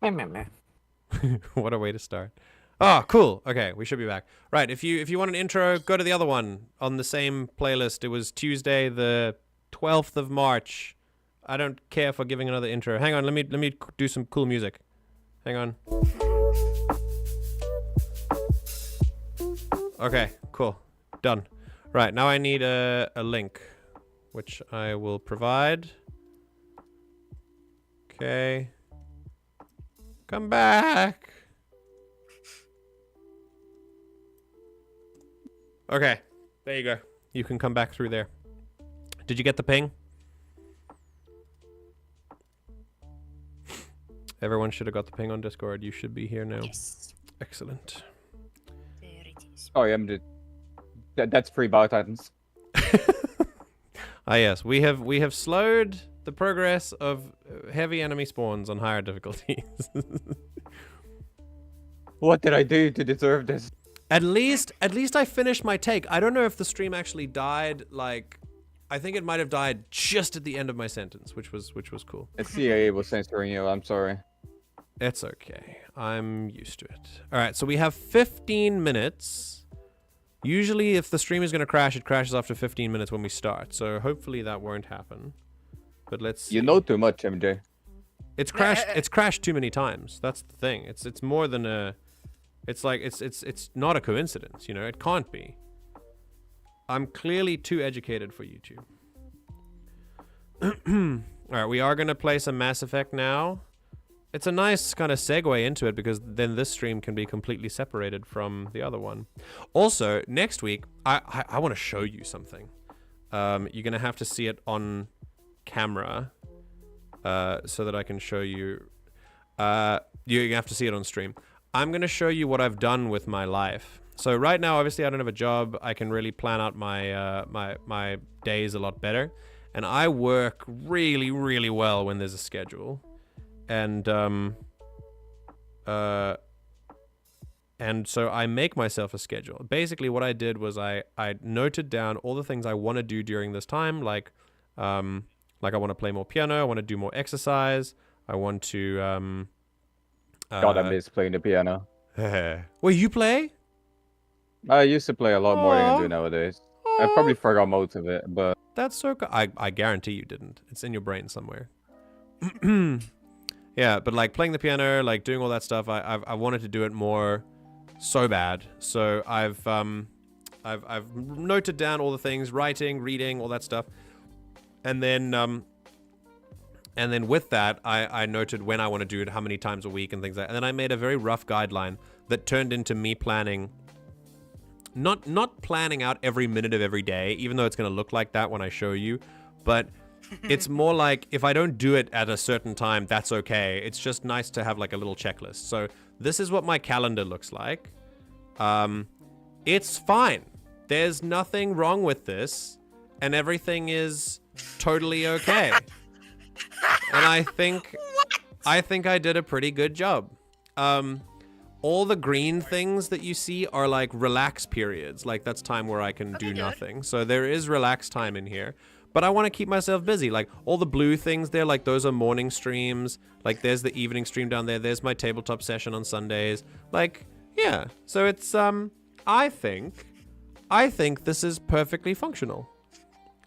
What a way to start. Oh, cool. Okay, we should be back. Right, if you want an intro, go to the other one on the same playlist. It was Tuesday the 12th of March. I don't care for giving another intro. Hang on, let me do some cool music. Hang on. Okay, cool. Done. Right, now I need a link, which I will provide. Okay. Come back. Okay, there you go. You can come back through there. Did you get the ping? Everyone should have got the ping on Discord. You should be here now. Yes. Excellent. There it is. Oh, yeah, that's free Batarians. Ah, yes, we have slowed the progress of heavy enemy spawns on higher difficulties. What did I do to deserve this? At least I finished my take. I don't know if the stream actually died. Like, I think it might have died just at the end of my sentence, which was cool. The CIA was censoring you. I'm sorry. It's okay. I'm used to it. All right, so we have 15 minutes. Usually, if the stream is going to crash, it crashes after 15 minutes when we start. So hopefully that won't happen. But let's see. You know too much, MJ. It's crashed. It's crashed too many times. That's the thing. It's more than a. It's like it's not a coincidence. You know, it can't be. I'm clearly too educated for YouTube. All right, we are gonna play some Mass Effect now. It's a nice kind of segue into it because then this stream can be completely separated from the other one. Also, next week I want to show you something. You're gonna have to see it on camera, so that I can show you. You have to see it on stream. I'm gonna show you what I've done with my life. So right now, obviously, I don't have a job. I can really plan out my my days a lot better, and I work really, really well when there's a schedule, and so I make myself a schedule. Basically, what I did was I noted down all the things I want to do during this time, like I want to play more piano, I want to do more exercise, I want to God, I miss playing the piano. Well, you play? I used to play a lot more than I Aw. do nowadays. I probably forgot most of it, but That's so cool. I guarantee you didn't. It's in your brain somewhere. Yeah, but like playing the piano, like doing all that stuff, I wanted to do it more so bad. So I've noted down all the things, writing, reading, all that stuff. And then with that, I noted when I want to do it, how many times a week and things like that. And then I made a very rough guideline that turned into me planning, not planning out every minute of every day, even though it's going to look like that when I show you. But it's more like if I don't do it at a certain time, that's okay. It's just nice to have like a little checklist. So this is what my calendar looks like. It's fine. There's nothing wrong with this. And everything is totally okay. And I think I did a pretty good job. All the green things that you see are like relax periods. Like that's time where I can do nothing. So there is relaxed time in here. But I want to keep myself busy. Like all the blue things there, like those are morning streams. Like there's the evening stream down there. There's my tabletop session on Sundays. Like, yeah. So it's I think this is perfectly functional.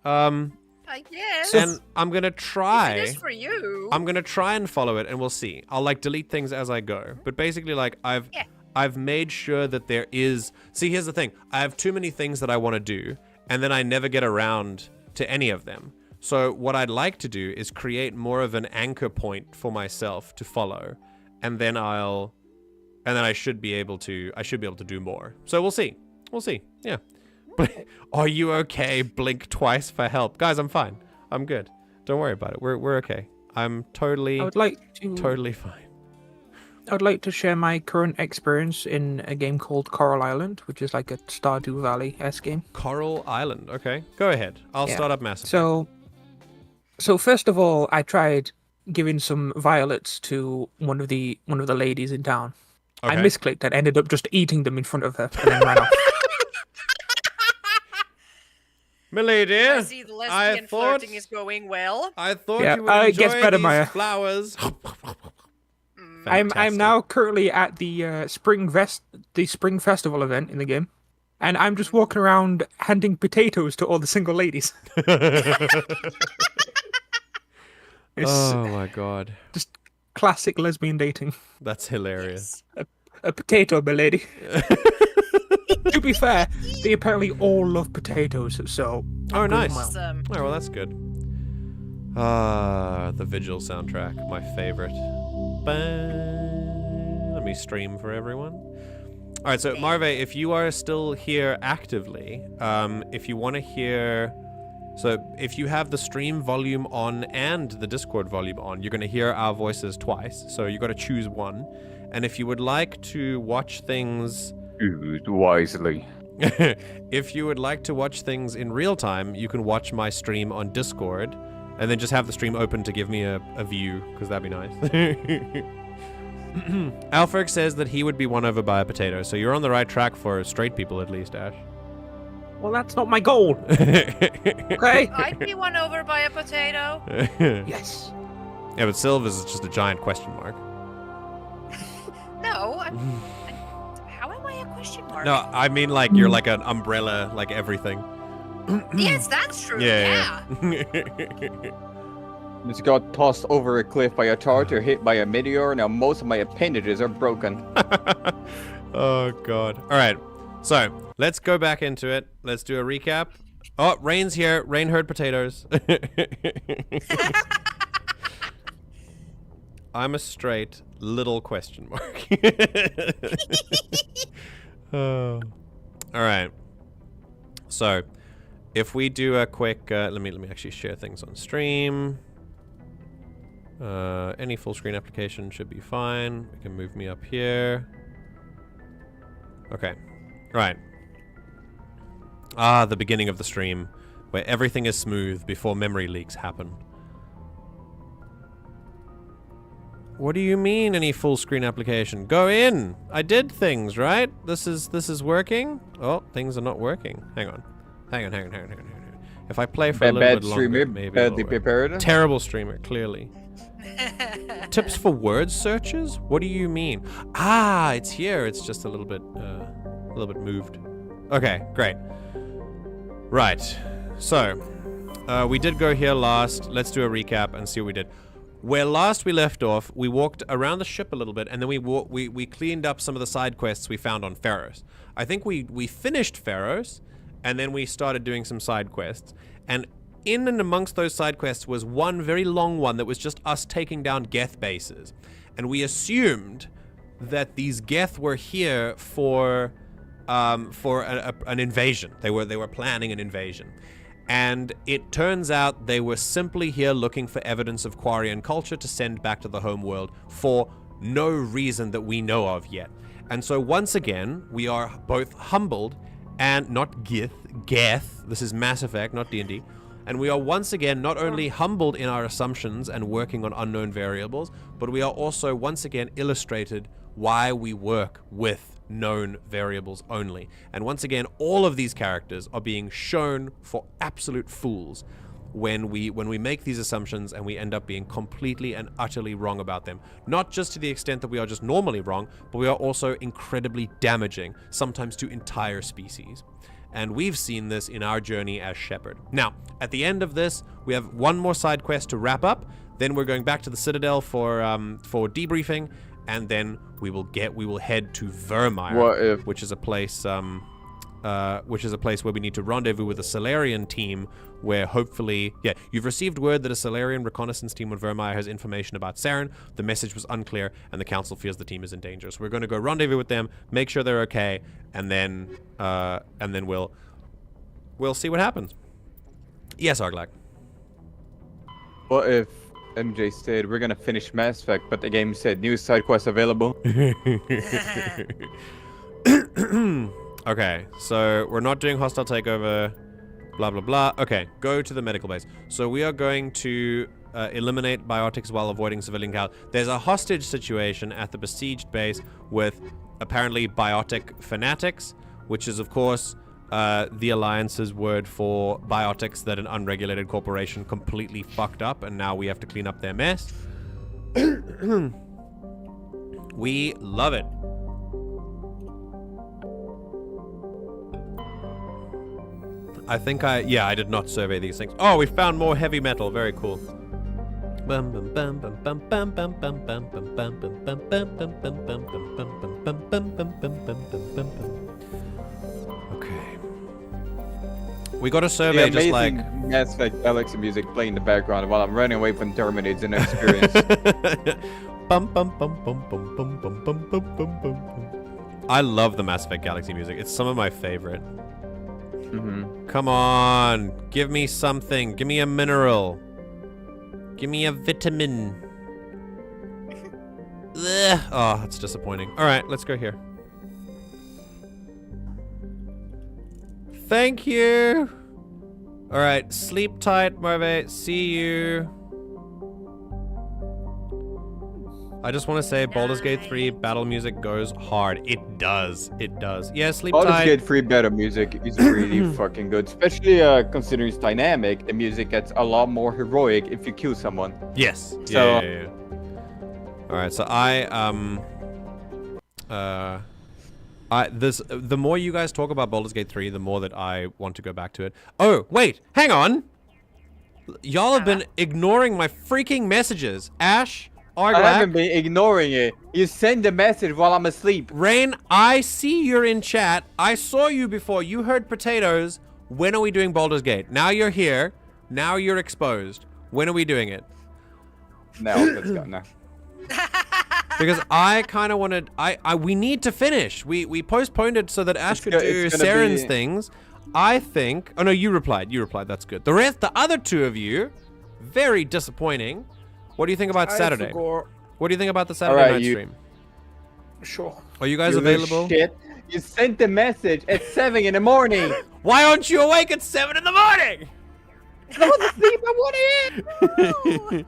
I guess. And I'm gonna try. If it is for you. I'm gonna try and follow it, and we'll see. I'll like delete things as I go. But basically, like I've made sure that there is. See, here's the thing. I have too many things that I want to do, and then I never get around to any of them. So what I'd like to do is create more of an anchor point for myself to follow, and then I should be able to do more. So we'll see. We'll see. Yeah. Are you okay? Blink twice for help. Guys, I'm fine. I'm good. Don't worry about it. We're okay. I'm totally totally fine. I would like to share my current experience in a game called Coral Island, which is like a Stardew Valley-esque game. Coral Island. Okay. Go ahead. I'll start up Mass Effect. So first of all, I tried giving some violets to one of the ladies in town. Okay. I misclicked and ended up just eating them in front of her and then ran off. Milady, I see the lesbian flirting is going well. I thought Yeah, you would it enjoy gets better, these Maya. flowers. I'm now currently at the Spring Festival event in the game, and I'm just walking around handing potatoes to all the single ladies. Oh my god. Just classic lesbian dating. That's hilarious. A potato, my lady. To be fair, they apparently all love potatoes, so... Oh, nice. Awesome. Oh, well, that's good. The Vigil soundtrack, my favorite. Let me stream for everyone. All right, so Marve, if you are still here actively, if you want to hear... So if you have the stream volume on and the Discord volume on, you're going to hear our voices twice. So you got to choose one. And if you would like to watch things... Choose wisely. If you would like to watch things in real time, you can watch my stream on Discord. And then just have the stream open to give me a view, because that'd be nice. Alfric says that he would be won over by a potato. So you're on the right track for straight people at least, Ash. Well, that's not my goal. Okay? I'd be won over by a potato. Yes. Yeah, but Sylva's is just a giant question mark. No, how am I a question mark? No, I mean like you're like an umbrella, like everything. Yes, that's true. Yeah. Just got tossed over a cliff by a tart or hit by a meteor. Now most of my appendages are broken. Oh god. All right. So let's go back into it. Let's do a recap. Oh, Rain's here. Rain heard potatoes. I'm a straight little question mark. Oh. All right. So, if we do a quick, let me actually share things on stream. Any full screen application should be fine. We can move me up here. Okay. Right. The beginning of the stream, where everything is smooth before memory leaks happen. What do you mean, any full screen application? Go in! I did things, right? This is working? Oh, things are not working. Hang on. Hang on. If I play for a little bit longer, streamer, maybe badly prepared. Terrible streamer, clearly. Tips for word searches? What do you mean? Ah, it's here. It's just a little bit moved. Okay, great. Right. So, we did go here last. Let's do a recap and see what we did. Where last we left off, we walked around the ship a little bit, and then we cleaned up some of the side quests we found on Pharos. I think we finished Pharos, and then we started doing some side quests. And in and amongst those side quests was one very long one that was just us taking down Geth bases. And we assumed that these Geth were here for an invasion. They were planning an invasion. And it turns out they were simply here looking for evidence of Quarian culture to send back to the home world for no reason that we know of yet. And so once again, we are both humbled and not Geth. This is Mass Effect, not D&D. And we are once again not only humbled in our assumptions and working on unknown variables, but we are also once again illustrated why we work with known variables only. And once again, all of these characters are being shown for absolute fools when we make these assumptions and we end up being completely and utterly wrong about them. Not just to the extent that we are just normally wrong, but we are also incredibly damaging, sometimes to entire species. And we've seen this in our journey as Shepard. Now, at the end of this, we have one more side quest to wrap up. Then we're going back to the Citadel for debriefing, and then we will head to Vermeer, which is a place where we need to rendezvous with a Solarian team, where hopefully, you've received word that a Solarian reconnaissance team on Vermeer has information about Saren. The message was unclear, and the council fears the team is in danger. So we're going to go rendezvous with them, make sure they're okay, and then we'll see what happens. Yes, Arglac. What if MJ said we're gonna finish Mass Effect, but the game said new side quests available? Okay, so we're not doing hostile takeover, blah blah blah. Okay, go to the medical base. So we are going to eliminate biotics while avoiding civilian casualties. There's a hostage situation at the besieged base with apparently biotic fanatics, which is of course the Alliance's word for biotics that an unregulated corporation completely fucked up, and now we have to clean up their mess. We love it. I think I did not survey these things. Oh, we found more heavy metal. Very cool. Okay. We got a survey just like Mass Effect Galaxy music playing in the background while I'm running away from Terminates in experience. I love the Mass Effect Galaxy music. It's some of my favorite. Come on, give me something. Give me a mineral. Give me a vitamin. Ugh. Oh, that's disappointing. All right, let's go here. Thank you. All right, sleep tight, Marve. See you. I just want to say Baldur's Gate 3 battle music goes hard. It does. It does. Yeah, sleep tight. Baldur's Gate 3 battle music is really fucking good. Especially considering it's dynamic, the music gets a lot more heroic if you kill someone. Yes. So, yeah. All right, so the more you guys talk about Baldur's Gate 3, the more that I want to go back to it. Oh, wait, hang on. Y'all have been ignoring my freaking messages. Ash, Arglak, I haven't been ignoring it. You send the message while I'm asleep. Rain, I see you're in chat. I saw you before. You heard potatoes. When are we doing Baldur's Gate? Now you're here. Now you're exposed. When are we doing it? No, let's go now. Because I kind of wanted, we need to finish. We postponed it so that Ash could do Saren's things. I think. Oh no, you replied. That's good. The other two of you, very disappointing. What do you think about Saturday? What do you think about the Saturday night stream? Sure. Are you guys available? Shit. You sent the message at 7 in the morning. Why aren't you awake at 7 in the morning? I was asleep. I want in.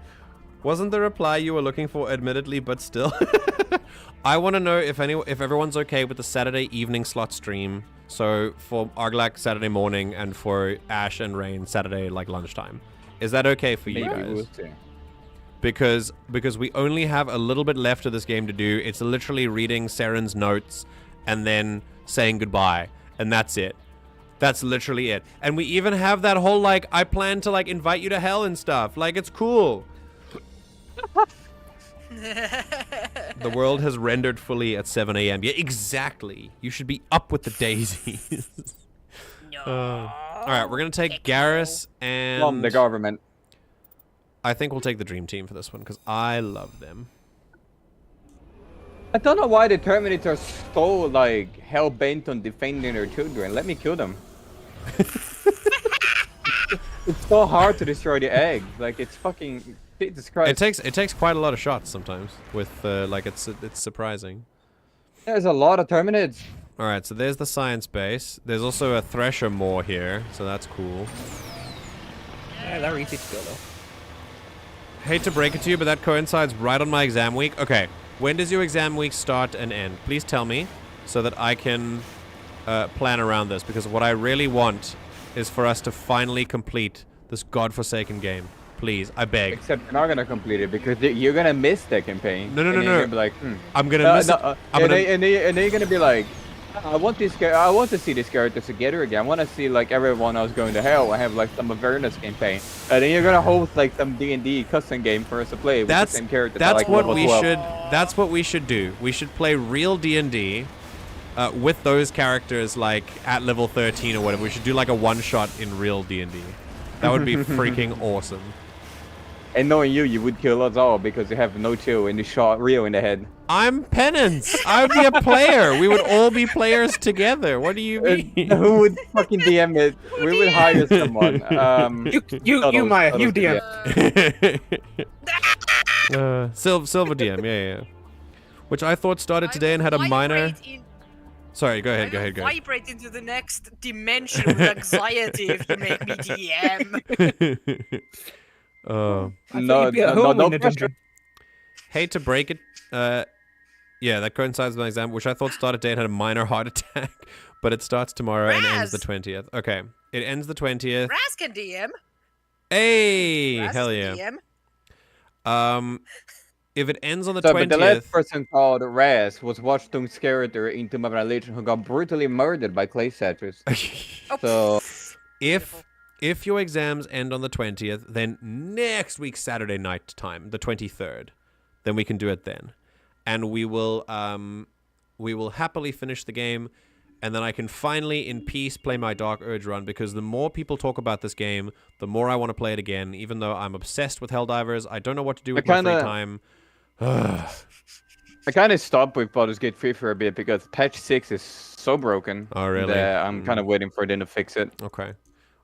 Wasn't the reply you were looking for, admittedly, but still? I want to know if everyone's okay with the Saturday evening slot stream. So for Arglak Saturday morning and for Ash and Rain Saturday like lunchtime. Is that okay for you guys? Because we only have a little bit left of this game to do. It's literally reading Saren's notes and then saying goodbye, and that's it. That's literally it. And we even have that whole like I plan to like invite you to hell and stuff. Like it's cool. The world has rendered fully at 7 a.m. Yeah, exactly. You should be up with the daisies. No. All right, we're gonna take Garrus and From the government. I think we'll take the Dream Team for this one because I love them. I don't know why the Terminators are so like hell bent on defending their children. Let me kill them. It's so hard to destroy the egg. Like it's fucking. Jesus Christ. It takes quite a lot of shots sometimes. With like it's surprising. There's a lot of Terminates. All right, so there's the science base. There's also a Thresher Moor here, so that's cool. Yeah, they're easy to kill though. Hate to break it to you, but that coincides right on my exam week. Okay, when does your exam week start and end? Please tell me so that I can plan around this, because what I really want is for us to finally complete this godforsaken game. Please, I beg. Except you're not gonna complete it because you're gonna miss the campaign. No. You're gonna be like, I'm gonna miss it. And then you're gonna be like, I want to see these characters together again. I want to see like everyone else going to hell and have like some awareness campaign. And then you're gonna host like some D&D custom game for us to play with the same characters. That's what we should. That's what we should do. We should play real D&D with those characters like at level 13 or whatever. We should do like a one-shot in real D&D. That would be freaking awesome. And knowing you would kill us all because you have no chill and you shot Rio in the head. I'm Penance. I would be a player. We would all be players together. What do you mean? Who would fucking DM it? We would hire someone. You Maya, you DM. Silver DM, yeah. Which I thought started today and had a minor... Sorry, go ahead. Vibrate into the next dimension with anxiety if you make me DM. No pressure. Hate to break it. Yeah, that coincides with my exam, which I thought started today and had a minor heart attack, but it starts tomorrow and ends the 20th. Okay, it ends the 20th. Raz can DM. Hey, Raz hell can yeah. DM. if it ends on the So, but the last 20th, person called Raz was Watchtone's character in Tomb of Annihilation who got brutally murdered by clay statues. Oh, So, if your exams end on the 20th, then next week Saturday night time, the 23rd, then we can do it then, and we will happily finish the game, and then I can finally in peace play my Dark Urge run, because the more people talk about this game, the more I want to play it again. Even though I'm obsessed with Helldivers, I don't know what to do with my free time. I kind of stopped with Baldur's Gate 3 for a bit because patch 6 is so broken. Oh, really? That I'm kind of waiting for them to fix it. Okay.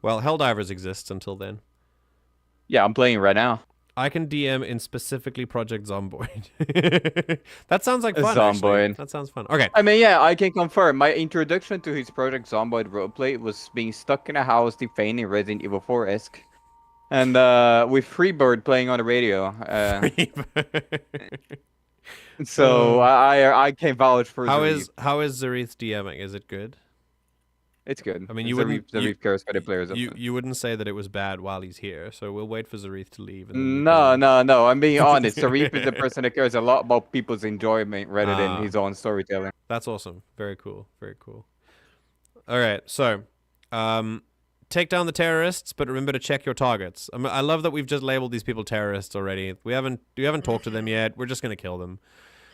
Well, Helldivers exists until then. Yeah, I'm playing right now. I can DM in specifically Project Zomboid. That sounds like fun, actually. Zomboid. That sounds fun. Okay. I mean, yeah, I can confirm. My introduction to his Project Zomboid roleplay was being stuck in a house defending Resident Evil 4-esque. And with Freebird playing on the radio. So I can vouch for Zarif. How is Zarith DMing? Is it good? It's good. I mean, Zarif cares for the players. You wouldn't say that it was bad while he's here, so we'll wait for Zarith to leave. No. I'm being honest. Zarif is the person that cares a lot about people's enjoyment rather than his own storytelling. That's awesome. Very cool. Very cool. All right, so take down the terrorists, but remember to check your targets. I love that we've just labeled these people terrorists already. We haven't talked to them yet. We're just gonna kill them.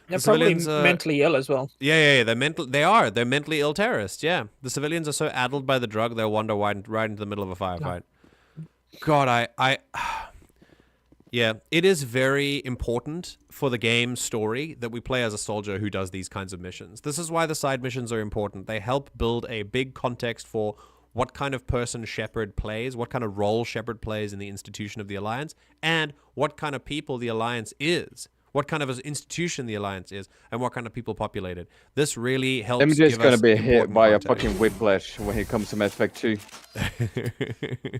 They're probably mentally ill as well. Yeah. They're mentally ill terrorists. Yeah, the civilians are so addled by the drug they'll wander right into the middle of a firefight. God, yeah, it is very important for the game's story that we play as a soldier who does these kinds of missions. This is why the side missions are important. They help build a big context for what kind of person Shepard plays, what kind of role Shepard plays in the institution of the Alliance, and what kind of people the Alliance is. What kind of an institution the Alliance is, and what kind of people populate it. This really helps. I'm just gonna be hit by context. a fucking whiplash when it comes to Mass Effect 2.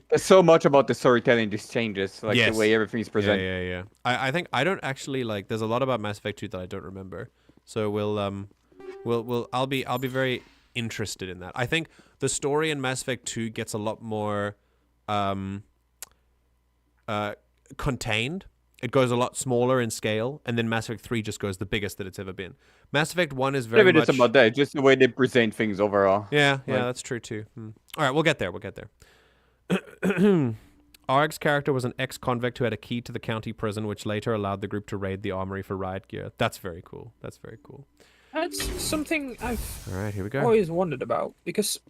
There's so much about the storytelling just changes, like the way everything's presented. Yeah. I think I don't actually like. There's a lot about Mass Effect 2 that I don't remember. So I'll be very interested in that. I think the story in Mass Effect 2 gets a lot more contained. It goes a lot smaller in scale, and then Mass Effect 3 just goes the biggest that it's ever been. Mass Effect 1 is very much... It's about that, just the way they present things overall. Yeah, that's true too. All right, we'll get there. Arg's character was an ex-convict who had a key to the county prison, which later allowed the group to raid the armory for riot gear. That's very cool. That's something I've All right, here we go. always wondered about, because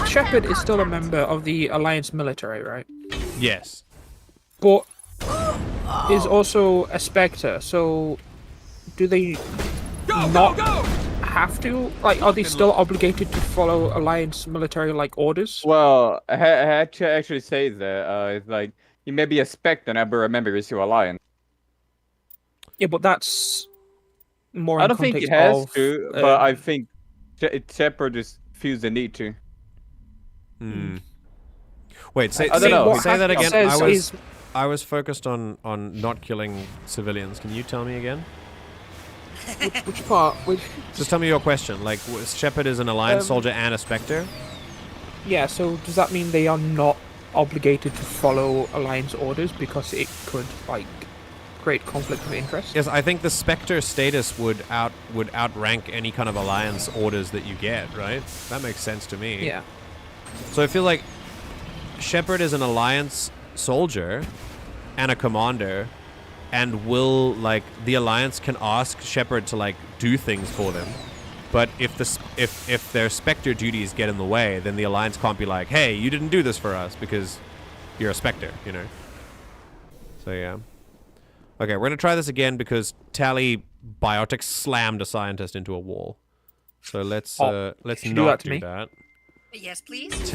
Shepard is still a member of the Alliance military, right? Yes. But is also a Spectre, so do they not have to? Like, are they still obligated to follow Alliance military orders? Well, I actually say that it's like you may be a Spectre, but remember you're still Alliance. Yeah, but that's more. I don't think it has to, but I think Shepard just feels the need to. Wait, say that again. I was focused on not killing civilians. Can you tell me again? Which part? Just tell me your question. Like, Shepard is an Alliance soldier and a Spectre? Yeah, so does that mean they are not obligated to follow Alliance orders because it could, create conflict of interest? Yes, I think the Spectre status would outrank any kind of Alliance orders that you get, right? That makes sense to me. Yeah. So I feel like Shepard is an Alliance soldier and a commander, and the Alliance can ask Shepard to do things for them, but if their Spectre duties get in the way, then the Alliance can't be like, hey, you didn't do this for us because you're a Spectre, you know. So yeah. Okay, we're gonna try this again because Tally Biotic slammed a scientist into a wall. So let's not do that. Yes, please.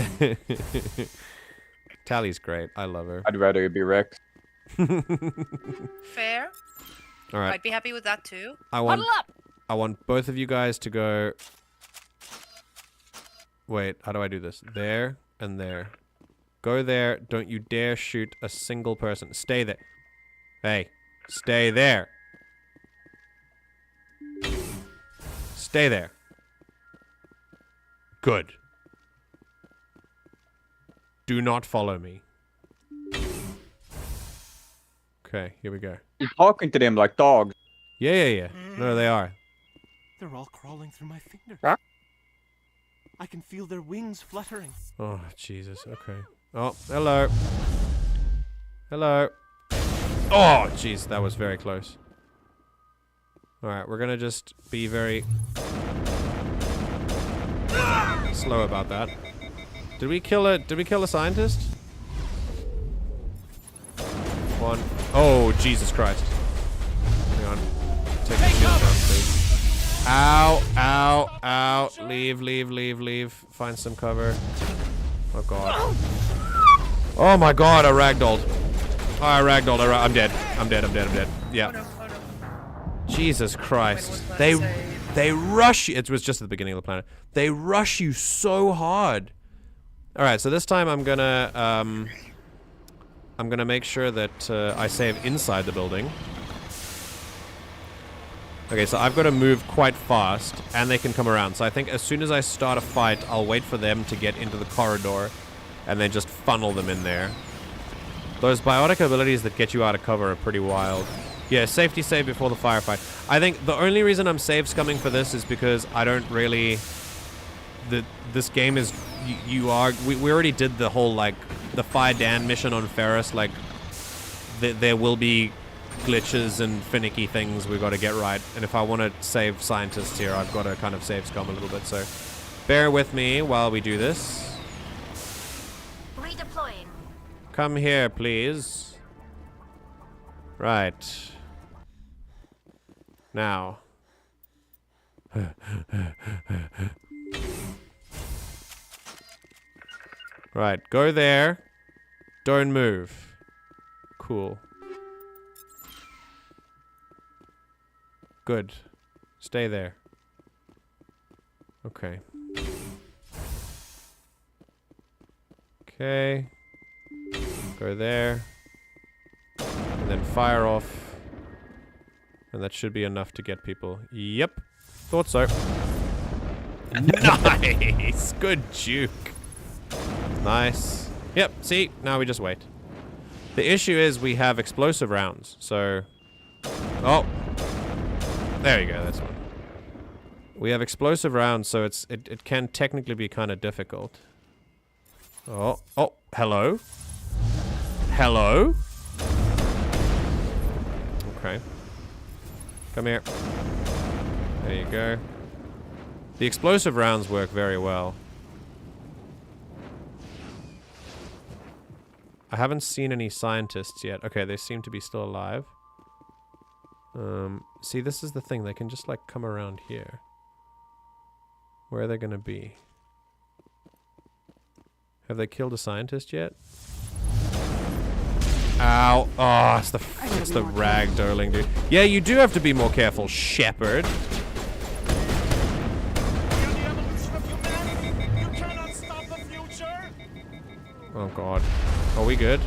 Tally's great. I love her. I'd rather it be Rex. Fair. All right. I'd be happy with that too. Huddle up. I want both of you guys to go. Wait, how do I do this? There and there. Go there. Don't you dare shoot a single person. Stay there. Hey, stay there. Stay there. Good. Do not follow me. Okay, here we go. You're talking to them like dogs. Yeah. No, they are. They're all crawling through my fingers. Huh? I can feel their wings fluttering. Oh, Jesus. Okay. Oh, hello. Hello. Oh, jeez, that was very close. Alright, we're gonna just be very slow about that. Did we kill a scientist? One. Oh, Jesus Christ. Hang on. Take the shield down, please. Ow, ow, ow. Leave. Find some cover. Oh, God. Oh, my God, I ragdolled. Oh, I ragdolled. I'm dead. I'm dead. Yeah. Oh no. Jesus When Christ. was that They save? rush you. It was just at the beginning of the planet. They rush you so hard. Alright, so this time I'm gonna make sure that I save inside the building. Okay, so I've got to move quite fast, and they can come around. So I think as soon as I start a fight, I'll wait for them to get into the corridor, and then just funnel them in there. Those biotic abilities that get you out of cover are pretty wild. Yeah, safety save before the firefight. I think the only reason I'm save scumming for this is because I don't really... This game is... We already did the whole, like, the Fire Dan mission on Ferris. Like, there will be glitches and finicky things we've got to get right. And if I want to save scientists here, I've got to kind of save scum a little bit. So bear with me while we do this. Redeploying. Come here, please. Right. Now. Right, go there. Don't move. Cool. Good. Stay there. Okay. Okay. Go there. And then fire off. And that should be enough to get people. Yep. Thought so. Nice! Good juke. Nice. Yep, see? Now we just wait. The issue is we have explosive rounds, so... Oh! There you go, that's one. We have explosive rounds, so it can technically be kind of difficult. Oh, hello? Hello? Okay. Come here. There you go. The explosive rounds work very well. I haven't seen any scientists yet. Okay, they seem to be still alive. See, this is the thing. They can just, like, come around here. Where are they gonna be? Have they killed a scientist yet? Ow. Oh, it's the ragdolling, dude. Yeah, you do have to be more careful, Shepherd. Oh, God. Are we good?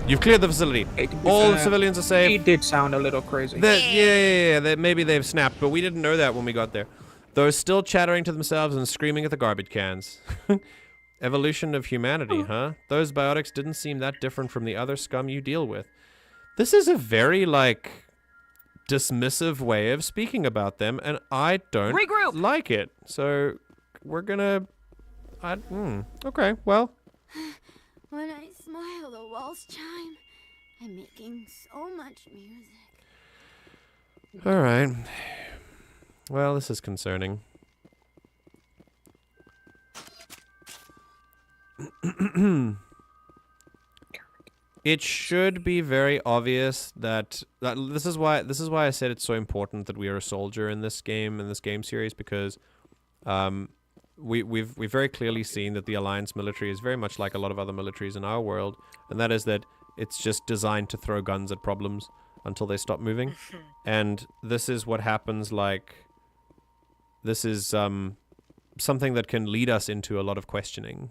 You've cleared the facility. All the civilians are safe. It did sound a little crazy. Yeah. Maybe they've snapped, but we didn't know that when we got there. Those still chattering to themselves and screaming at the garbage cans. Evolution of humanity, huh? Those biotics didn't seem that different from the other scum you deal with. This is a very, like, dismissive way of speaking about them, and I don't like it. So, we're gonna... okay, well... When I smile, the walls chime. I'm making so much music. Alright. Well, this is concerning. It should be very obvious that this is why I said it's so important that we are a soldier in this game series, because we've very clearly seen that the Alliance military is very much like a lot of other militaries in our world, and that is that it's just designed to throw guns at problems until they stop moving. And this is what happens, like, this is something that can lead us into a lot of questioning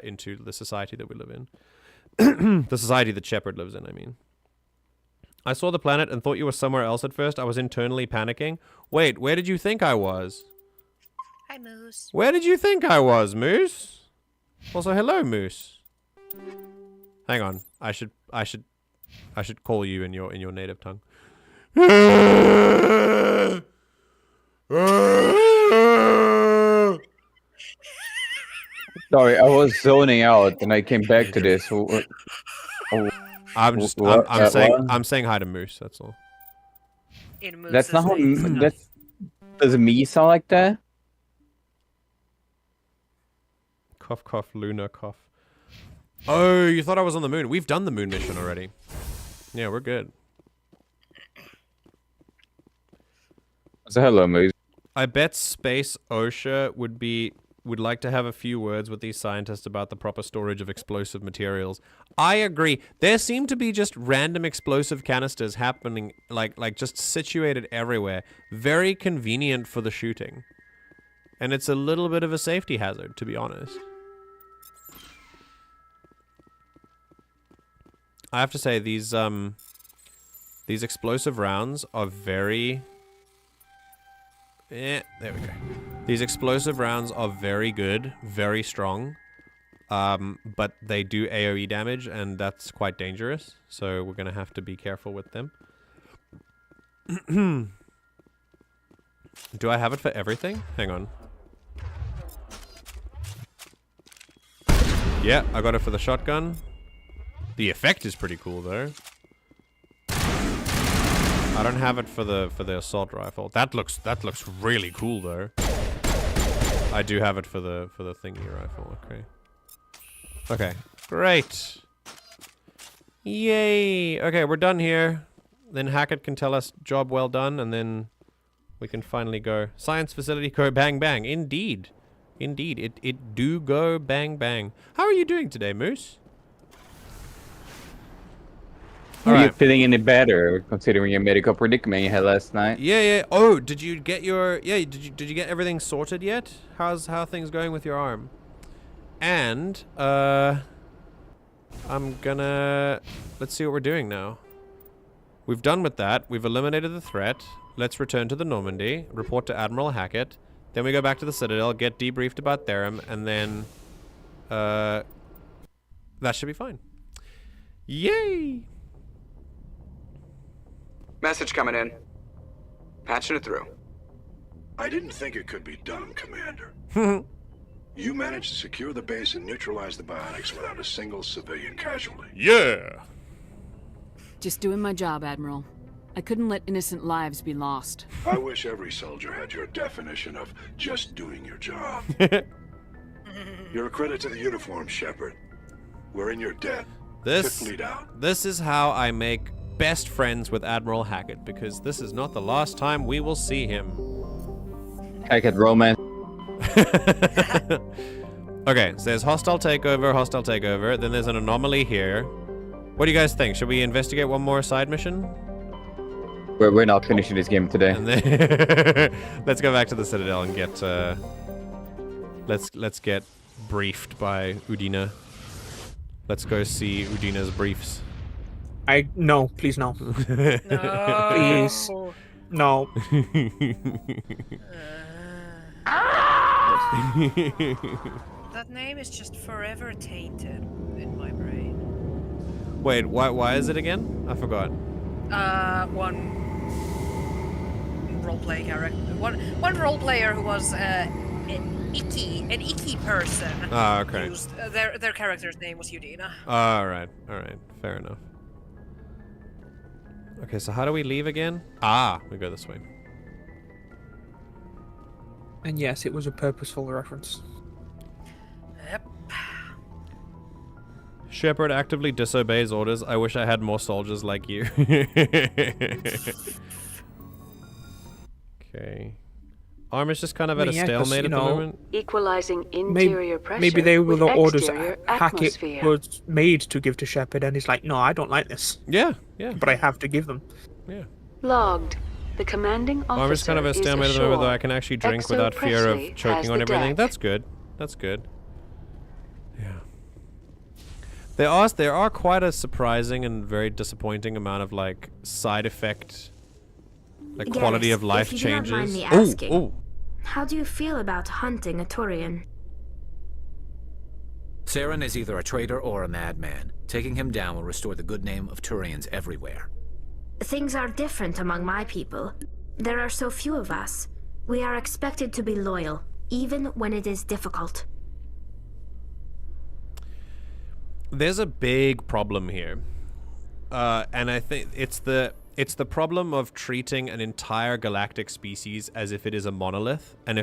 into the society that we live in. The society that Shepard lives in, I mean. I saw the planet and thought you were somewhere else at first. I was internally panicking. Wait, where did you think I was? Hi, Moose. Where did you think I was, Moose? Also, hello, Moose. Hang on. I should I should call you in your native tongue. Sorry, I was zoning out and I came back to this. I'm saying hi to Moose. That's all. In That's not how. Moose's name. Does me sound like that? Cough, cough, Luna, cough. Oh, you thought I was on the moon. We've done the moon mission already. Yeah, we're good. So hello, Moose. I bet Space OSHA would like to have a few words with these scientists about the proper storage of explosive materials. I agree. There seem to be just random explosive canisters happening, like just situated everywhere. Very convenient for the shooting. And it's a little bit of a safety hazard, to be honest. I have to say, these explosive rounds are very... there we go. These explosive rounds are very good, very strong, but they do AoE damage, and that's quite dangerous, so we're going to have to be careful with them. Do I have it for everything? Hang on. Yeah, I got it for the shotgun. The effect is pretty cool, though. I don't have it for the assault rifle. That looks really cool, though. I do have it for the thingy rifle. Okay. Okay. Great. Yay. Okay, we're done here. Then Hackett can tell us job well done, and then we can finally go. Science facility go bang bang. Indeed. Indeed. It do go bang bang. How are you doing today, Moose? Are you feeling any better considering your medical predicament you had last night? Yeah, yeah. Oh, did you get your did you get everything sorted yet? How are things going with your arm? And I'm gonna let's see what we're doing now. We've done with that. We've eliminated the threat. Let's return to the Normandy, report to Admiral Hackett. Then we go back to the Citadel, get debriefed about Therum, and then that should be fine. Yay! Message coming in. Patching it through. I didn't think it could be done, Commander. You managed to secure the base and neutralize the bionics without a single civilian casualty. Yeah! Just doing my job, Admiral. I couldn't let innocent lives be lost. I wish every soldier had your definition of just doing your job. You're a credit to the uniform, Shepard. We're in your debt. This Lead out. This is how I make best friends with Admiral Hackett, because this is not the last time we will see him. Hackett romance. Okay, so there's hostile takeover, then there's an anomaly here. What do you guys think? Should we investigate one more side mission? We're not finishing this game today. And then let's go back to the Citadel and get let's get briefed by Udina. Let's go see Udina's briefs. No, please no. No. Please. No. That name is just forever tainted in my brain. Wait, why is it again? I forgot. One roleplay character, one roleplayer who was an icky person. Ah, okay. Used, their character's name was Udina. All right, fair enough. Okay, so how do we leave again? Ah, we go this way. And yes, it was a purposeful reference. Yep. Shepard actively disobeys orders. I wish I had more soldiers like you. Okay. Armor's just kind of at a stalemate at the moment. Equalizing interior pressure. Maybe they were the orders exterior Hackett atmosphere. was made to give to Shepard, and he's like, no, I don't like this, Yeah. but I have to give them. Yeah. Logged. The commanding officer Armor's kind of at a is stalemate at the moment, though. ashore. I can actually drink Exo without fear Presley of choking has on the everything. deck. That's good. That's good. Yeah. There are quite a surprising and very disappointing amount of like side effect, like Yes, quality of life if you do not mind changes. me asking. Oh. How do you feel about hunting a Turian? Saren is either a traitor or a madman. Taking him down will restore the good name of Turians everywhere. Things are different among my people. There are so few of us. We are expected to be loyal, even when it is difficult. There's a big problem here. And I think it's the problem of treating an entire galactic species as if it is a monolith, and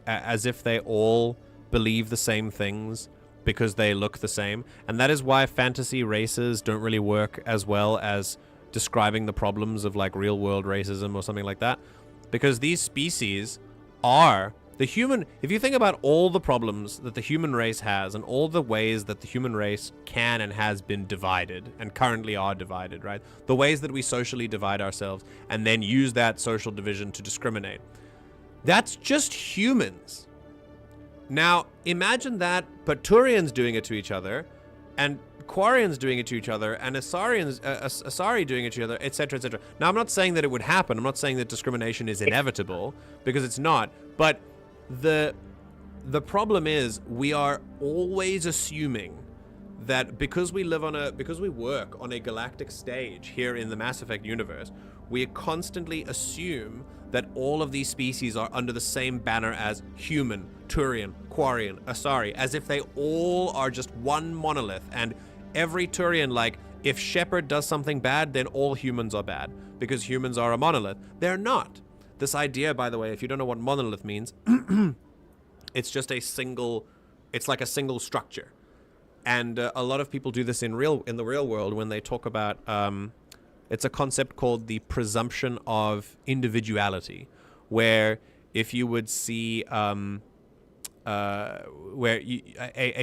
as if they all believe the same things because they look the same. And that is why fantasy races don't really work as well as describing the problems of like real world racism or something like that, because these species are the human. If you think about all the problems that the human race has and all the ways that the human race can and has been divided and currently are divided, right? The ways that we socially divide ourselves and then use that social division to discriminate. That's just humans. Now, imagine that Batarians doing it to each other, and Quarians doing it to each other, and Asari doing it to each other, etc., etc. Now, I'm not saying that it would happen. I'm not saying that discrimination is inevitable, because it's not. But the problem is we are always assuming that because we work on a galactic stage here in the Mass Effect universe, we constantly assume that all of these species are under the same banner as human, Turian, Quarian, Asari, as if they all are just one monolith, and every Turian, like, if Shepard does something bad, then all humans are bad, because humans are a monolith. They're not. This idea, by the way, if you don't know what monolith means, it's just it's like a single structure. And a lot of people do this in the real world when they talk about, it's a concept called the presumption of individuality, where if you would see a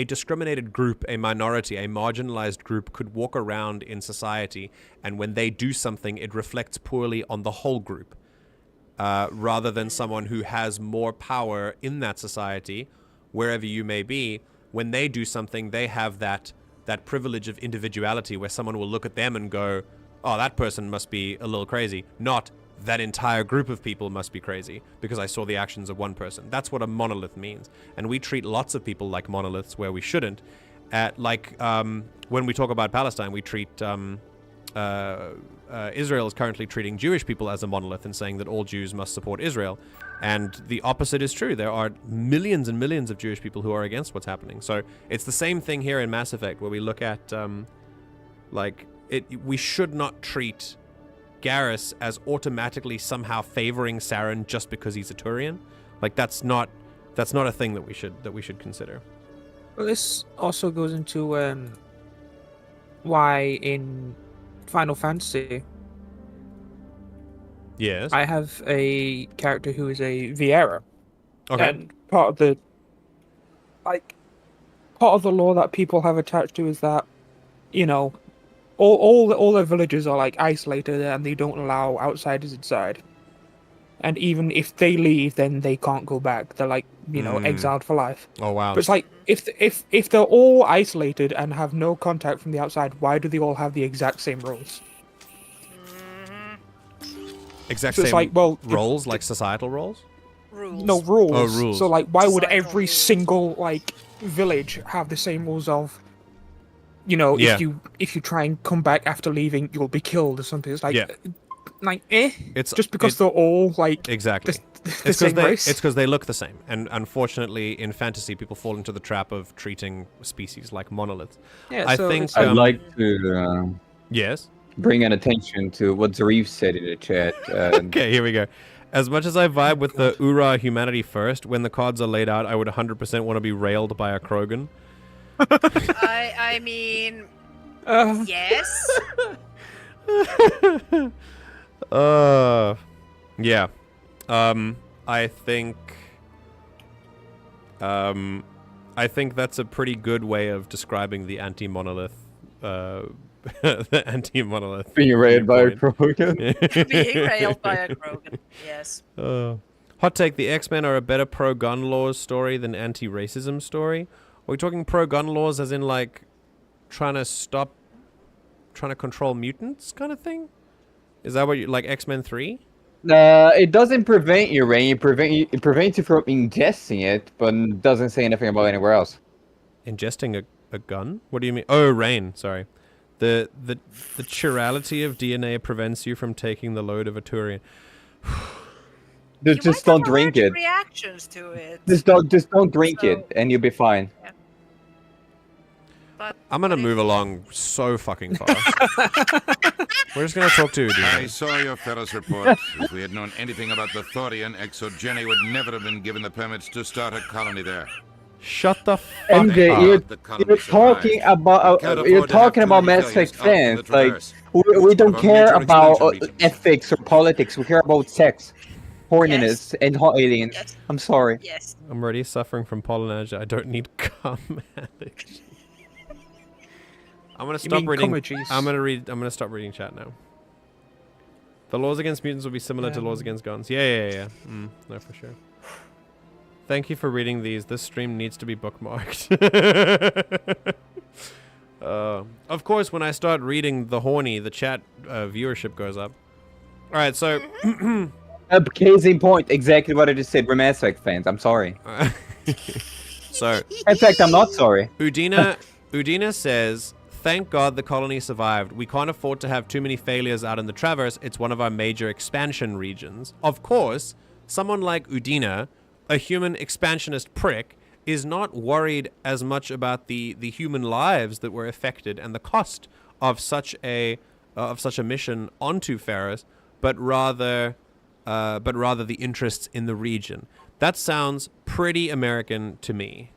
discriminated group, a minority, a marginalized group could walk around in society, and when they do something, it reflects poorly on the whole group, rather than someone who has more power in that society, wherever you may be. When they do something, they have that privilege of individuality, where someone will look at them and go, oh, that person must be a little crazy, not that entire group of people must be crazy because I saw the actions of one person. That's what a monolith means. And we treat lots of people like monoliths where we shouldn't. When we talk about Palestine, we treat Israel is currently treating Jewish people as a monolith and saying that all Jews must support Israel. And the opposite is true. There are millions and millions of Jewish people who are against what's happening. So it's the same thing here in Mass Effect, where we look at we should not treat Garrus as automatically somehow favoring Saren just because he's a Turian. Like, that's not a thing that we should consider. Well, this also goes into why in Final Fantasy, yes, I have a character who is a Viera. Okay. And part of the lore that people have attached to is that, you know, all their villages are like isolated and they don't allow outsiders inside. And even if they leave, then they can't go back. They're like, you know, exiled for life. Oh wow! But it's like if they're all isolated and have no contact from the outside, why do they all have the exact same rules? Exact so same it's like, well, roles, like societal roles? Rules. No, rules. Oh, rules. So like, why would Societal every rules. single like village have the same rules of, you know, Yeah. if you try and come back after leaving, you'll be killed or something? It's like, Yeah. It's just because they're all like exactly. the same race. It's because they look the same, and unfortunately, in fantasy, people fall into the trap of treating species like monoliths. Yeah, I so think. it's I'd like to Yes. bring an attention to what Zarif said in the chat. Okay, here we go. As much as I vibe with the Ura humanity first, when the cards are laid out, I would 100% want to be railed by a Krogan. I mean, yes. Yeah. I think that's a pretty good way of describing the anti-monolith. The anti-monolith. Being railed by a viewpoint. Krogan. Being railed by a Krogan. Yes. Hot take: the X-Men are a better pro-gun laws story than anti-racism story. Are we talking pro-gun laws as in like trying to control mutants kind of thing? Is that what you like, X-Men 3? It doesn't prevent you, Rain. It prevents you from ingesting it, but it doesn't say anything about anywhere else. Ingesting a gun? What do you mean? Oh, Rain. Sorry. The chirality of DNA prevents you from taking the load of a Turian. Just don't drink it. Reactions to it. Just don't drink it, and you'll be fine. Yeah. But I'm gonna move along so fucking fast. We're just gonna talk to I Udina. saw your Ferris report. If we had known anything about the Thorian, Exogeny would never have been given the permits to start a colony there. Shut the fuck MJ, up. you're talking about Mass Effect fans. Like we don't care about ethics or politics. We care about sex, horniness, and hot aliens. Yes. I'm sorry. Yes. I'm already suffering from pollen allergy. I don't need cum allergy. I'm gonna stop reading. I'm gonna stop reading chat now. The laws against mutants will be similar to laws against guns. Yeah. No, for sure. Thank you for reading these. This stream needs to be bookmarked. Of course, when I start reading the horny, the chat viewership goes up. All right, so A case in point, exactly what I just said. We're Mass Effect fans. I'm sorry. so in fact, I'm not sorry. Udina says, "Thank God the colony survived. We can't afford to have too many failures out in the Traverse. It's one of our major expansion regions." Of course, someone like Udina, a human expansionist prick, is not worried as much about the human lives that were affected and the cost of such a mission onto Ferris, but rather the interests in the region. That sounds pretty American to me.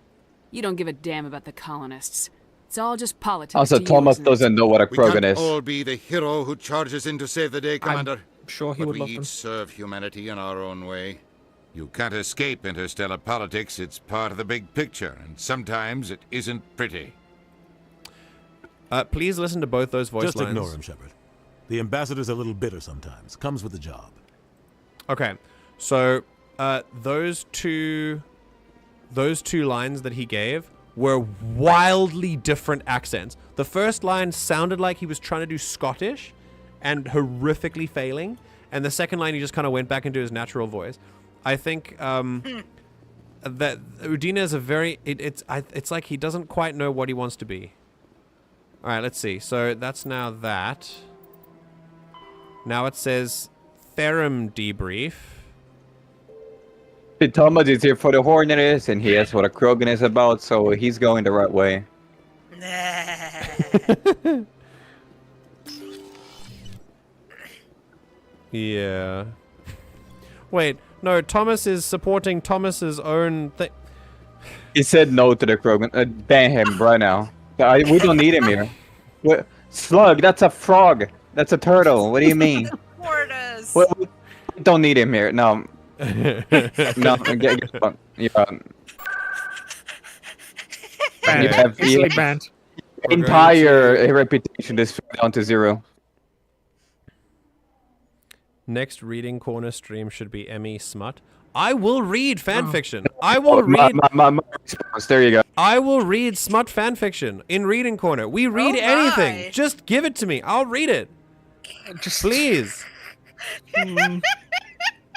You don't give a damn about the colonists. It's all just politics. Also, to you, Thomas isn't it? doesn't know what a We Krogan can't is. all be the hero who charges in to save the day, Commander. I'm sure he But would we love each them. serve humanity in our own way. You can't escape interstellar politics. It's part of the big picture, and sometimes it isn't pretty. Please listen to both those voice Just lines. ignore him, Shepard. The ambassador's a little bitter sometimes. Comes with the job. Okay, so those two lines that he gave were wildly different accents. The first line sounded like he was trying to do Scottish and horrifically failing, and the second line he just kind of went back into his natural voice. I think that Udina is a very it's like he doesn't quite know what he wants to be. All right, let's see. So that's now that. Now it says Therum debrief. Thomas is here for the Hornets, and he has what a Krogan is about, so he's going the right way. Yeah. Wait, no, Thomas is supporting Thomas's own thing. He said no to the Krogan. Ban him right now. We don't need him here. Slug, that's a frog. That's a turtle. What do you mean? We don't need him here. No. No, get banned. Banned. You have Easily banned. Entire reputation is down to 0. Next reading corner stream should be Emmy Smut. I will read fanfiction. I will read. My response. There you go. I will read smut fanfiction in reading corner. We read anything. Just give it to me. I'll read it. Please.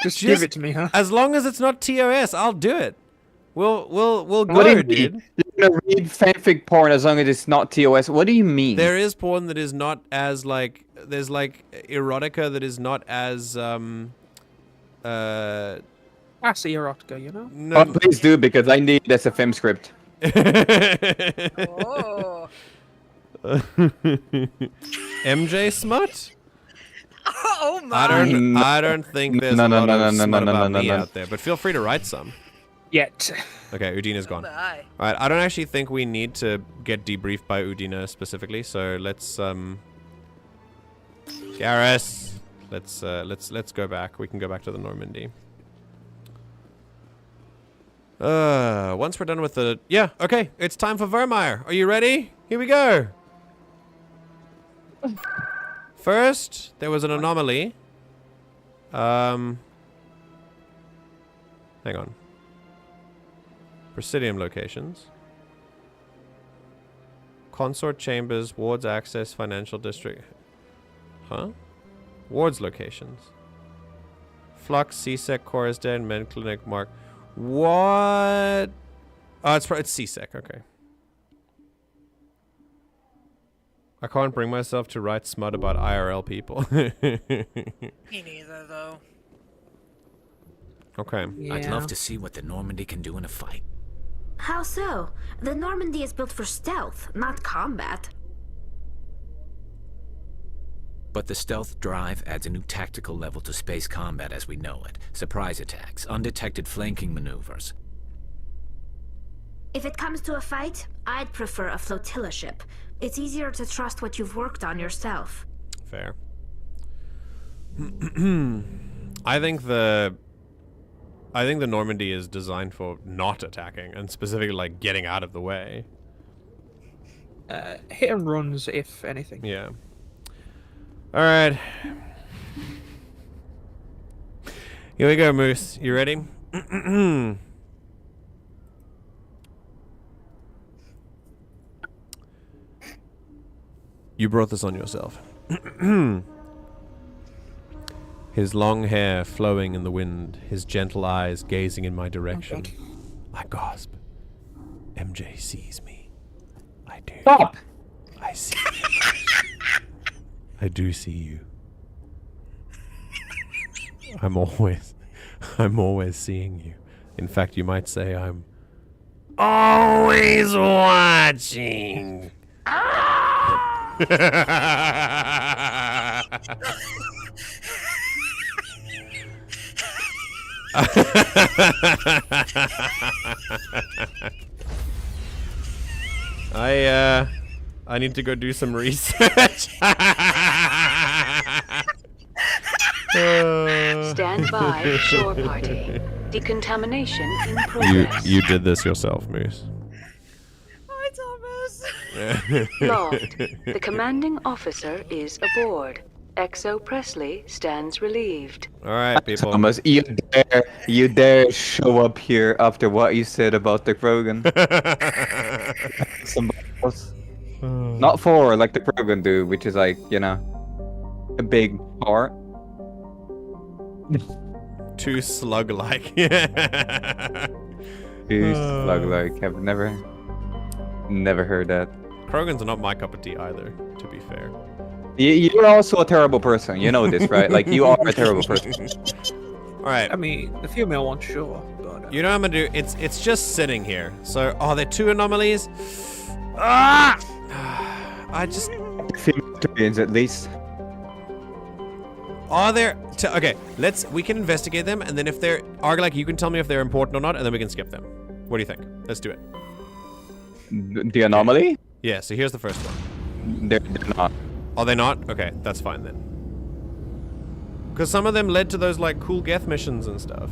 Just give it to me, huh? As long as it's not TOS, I'll do it. We'll What do go, you dude. mean? You're gonna read fanfic porn as long as it's not TOS. What do you mean? There is porn that is not as like there's like erotica that is not as That's the erotica, you know? no. Oh, please do, because I need this FM script. Oh. MJ smut? Oh my. I don't think there's a lot of smut about me out there, but feel free to write some. Yet. Okay, Udina's gone. Oh my. Alright, I don't actually think we need to get debriefed by Udina specifically, so let's Garrus. Let's go back. We can go back to the Normandy. Once we're done with the... Yeah, okay. It's time for Vermeer. Are you ready? Here we go. First, there was an anomaly. Hang on. Presidium locations. Consort chambers, wards access, financial district. Huh? Wards locations. Flux, CSEC, Chorus Den, Men Clinic, Mark. What? Oh, it's CSEC. Okay. I can't bring myself to write smut about IRL people. Me neither, though. Okay. I'd love to see what the Normandy can do in a fight. How so? The Normandy is built for stealth, not combat. But the stealth drive adds a new tactical level to space combat as we know it. Surprise attacks, undetected flanking maneuvers. If it comes to a fight, I'd prefer a flotilla ship. It's easier to trust what you've worked on yourself. Fair. I think the Normandy is designed for not attacking and specifically like getting out of the way. Hit and runs, if anything. Yeah. All right. Here we go, Moose. You ready? You brought this on yourself. His long hair flowing in the wind, his gentle eyes gazing in my direction. I gasp. MJ sees me. I do. Stop! I see you. I do see you. I'm always seeing you. In fact, you might say I'm always watching. I need to go do some research. Stand by, shore party. Decontamination in progress. You did this yourself, Moose. Hi, Thomas. Logged. The commanding officer is aboard. XO Presley stands relieved. All right, people. Thomas, you dare show up here after what you said about the Krogan? Somebody else. Not for like the Krogan do, which is like, you know, a big part. Too slug-like. Too slug-like. I've never heard that. Krogans are not my cup of tea either, to be fair. You're also a terrible person. You know this, right? Like, you are a terrible person. Alright. I mean, the female one, sure. But, you know what I'm gonna do? It's just sitting here. So, are there two anomalies? Ah! I just... Batarians, at least. Are there... Okay, we can investigate them, and then if they're... Argalak, you can tell me if they're important or not, and then we can skip them. What do you think? Let's do it. The anomaly? Yeah, so here's the first one. They're not. Are they not? Okay, that's fine then. Because some of them led to those, like, cool Geth missions and stuff.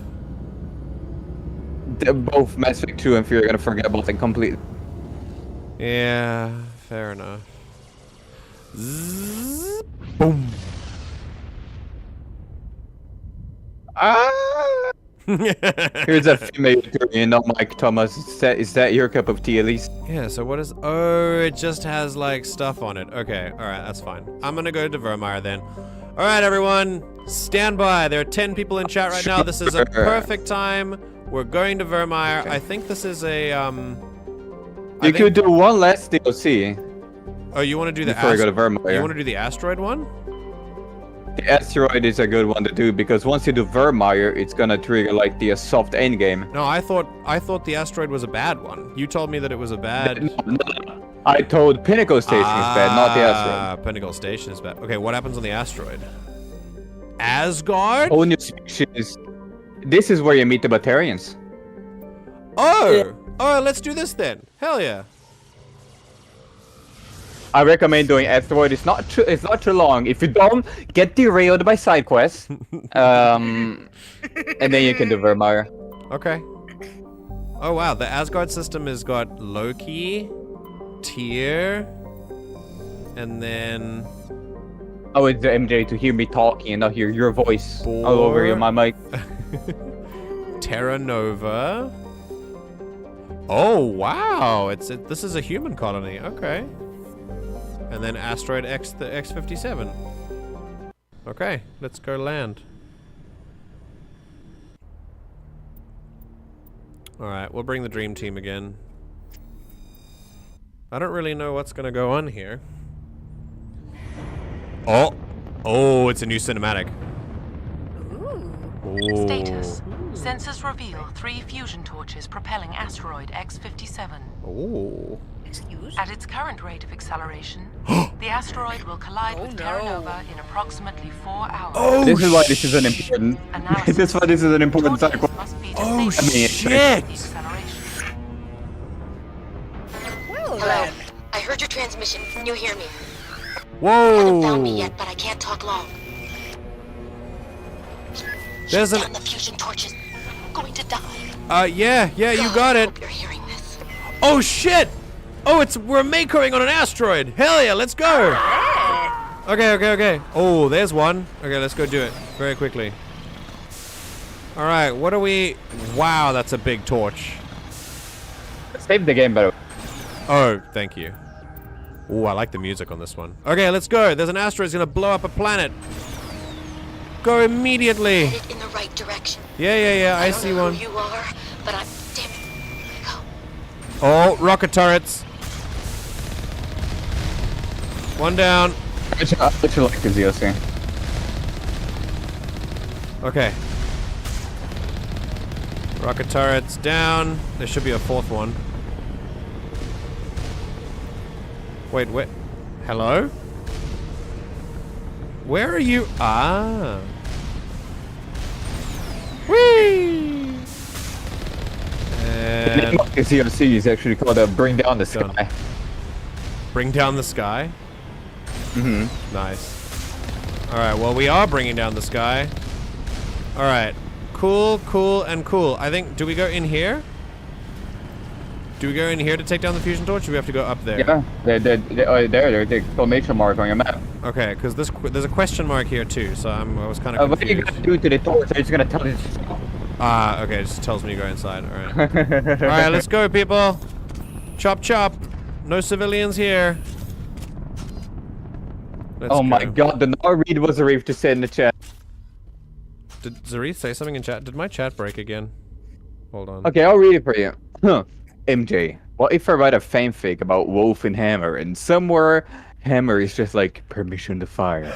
They're both Mass Effect 2 and Fear are gonna forget about them completely. Yeah, fair enough. Zzz, boom. Here's a female Batarian, not Mike Thomas. Is that your cup of tea at least? Yeah, so what is... Oh, it just has, like, stuff on it. Okay, alright, that's fine. I'm gonna go to Vermeer then. Alright, everyone, stand by. There are 10 people in chat right now. This is a perfect time. We're going to Vermeer. Okay. I think this is a, You could do one last DLC. Oh, you want to do the... Before I go to Vermeer. You want to do the Asteroid one? The Asteroid is a good one to do because once you do Vermeer, it's gonna trigger like the soft endgame. No, I thought the Asteroid was a bad one. You told me that it was a bad... No. I told Pinnacle Station is bad, not the Asteroid. Pinnacle Station is bad. Okay, what happens on the Asteroid? Asgard? Whole new species. This is where you meet the Batarians. Oh! Oh, let's do this then. Hell yeah. I recommend doing Asteroid. It's not too long. If you don't get derailed by side quests, and then you can do Vermeer. Okay. Oh wow, the Asgard system has got Loki, Tyr, and then... Oh, it's the MJ to hear me talking and not hear your voice all over my mic. Terra Nova. Oh wow, this is a human colony. Okay. And then Asteroid X, the X-57. Okay, let's go land. Alright, we'll bring the dream team again. I don't really know what's gonna go on here. Oh. Oh, it's a new cinematic. Ooh. Status. Sensors reveal 3 fusion torches propelling Asteroid X-57. Oh. Excuse? At its current rate of acceleration, the asteroid will collide with Terra Nova in approximately 4 hours. Oh, this is why this is an important. This is why this is an important cycle. Oh shit! Well, hello. I heard your transmission. Can you hear me? Whoa! Haven't found me yet, but I can't talk long. There's Shut down the fusion torches. I'm going to die. Yeah, you got it. I hope you're hearing this. Oh shit! Oh, we're Makoing on an asteroid. Hell yeah, let's go. Okay. Oh, there's one. Okay, let's go do it very quickly. All right, what are we? Wow, that's a big torch. Save the game, by the way. Oh, thank you. Oh, I like the music on this one. Okay, let's go. There's an asteroid that's gonna blow up a planet. Go immediately. Headed in the right direction. Yeah. I see one. Who you are, but I'm damn it. Go. Oh, rocket turrets. One down. I actually like the DLC. Okay. Rocket turrets down. There should be a 4th one. Wait. Hello? Where are you? Ah. Whee! The name of the DLC is actually called Bring Down the Sky. Bring Down the Sky? Mm-hmm. Nice. Alright, well, we are bringing down the sky. Alright. Cool. I think, do we go in here? Do we go in here to take down the fusion torch, or do we have to go up there? Yeah, there's the exclamation mark on your map. Okay, because there's a question mark here too, so I was kind of confused. What are you gonna do to the torch? It's gonna tell you. Ah, okay, it just tells me to go inside. Alright. Alright, let's go, people. Chop. No civilians here. Let's oh my god, the no read was a reef to say in the chat. Did Zareth say something in chat? Did my chat break again? Hold on. Okay, I'll read it for you. MJ, what if I write a fanfic about Wolf and Hammer, and somewhere Hammer is just like, permission to fire.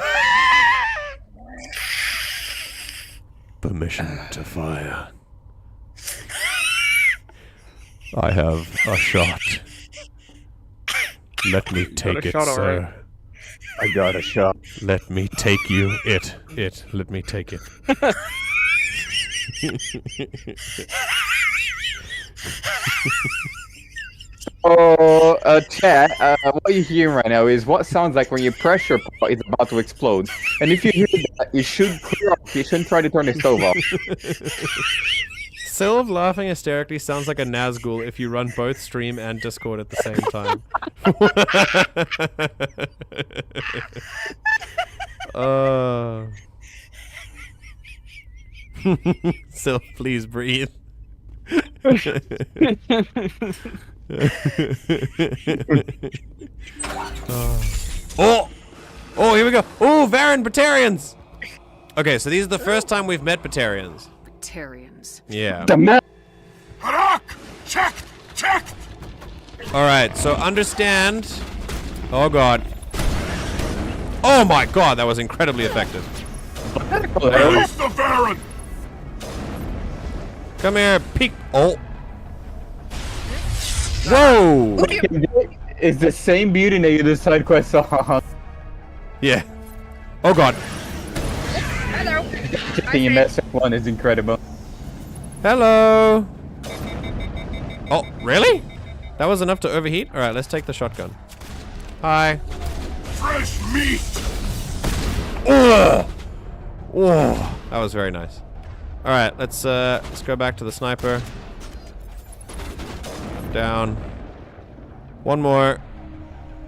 Permission to fire. I have a shot. Let me take it, sir. I got a shot. Let me take you. Let me take it. Oh, chat, what you're hearing right now is what sounds like when your pressure pot is about to explode. And if you hear that, you should clear up. You shouldn't try to turn the stove off. Sylv laughing hysterically sounds like a Nazgul if you run both stream and Discord at the same time. Sylv, please breathe. Oh, here we go. Oh, Varen Batarians. Okay, so these are the first time we've met Batarians. Batarians. Yeah. The map. Harak! Check! All right, so understand. Oh god. Oh my god, that was incredibly effective. Release the Varen! Come here, peek. Oh. Whoa! It's the same beauty that you did side quest on. Yeah. Oh god. Hello. The MS one is incredible. Hello. Oh, really? That was enough to overheat? Alright, let's take the shotgun. Hi. Fresh meat! Ugh. Oh, that was very nice. Alright, let's go back to the sniper. Down. One more.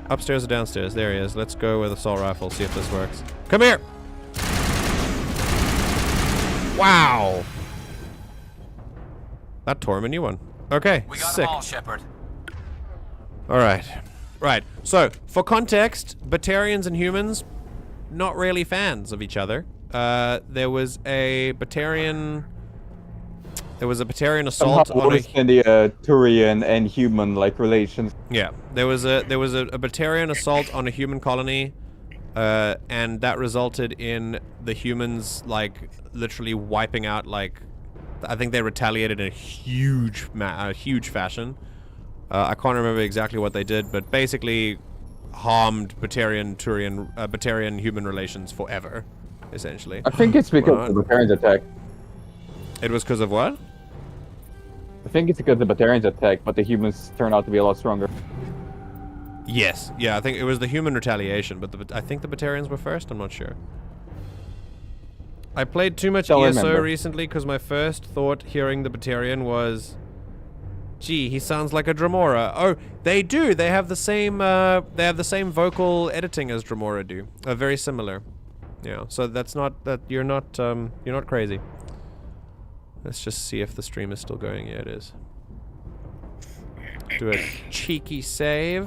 Upstairs or downstairs? There he is. Let's go with assault rifle, see if this works. Come here! Wow! That tore him a new one. Okay, We got sick. them all, Shepard. Alright. Right. So, for context, Batarians and humans, not really fans of each other. There was a Batarian assault on worse than the Turian and human like relations. Yeah, there was a Batarian assault on a human colony and that resulted in the humans like literally wiping out. Like, I think they retaliated in a huge fashion. I can't remember exactly what they did, but basically harmed Batarian human relations forever, essentially. I think it's because of the Batarians attack. It was because of what? I think it's because the Batarians attack, but the humans turn out to be a lot stronger. Yes, yeah, I think it was the human retaliation, but I think the Batarians were first. I'm not sure. I played too much ESO recently because my first thought hearing the Batarian was, gee, he sounds like a Dremora. Oh, they do. They have the same vocal editing as Dremora do. Very similar. Yeah. So that's not that you're not crazy. Let's just see if the stream is still going. Yeah, it is. Do a cheeky save.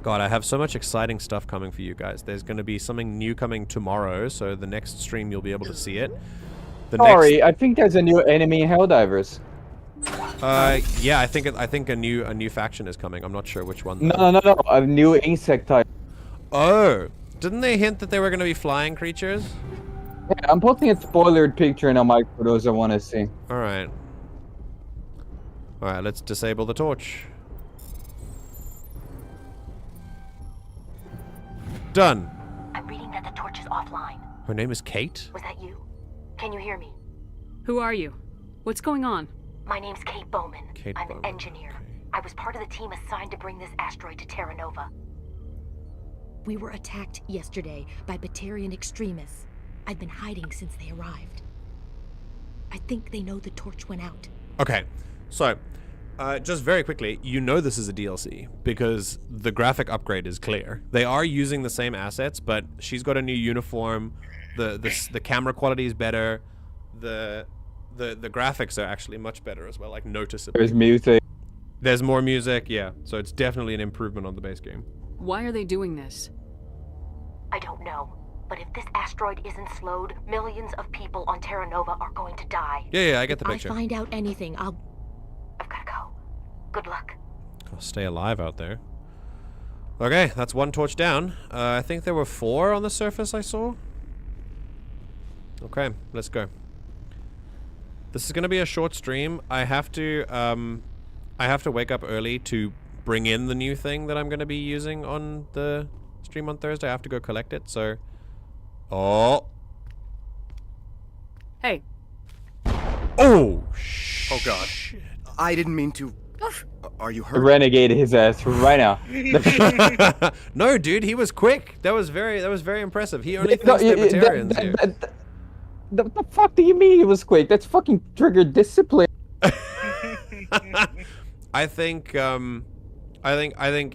God, I have so much exciting stuff coming for you guys. There's going to be something new coming tomorrow, so the next stream you'll be able to see it. I think there's a new enemy in Helldivers. Yeah, I think a new faction is coming. I'm not sure which one. No, a new insect type. Oh, didn't they hint that they were going to be flying creatures? Yeah, I'm posting a spoilered picture in a mic for those that want to see. All right, let's disable the torch. Done. I'm reading that the torch is offline. Her name is Kate? Was that you? Can you hear me? Who are you? What's going on? My name's Kate Bowman. I'm Bowman. an engineer. I was part of the team assigned to bring this asteroid to Terra Nova. We were attacked yesterday by Batarian extremists. I've been hiding since they arrived. I think they know the torch went out. Okay, so just very quickly, you know this is a DLC because the graphic upgrade is clear. They are using the same assets, but she's got a new uniform. The camera quality is better. The graphics are actually much better as well, like noticeably. There's music. There's more music, yeah. So it's definitely an improvement on the base game. Why are they doing this? I don't know. But if this asteroid isn't slowed, millions of people on Terra Nova are going to die. Yeah, I get the picture. If I find out anything, I've gotta go. Good luck. I'll stay alive out there. Okay, that's one torch down. I think there were 4 on the surface I saw. Okay, let's go. This is gonna be a short stream. I have to wake up early to bring in the new thing that I'm gonna be using on the stream on Thursday. I have to go collect it, so... Oh. Hey. Oh, oh God. I didn't mean to... Are you hurt? Renegade his ass right now. No, dude, he was quick. That was very impressive. He only thinks they're Batarians here. The fuck do you mean he was quick? That's fucking triggered discipline. I think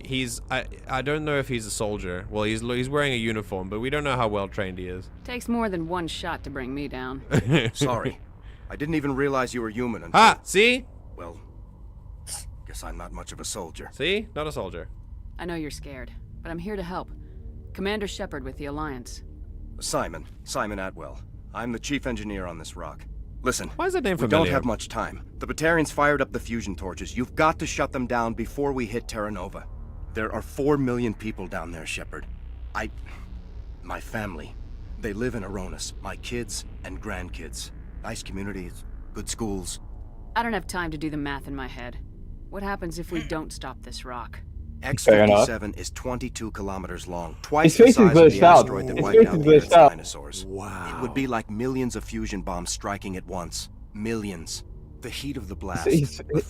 he's I don't know if he's a soldier. Well, he's wearing a uniform, but we don't know how well trained he is. Takes more than one shot to bring me down. Sorry. I didn't even realize you were human until... Ah, see? Well, guess I'm not much of a soldier. See? Not a soldier. I know you're scared, but I'm here to help. Commander Shepard with the Alliance. Simon Atwell. I'm the chief engineer on this rock. Listen, why is that name we familiar? don't have much time. The Batarians fired up the fusion torches. You've got to shut them down before we hit Terra Nova. There are 4 million people down there, Shepard. My family, they live in Aronis. My kids and grandkids. Nice communities, good schools. I don't have time to do the math in my head. What happens if we don't stop this rock? X-57 is 22 kilometers long, twice the size of the asteroid that wiped out the Earth's dinosaurs. Wow. It would be like millions of fusion bombs striking at once. Millions. The heat of the blast.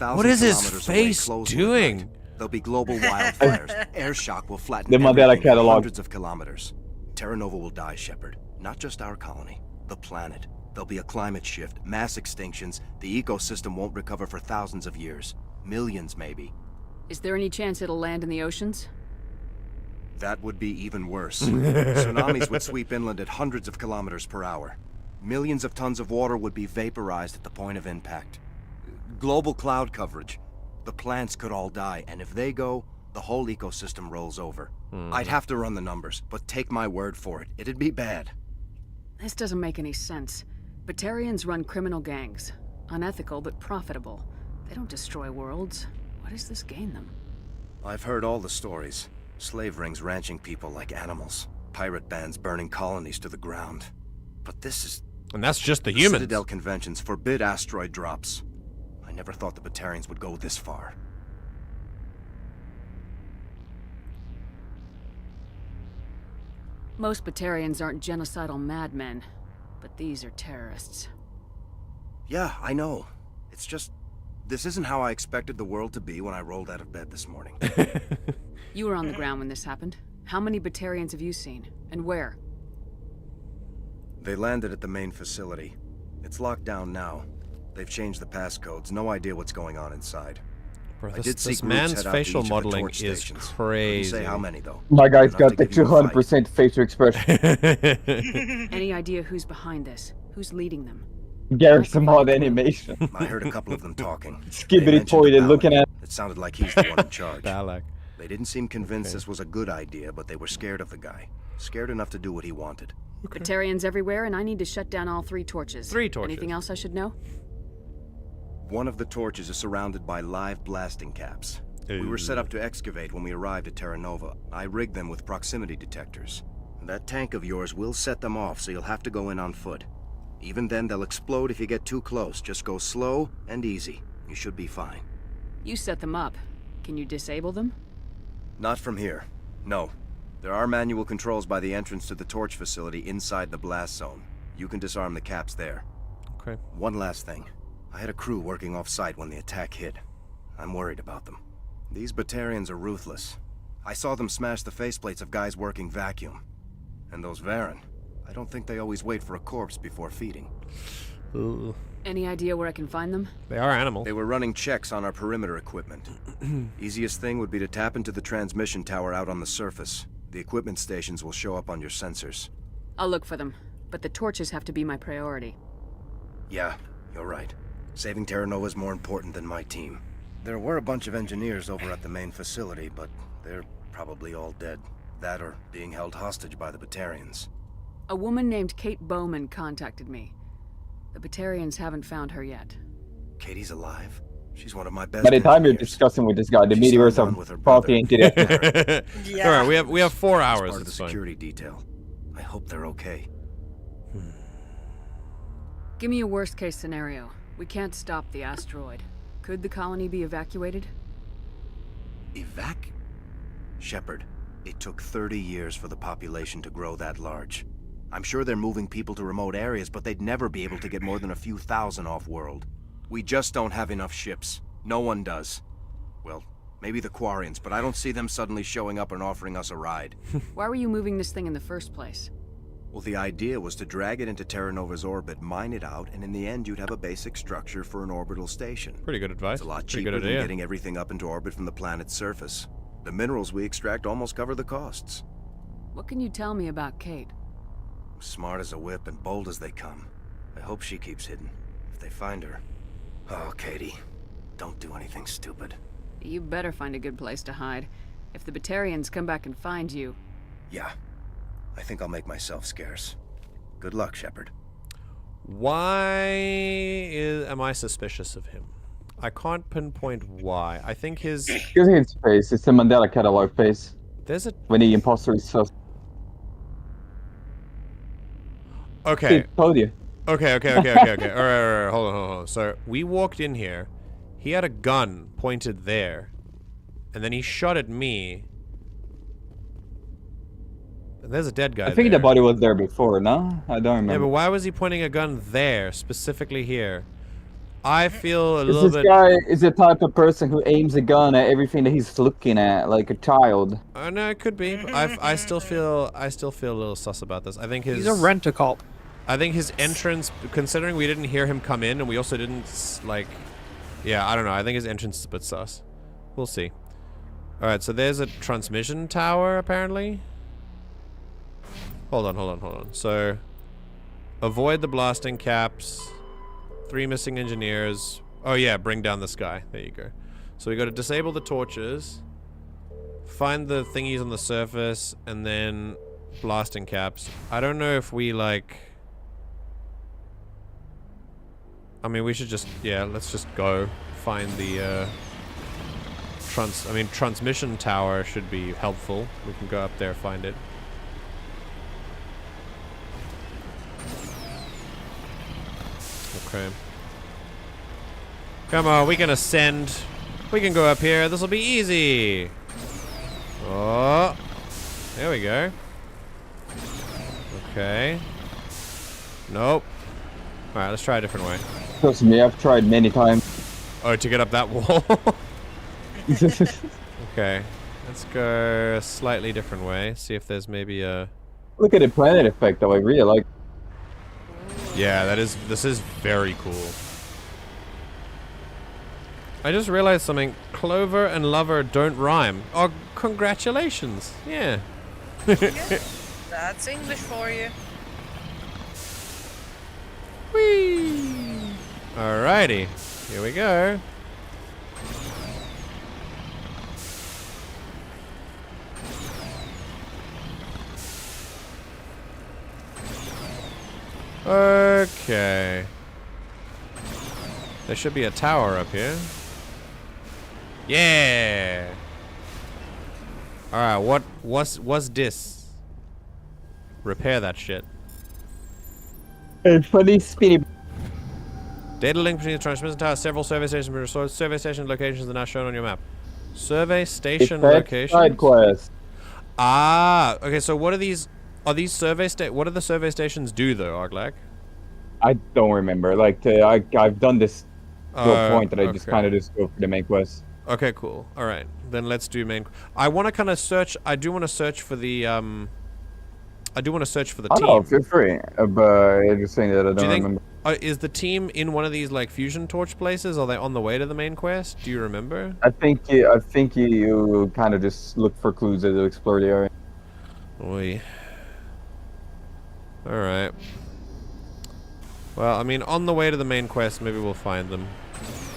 What is his face doing? There'll be global wildfires. Air shock will flatten The Mandela everything catalog. hundreds of kilometers. Terra Nova will die, Shepard. Not just our colony, the planet. There'll be a climate shift, mass extinctions. The ecosystem won't recover for thousands of years. Millions, maybe. Is there any chance it'll land in the oceans? That would be even worse. Tsunamis would sweep inland at hundreds of kilometers per hour. Millions of tons of water would be vaporized at the point of impact. Global cloud coverage. The plants could all die, and if they go, the whole ecosystem rolls over. I'd have to run the numbers, but take my word for it, it'd be bad. This doesn't make any sense. Batarians run criminal gangs. Unethical, but profitable. They don't destroy worlds. What does this gain them? I've heard all the stories. Slave rings ranching people like animals. Pirate bands burning colonies to the ground. But this is... And that's just the humans. Citadel conventions forbid asteroid drops. I never thought the Batarians would go this far. Most Batarians aren't genocidal madmen, but these are terrorists. Yeah, I know. It's just... This isn't how I expected the world to be when I rolled out of bed this morning. You were on the ground when this happened. How many Batarians have you seen? And where? They landed at the main facility. It's locked down now. They've changed the passcodes. No idea what's going on inside. Bro, I did see this groups man's head out to facial each of the modeling torch is stations. crazy. Couldn't say how many though. My guy's Enough got to the give you a fight. 200% facial expression. Any idea who's behind this? Who's leading them? Garrison mod animation. I heard a couple of them talking. Skibbity toilet looking at. It sounded like he's the one in charge. Balak. They didn't seem convinced this was a good idea, but they were scared of the guy. Scared enough to do what he wanted. Batarians everywhere, and I need to shut down all 3 torches. 3 torches. Anything else I should know? One of the torches is surrounded by live blasting caps. We were set up to excavate when we arrived at Terra Nova. I rigged them with proximity detectors. That tank of yours will set them off, so you'll have to go in on foot. Even then, they'll explode if you get too close. Just go slow and easy. You should be fine. You set them up. Can you disable them? Not from here. No. There are manual controls by the entrance to the torch facility inside the blast zone. You can disarm the caps there. Okay. One last thing. I had a crew working off-site when the attack hit. I'm worried about them. These Batarians are ruthless. I saw them smash the faceplates of guys working vacuum. And those Varen, I don't think they always wait for a corpse before feeding. Ooh. Any idea where I can find them? They are animals. They were running checks on our perimeter equipment. Easiest thing would be to tap into the transmission tower out on the surface. The equipment stations will show up on your sensors. I'll look for them, but the torches have to be my priority. Yeah, you're right. Saving Terra Nova is more important than my team. There were a bunch of engineers over at the main facility, but they're probably all dead. That or being held hostage by the Batarians. A woman named Kate Bowman contacted me. The Batarians haven't found her yet. Katie's alive? She's one of my best By the time you're engineers. discussing with this guy, the She meteors signed are on with her brother. talking into the... All right, we have 4 She's hours. part of the It's fine. security detail. I hope they're okay. Give me a worst-case scenario. We can't stop the asteroid. Could the colony be evacuated? Shepard, it took 30 years for the population to grow that large. I'm sure they're moving people to remote areas, but they'd never be able to get more than a few thousand off-world. We just don't have enough ships. No one does. Well, maybe the Quarians, but I don't see them suddenly showing up and offering us a ride. Why were you moving this thing in the first place? Well, the idea was to drag it into Terra Nova's orbit, mine it out, and in the end you'd have a basic structure for an orbital station. Pretty good advice. It's a lot Pretty cheaper good than idea. getting everything up into orbit from the planet's surface. The minerals we extract almost cover the costs. What can you tell me about Kate? Smart as a whip and bold as they come. I hope she keeps hidden. If they find her... Oh, Katie. Don't do anything stupid. You better find a good place to hide. If the Batarians come back and find you... Yeah. I think I'll make myself scarce. Good luck, Shepard. Why am I suspicious of him? I can't pinpoint why. I think his... Because his face, it's the Mandela catalog face. There's a... When the imposter is so... Okay. I told you. Okay. All right. Hold on. So we walked in here. He had a gun pointed there, and then he shot at me. And there's a dead guy. I think there. the body was there before, no? I don't remember. Yeah, but why was he pointing a gun there, specifically here? I feel a little This bit... guy is the type of person who aims a gun at everything that he's looking at, like a child. No, it could be. I still feel a little sus about this. I think his... He's a rent-a-cop. I think his entrance, considering we didn't hear him come in, and we also didn't, like... Yeah, I don't know. I think his entrance is a bit sus. We'll see. Alright, so there's a transmission tower, apparently. Hold on. So, avoid the blasting caps. 3 missing engineers. Oh yeah, bring down this guy. There you go. So we got to disable the torches. Find the thingies on the surface, and then blasting caps. I don't know if we, like... I mean, we should just... Yeah, let's just go find the transmission tower should be helpful. We can go up there, find it. Okay. Come on, we can ascend. We can go up here. This will be easy. Oh. There we go. Okay. Nope. Alright, let's try a different way. Trust me, I've tried many times. Oh, to get up that wall? Okay. Let's go a slightly different way. See if there's maybe a... Look at the planet effect though, I really like. Yeah, this is very cool. I just realized something. Clover and lover don't rhyme. Oh, congratulations. Yeah. That's English for you. Whee! Alrighty. Here we go. Okay. There should be a tower up here. Yeah. Alright, what's this? Repair that shit. It's funny speedy. Data link between the transmission tower, several survey stations were restored. Survey station locations are now shown on your map. Survey station locations. Side quest. Ah, okay, so what are these? Are these what do the survey stations do though, Arglak? I don't remember. Like, I've done this to a point that I just kind of just go for the main quest. Okay, cool. All right, then let's do main. I want to kind of search. I do want to search for the team. Oh, feel free. But I'm just saying that I don't remember. Is the team in one of these like fusion torch places? Are they on the way to the main quest? Do you remember? I think you kind of just look for clues as you explore the area. Oi. All right. Well, I mean, on the way to the main quest, maybe we'll find them.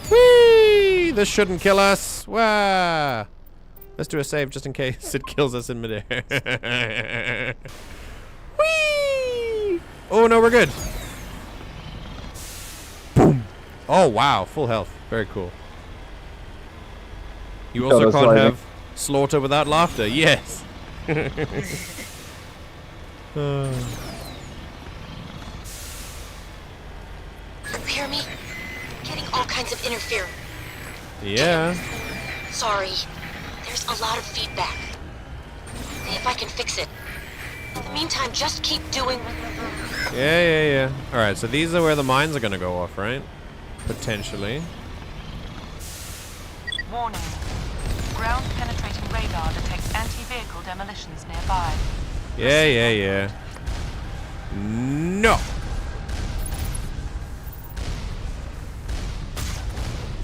Whee! This shouldn't kill us. Wah! Let's do a save just in case it kills us in midair. Whee! Oh no, we're good. Boom! Oh wow, full health. Very cool. You also can't have slaughter without laughter. Yes. Hear me? Getting all kinds of interference. Yeah. Sorry. There's a lot of feedback. See if I can fix it. In the meantime, just keep doing... Yeah. Alright, so these are where the mines are gonna go off, right? Potentially. Warning. Ground penetrating radar detects anti-vehicle demolitions nearby. Yeah. No!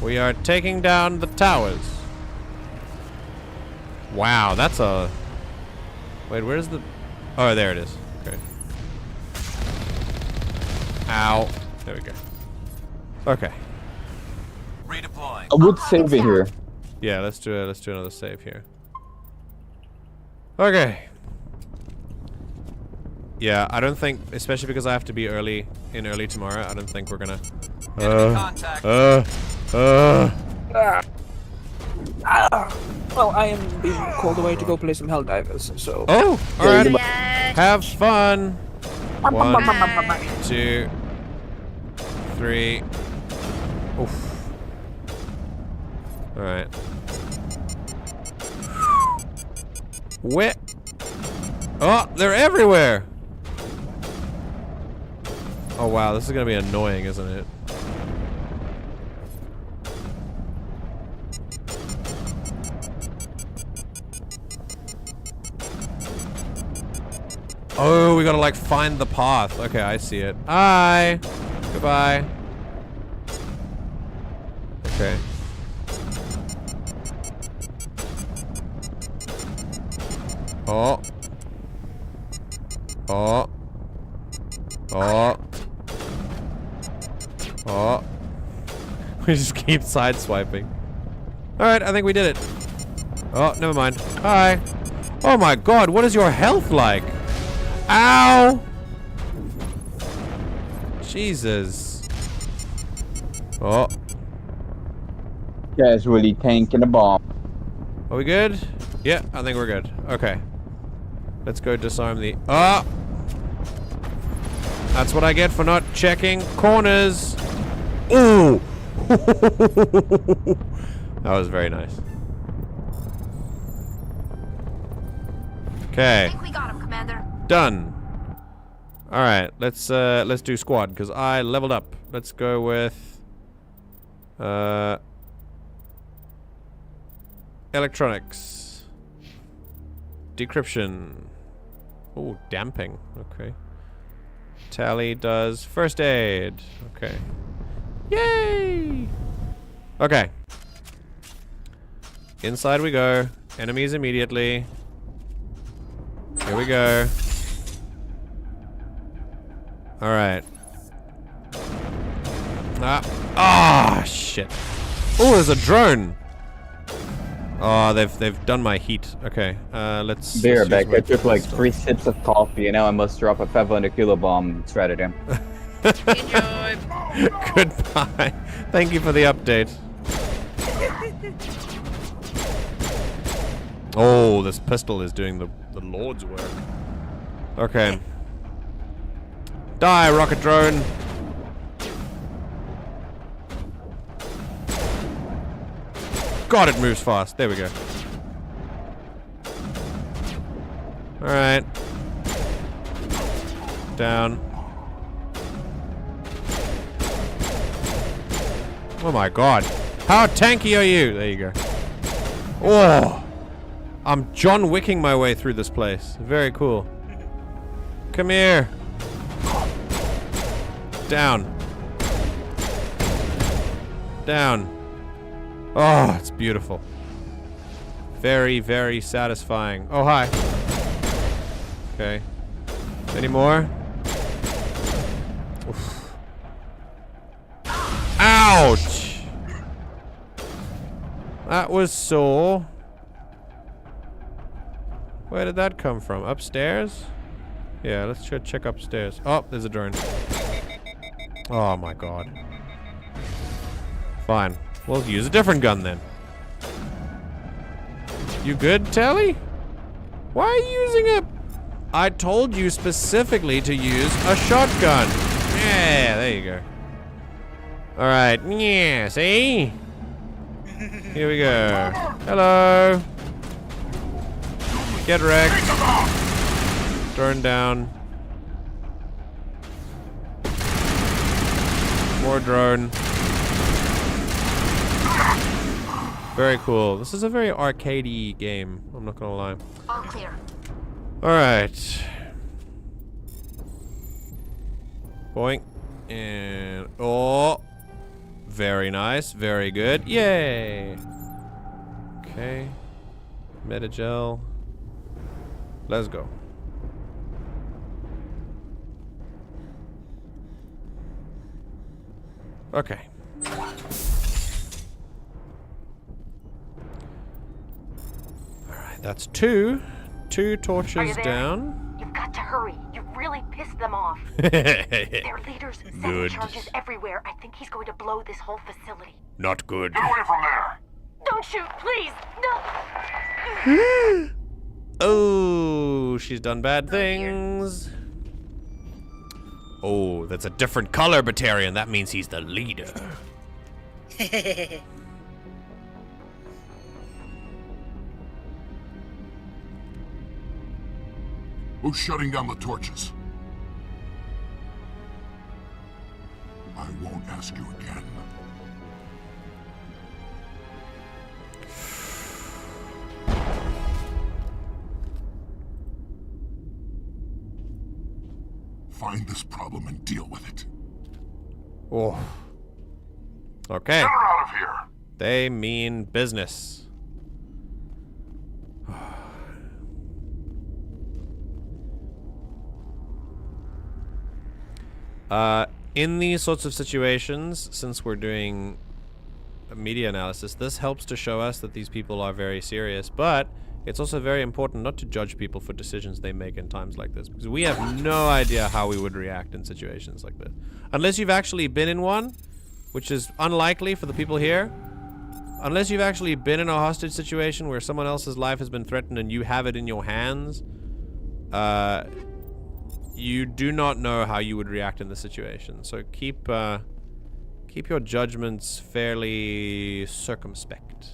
We are taking down the towers. Wow, that's a... Wait, where's the... Oh, there it is. Okay. Ow. There we go. Okay. Redeploying. I would save it here. Yeah, let's do another save here. Okay. Yeah, I don't think, especially because I have to be early tomorrow, I don't think we're gonna... Well, I am being called away to go play some Helldivers, so... Oh! Alright. Have fun! 1, 2, 3. Oof. Alright. Where? Oh, they're everywhere! Oh wow, this is gonna be annoying, isn't it? Oh, we gotta like find the path. Okay, I see it. Hi! Goodbye. Okay. Oh. We just keep sideswiping. Alright, I think we did it. Oh, never mind. Hi. Oh my god, what is your health like? Ow! Jesus. Oh. Casually tanking a bomb. Are we good? Yeah, I think we're good. Okay. Let's go disarm the... Oh! That's what I get for not checking corners. Ooh! That was very nice. Okay. I think we got him, Commander. Done. All right, let's do squad because I leveled up. Let's go with electronics, decryption. Oh, damping. Okay. Tally does first aid. Okay. Yay! Okay. Inside we go. Enemies immediately. Here we go. Alright. Ah, shit. Oh, there's a drone. Oh, they've done my heat. Okay, let's... Be right back. I took like 3 sips of coffee and now I must drop a 500 kilo bomb stratagem. Enjoy. Goodbye. Thank you for the update. Oh, this pistol is doing the Lord's work. Okay. Die, rocket drone. God, it moves fast. There we go. Alright. Down. Oh my god. How tanky are you? There you go. Oh! I'm John Wicking my way through this place. Very cool. Come here. Down. Down. Oh, it's beautiful. Very, very satisfying. Oh, hi. Okay. Any more? Oof. Ouch! That was sore. Where did that come from? Upstairs? Yeah, let's check upstairs. Oh, there's a drone. Oh my god. Fine. We'll use a different gun then. You good, Tally? Why are you using a... I told you specifically to use a shotgun. Yeah, there you go. Alright, yeah, see? Here we go. Hello. Get wrecked. Turn down. More drone. Very cool. This is a very arcadey game. I'm not gonna lie. All clear. Alright. Boink. And... Oh! Very nice. Very good. Yay! Okay. Metagel. Let's go. Okay. Alright, that's two. 2 torches down. You've got to hurry. You've really pissed them off. Their leaders sending Good. charges everywhere. I think he's going to blow this whole facility. Not good. Get away from there! Don't shoot, please! No! Oh, she's done bad things. Oh, that's a different color, Batarian. That means he's the leader. Who's shutting down the torches? I won't ask you again. Find this problem and deal with it. Oh. Okay. Get her out of here. They mean business. In these sorts of situations, since we're doing a media analysis, this helps to show us that these people are very serious, but it's also very important not to judge people for decisions they make in times like this, because we have no idea how we would react in situations like this. Unless you've actually been in one, which is unlikely for the people here. unless you've actually been in a hostage situation where someone else's life has been threatened and you have it in your hands, you do not know how you would react in the situation. So keep your judgments fairly circumspect.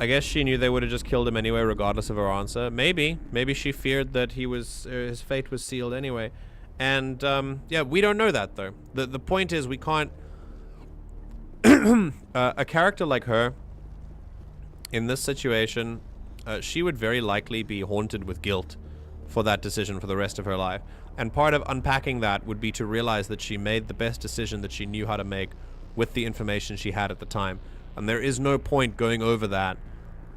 I guess she knew they would have just killed him anyway, regardless of her answer. Maybe she feared that his fate was sealed anyway. And yeah, we don't know that though. The point is, we can't. A character like her, in this situation, she would very likely be haunted with guilt for that decision for the rest of her life. And part of unpacking that would be to realize that she made the best decision that she knew how to make with the information she had at the time. And there is no point going over that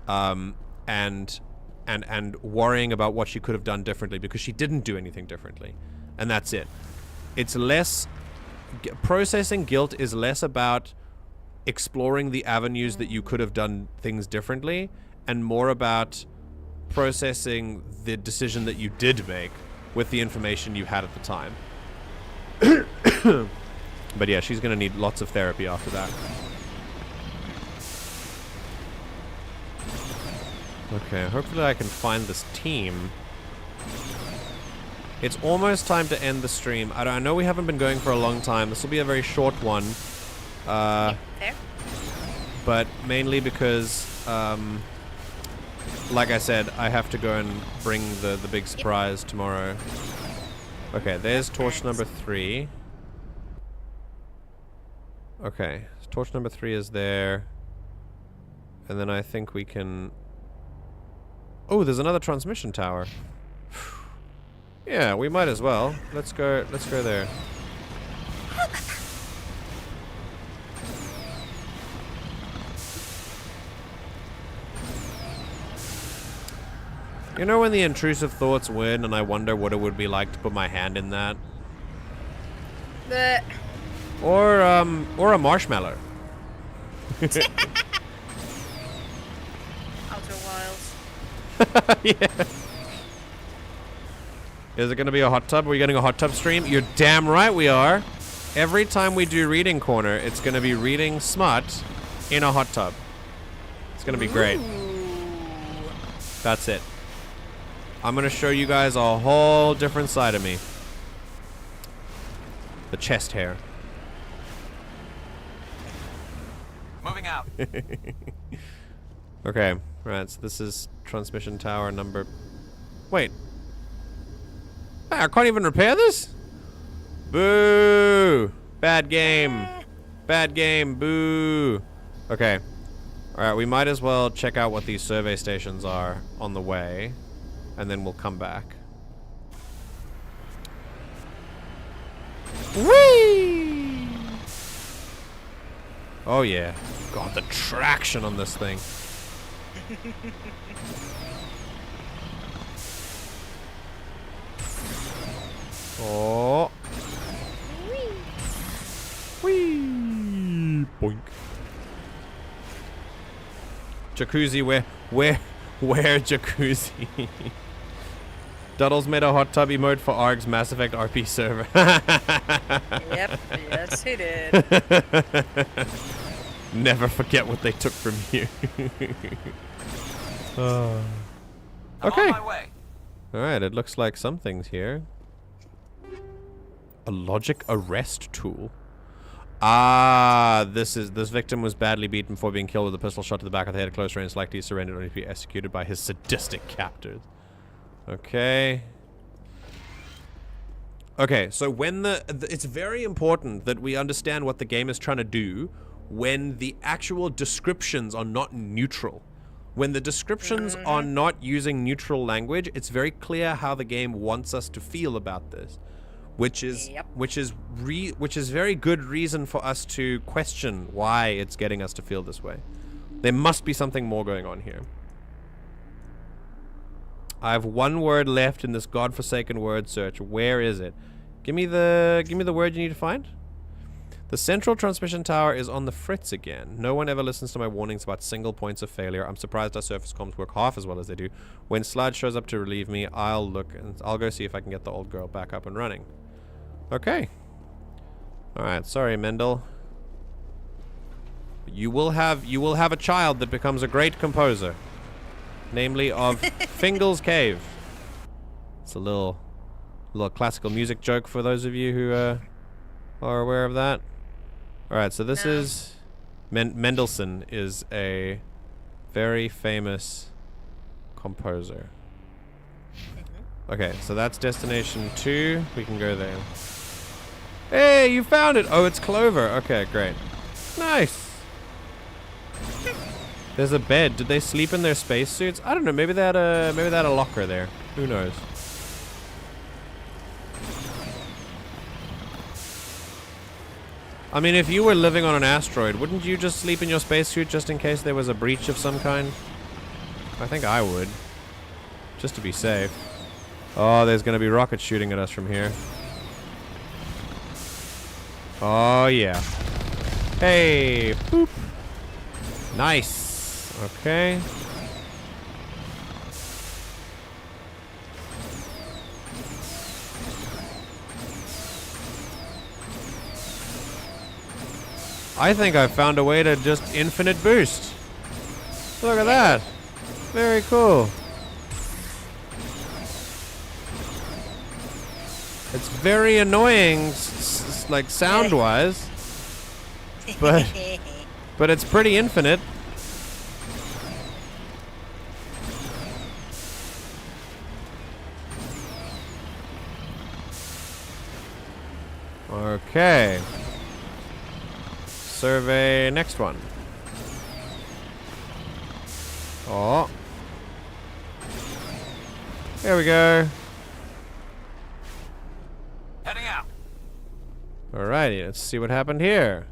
and worrying about what she could have done differently, because she didn't do anything differently. And that's it. It's less... processing guilt is less about exploring the avenues that you could have done things differently, and more about processing the decision that you did make with the information you had at the time. But yeah, she's gonna need lots of therapy after that. Okay, hopefully I can find this team. It's almost time to end the stream. I know we haven't been going for a long time. This will be a very short one. Fair. But mainly because, like I said, I have to go and bring the big surprise tomorrow. Okay, there's torch number 3. Okay, torch number 3 is there. And then I think we can... Oh, there's another transmission tower. Yeah, we might as well. Let's go there. You know when the intrusive thoughts win and I wonder what it would be like to put my hand in that? Blech. Or a marshmallow. Outer Wilds. Yeah. Is it going to be a hot tub? Are we getting a hot tub stream? You're damn right we are. Every time we do Reading Corner, it's going to be reading smut in a hot tub. It's going to be great. That's it. I'm going to show you guys a whole different side of me. The chest hair. Moving out. Okay, right, so this is transmission tower number... Wait. I can't even repair this? Boo! Bad game. Bad game, boo. Okay. Alright, we might as well check out what these survey stations are on the way. And then we'll come back. Whee! Oh yeah. God, the traction on this thing. Oh. Whee! Boink. Jacuzzi, where jacuzzi? Duddles made a hot tub emote for ARG's Mass Effect RP server. Yep, yes he did. Never forget what they took from you. Okay. Alright, it looks like something's here. A logic arrest tool. Ah, this victim was badly beaten before being killed with a pistol shot to the back of the head at close range, likely surrendered only to be executed by his sadistic captors. Okay. Okay, so when it's very important that we understand what the game is trying to do when the actual descriptions are not neutral. When the descriptions are not using neutral language, it's very clear how the game wants us to feel about this. Which is very good reason for us to question why it's getting us to feel this way. There must be something more going on here. I have one word left in this godforsaken word search. Where is it? Give me the word you need to find. The central transmission tower is on the fritz again. No one ever listens to my warnings about single points of failure. I'm surprised our surface comms work half as well as they do. When Sludge shows up to relieve me, I'll look and I'll go see if I can get the old girl back up and running. Okay. All right, sorry, Mendel. You will have a child that becomes a great composer, namely of Fingal's Cave. It's a little classical music joke for those of you who are aware of that. All right, so this is Mendelssohn is a very famous composer. Okay, so that's destination 2. We can go there. Hey, you found it! Oh, it's Clover. Okay, great. Nice. There's a bed. Did they sleep in their spacesuits? I don't know. Maybe they had a locker there. Who knows? I mean, if you were living on an asteroid, wouldn't you just sleep in your spacesuit just in case there was a breach of some kind? I think I would. Just to be safe. Oh, there's gonna be rockets shooting at us from here. Oh, yeah. Hey! Boop! Nice! Okay. I think I found a way to just infinite boost. Look at that. Very cool. It's very annoying, like sound-wise, but it's pretty infinite. Okay. Survey next one. Oh. There we go. Heading out. Alrighty, let's see what happened here.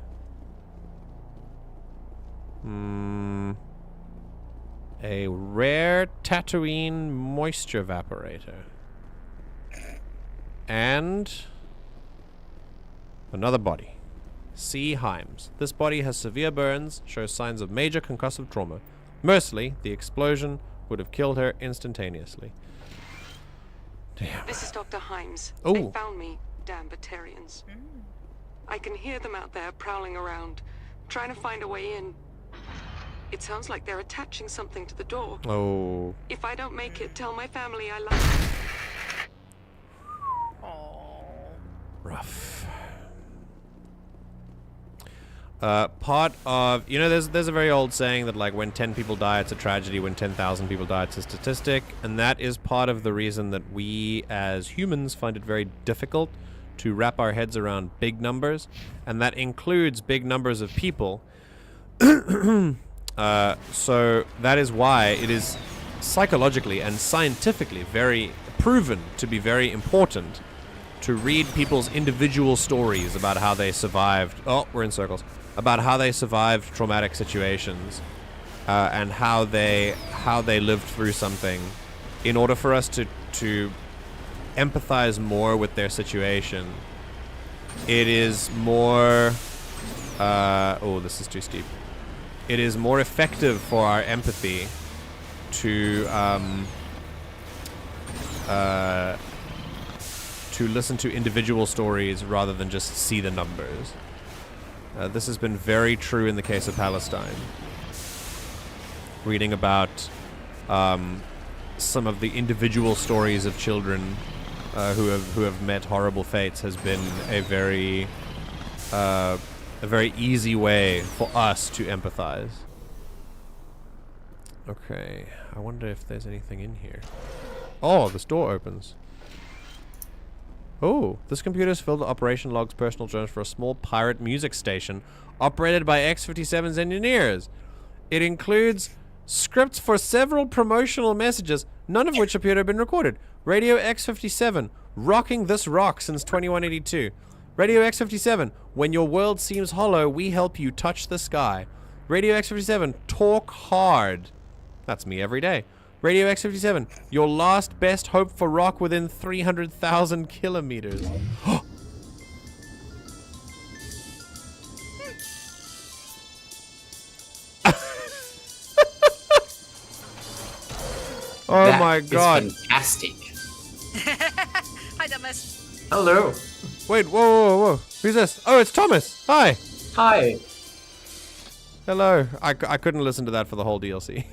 A rare Tatooine moisture evaporator. And another body. C. Himes. This body has severe burns, shows signs of major concussive trauma. Mercifully, the explosion would have killed her instantaneously. Damn. This is Dr. Himes. Oh. They found me, damn Batarians. I can hear them out there prowling around, trying to find a way in. It sounds like they're attaching something to the door. Oh. If I don't make it, tell my family I love them. Rough. Part of, you know, there's a very old saying that, like, when 10 people die, it's a tragedy. When 10,000 people die, it's a statistic. And that is part of the reason that we, as humans, find it very difficult to wrap our heads around big numbers. And that includes big numbers of people. So that is why it is psychologically and scientifically very proven to be very important to read people's individual stories about how they survived. Oh, we're in circles. About how they survived traumatic situations, and how they lived through something, in order for us to empathize more with their situation. It is more. Oh, this is too steep. It is more effective for our empathy to listen to individual stories rather than just see the numbers. This has been very true in the case of Palestine. Reading about some of the individual stories of children who have met horrible fates has been a very easy way for us to empathize. Okay, I wonder if there's anything in here. Oh, this door opens. Oh, this computer has filled the operation log's personal journals for a small pirate music station operated by X-57's engineers. It includes scripts for several promotional messages, none of which appear to have been recorded. Radio X-57, rocking this rock since 2182. Radio X-57, when your world seems hollow, we help you touch the sky. Radio X-57, talk hard. That's me every day. Radio X-57, your last best hope for rock within 300,000 kilometers. Oh my god. Fantastic. Hi, dumbass. Hello. Wait, whoa. Who's this? Oh, it's Thomas. Hi. Hi. Hello. I couldn't listen to that for the whole DLC.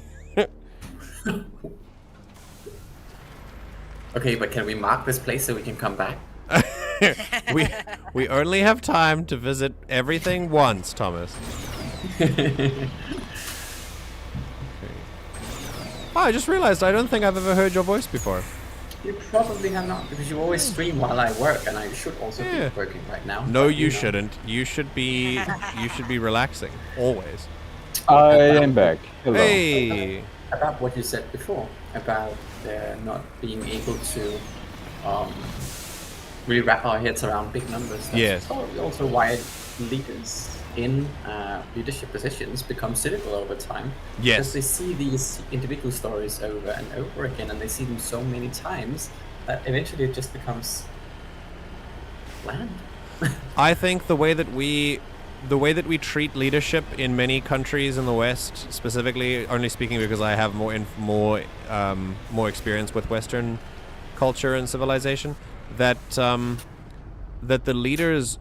Okay, but can we mark this place so we can come back? we only have time to visit everything once, Thomas. Okay. Oh, I just realized I don't think I've ever heard your voice before. You probably have not, because you always stream while I work, and I should also be working right now. No, you shouldn't. You should be relaxing always. I am back. Hello. Hey. About what you said before about not being able to really wrap our heads around big numbers. That's yes. Also why leaders in leadership positions become cynical over time. Yes. Because they see these individual stories over and over again, and they see them so many times that eventually it just becomes bland. I think the way that we treat leadership in many countries in the West, specifically, only speaking because I have more experience with Western culture and civilization, that the leaders,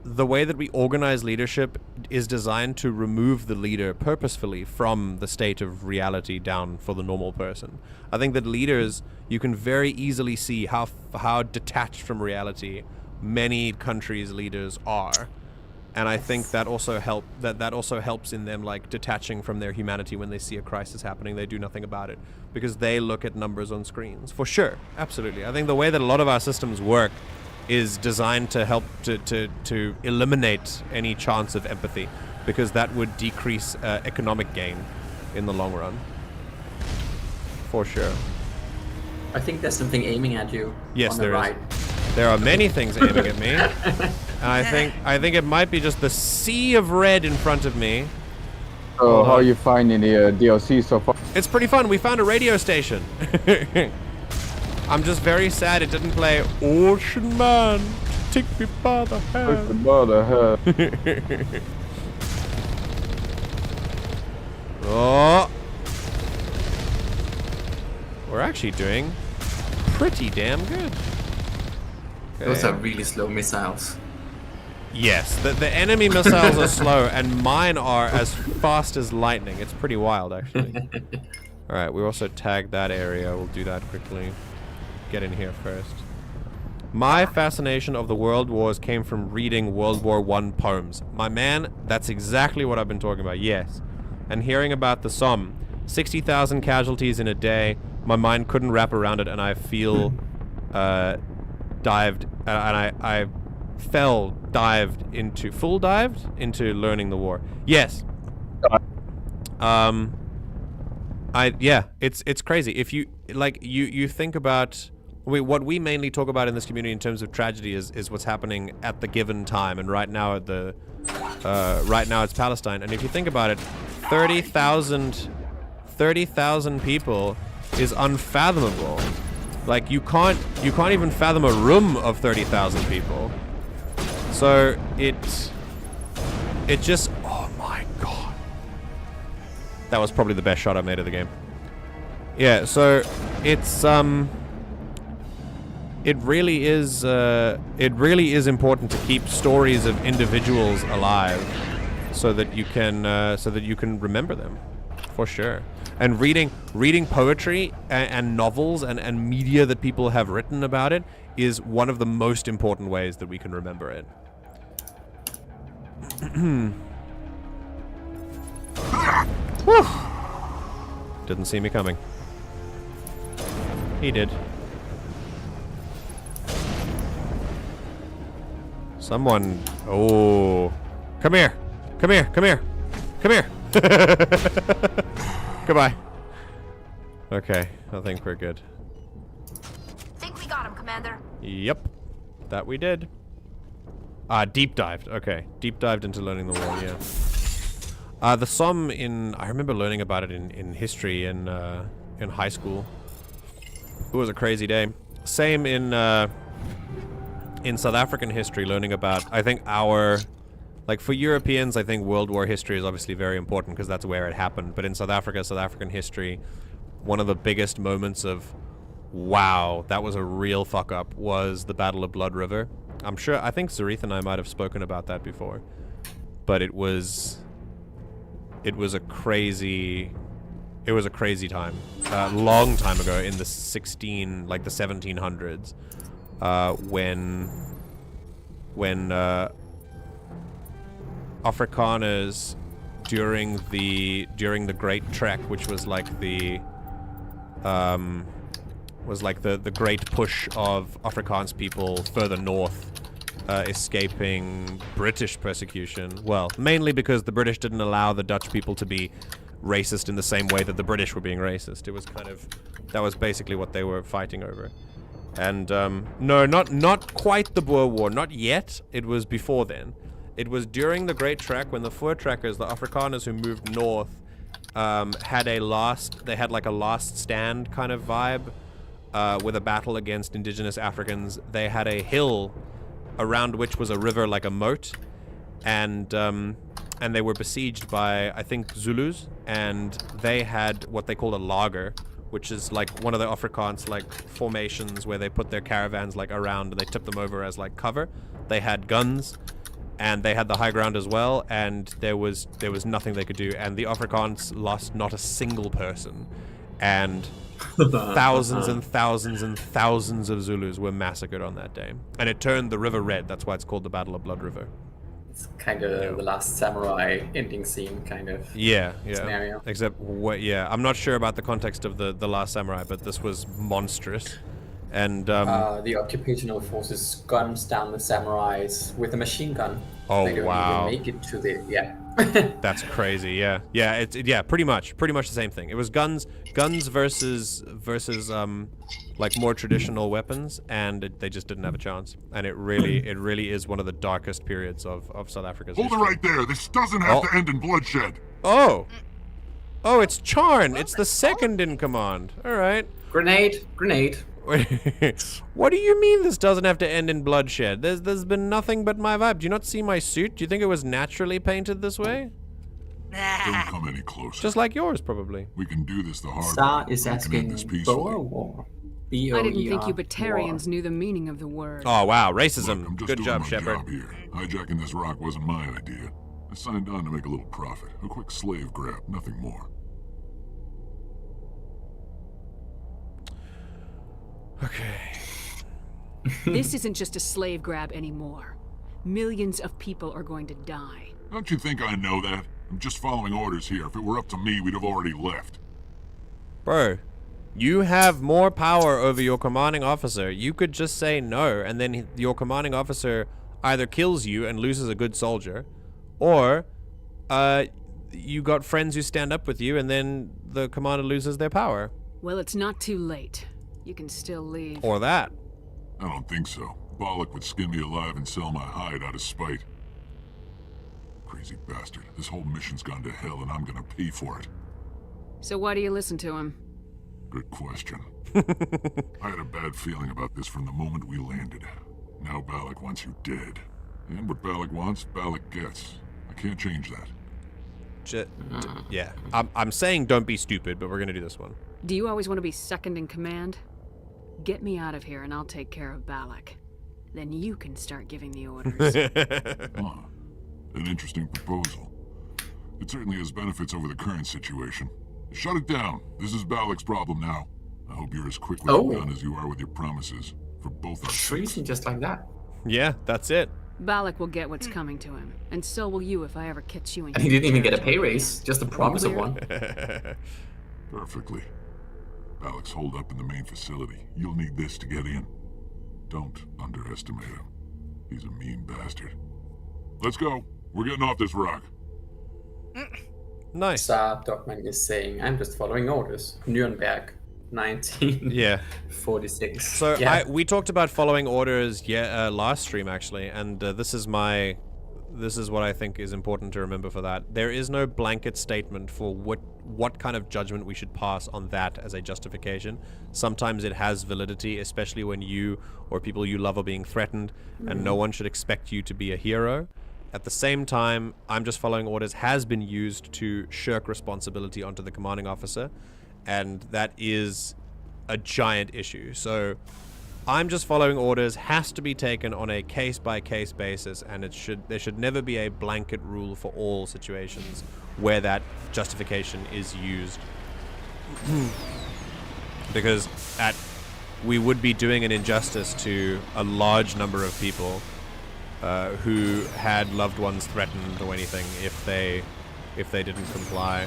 the way that we organize leadership is designed to remove the leader purposefully from the state of reality down for the normal person. I think that leaders, you can very easily see how detached from reality many countries' leaders are. And I think that also helps in them, like, detaching from their humanity when they see a crisis happening. They do nothing about it because they look at numbers on screens. For sure, absolutely. I think the way that a lot of our systems work is designed to help to eliminate any chance of empathy, because that would decrease economic gain in the long run. For sure. I think there's something aiming at you. Yes, on the there right. is. There are many things aiming at me. And I think it might be just the sea of red in front of me. So how are you finding the DLC so far? It's pretty fun. We found a radio station. I'm just very sad it didn't play Ocean Man, take me by the hand. Oh. We're actually doing pretty damn good. Okay. Those are really slow missiles. Yes, the enemy missiles are slow, and mine are as fast as lightning. It's pretty wild, actually. Alright, we also tagged that area. We'll do that quickly. Get in here first. My fascination of the World Wars came from reading World War I poems. My man, that's exactly what I've been talking about, yes. And hearing about the Somme. 60,000 casualties in a day. My mind couldn't wrap around it, and I feel dived into learning the war. Yes. It's crazy. If you you think about what we mainly talk about in this community in terms of tragedy is what's happening at the given time, and right now it's Palestine. And if you think about it, 30,000 people is unfathomable. Like, you can't even fathom a room of 30,000 people. So it just, oh my god. That was probably the best shot I made of the game. Yeah, so it's it really is important to keep stories of individuals alive so that you can remember them, for sure. And reading poetry and novels and media that people have written about it is one of the most important ways that we can remember it. Whew. Didn't see me coming. He did. Someone... Oh. Come here. Come here. Come here. Come here. Goodbye. Okay, I think we're good. Think we got him, Commander. Yep. That we did. Deep dived. Okay. Deep dived into learning the war, yeah. The Somme I remember learning about it in history in high school. It was a crazy day. Same in South African history, learning about, I think like, for Europeans, I think World War history is obviously very important because that's where it happened. But in South Africa, South African history, one of the biggest moments of wow, that was a real fuck up, was the Battle of Blood River. I think Zareth and I might have spoken about that before, but it was a crazy time, long time ago in the 1700s, when Afrikaners during the Great Trek, which was like the great push of Afrikaans people further north, escaping British persecution. Well, mainly because the British didn't allow the Dutch people to be racist in the same way that the British were being racist. It was that was basically what they were fighting over. And no, not quite the Boer War, not yet. It was before then. It was during the Great Trek when the Voortrekkers, the Afrikaners who moved north, had a last stand kind of vibe, with a battle against indigenous Africans. They had a hill around which was a river like a moat, and they were besieged by, I think, Zulus, and they had what they called a lager, which is like one of the Afrikaans like formations where they put their caravans like around and they tip them over as like cover. They had guns, and they had the high ground as well, and there was nothing they could do, and the Afrikaans lost not a single person, and thousands and thousands and thousands of Zulus were massacred on that day, and it turned the river red. That's why it's called the Battle of Blood River. It's kind of the Last Samurai ending scene kind of scenario. Except I'm not sure about the context of the Last Samurai, but this was monstrous. And the occupational forces guns down the samurais with a machine gun. Oh, they don't wow. even make it to the That's crazy. Yeah, it's pretty much the same thing. It was guns versus like more traditional weapons, and they just didn't have a chance. And it really is one of the darkest periods of South Africa's history. Hold it right there. This doesn't have to end in bloodshed. Oh, it's Charn. It's the second in command. All right. Grenade. What do you mean this doesn't have to end in bloodshed? There's been nothing but my vibe. Do you not see my suit? Do you think it was naturally painted this way? Don't come any closer. Just like yours, probably. We can do this the hard Sa way. is asking Boer War. I didn't think you Batarians knew the meaning of the word. Oh wow, racism. Look, I'm just Good doing job, my Shepard. job here. Hijacking this rock wasn't my idea. I signed on to make a little profit. A quick slave grab, nothing more. Okay. This isn't just a slave grab anymore. Millions of people are going to die. Don't you think I know that? I'm just following orders here. If it were up to me, we'd have already left. Bro, you have more power over your commanding officer. You could just say no, and then your commanding officer either kills you and loses a good soldier, or you got friends who stand up with you, and then the commander loses their power. Well, it's not too late. You can still leave. Or that. I don't think so. Bollock would skin me alive and sell my hide out of spite. Crazy bastard. This whole mission's gone to hell, and I'm gonna pay for it. So why do you listen to him? Good question. I had a bad feeling about this from the moment we landed. Now Balak wants you dead. And what Balak wants, Balak gets. I can't change that. Yeah. I'm saying don't be stupid, but we're gonna do this one. Do you always want to be second in command? Get me out of here and I'll take care of Balak. Then you can start giving the orders. An interesting proposal. It certainly has benefits over the current situation. Shut it down. This is Balak's problem now. I hope you're as quick with your gun as you are with your promises. For both our sakes. Just like that. Yeah, that's it. Balak will get what's coming to him, and so will you if I ever catch you in. And he didn't even get a pay raise, just a promise of one. Perfectly. Balak's holed up in the main facility. You'll need this to get in. Don't underestimate him. He's a mean bastard. Let's go. We're getting off this rock. Nice. Saab Dogman is saying, I'm just following orders. Nuremberg, 1946. So we talked about following orders last stream actually, and this is what I think is important to remember for that. There is no blanket statement for what kind of judgment we should pass on that as a justification. Sometimes it has validity, especially when you or people you love are being threatened, and no one should expect you to be a hero. At the same time, I'm just following orders has been used to shirk responsibility onto the commanding officer, and that is a giant issue. So I'm just following orders, has to be taken on a case-by-case basis, and there should never be a blanket rule for all situations where that justification is used. Because we would be doing an injustice to a large number of people who had loved ones threatened or anything if they didn't comply.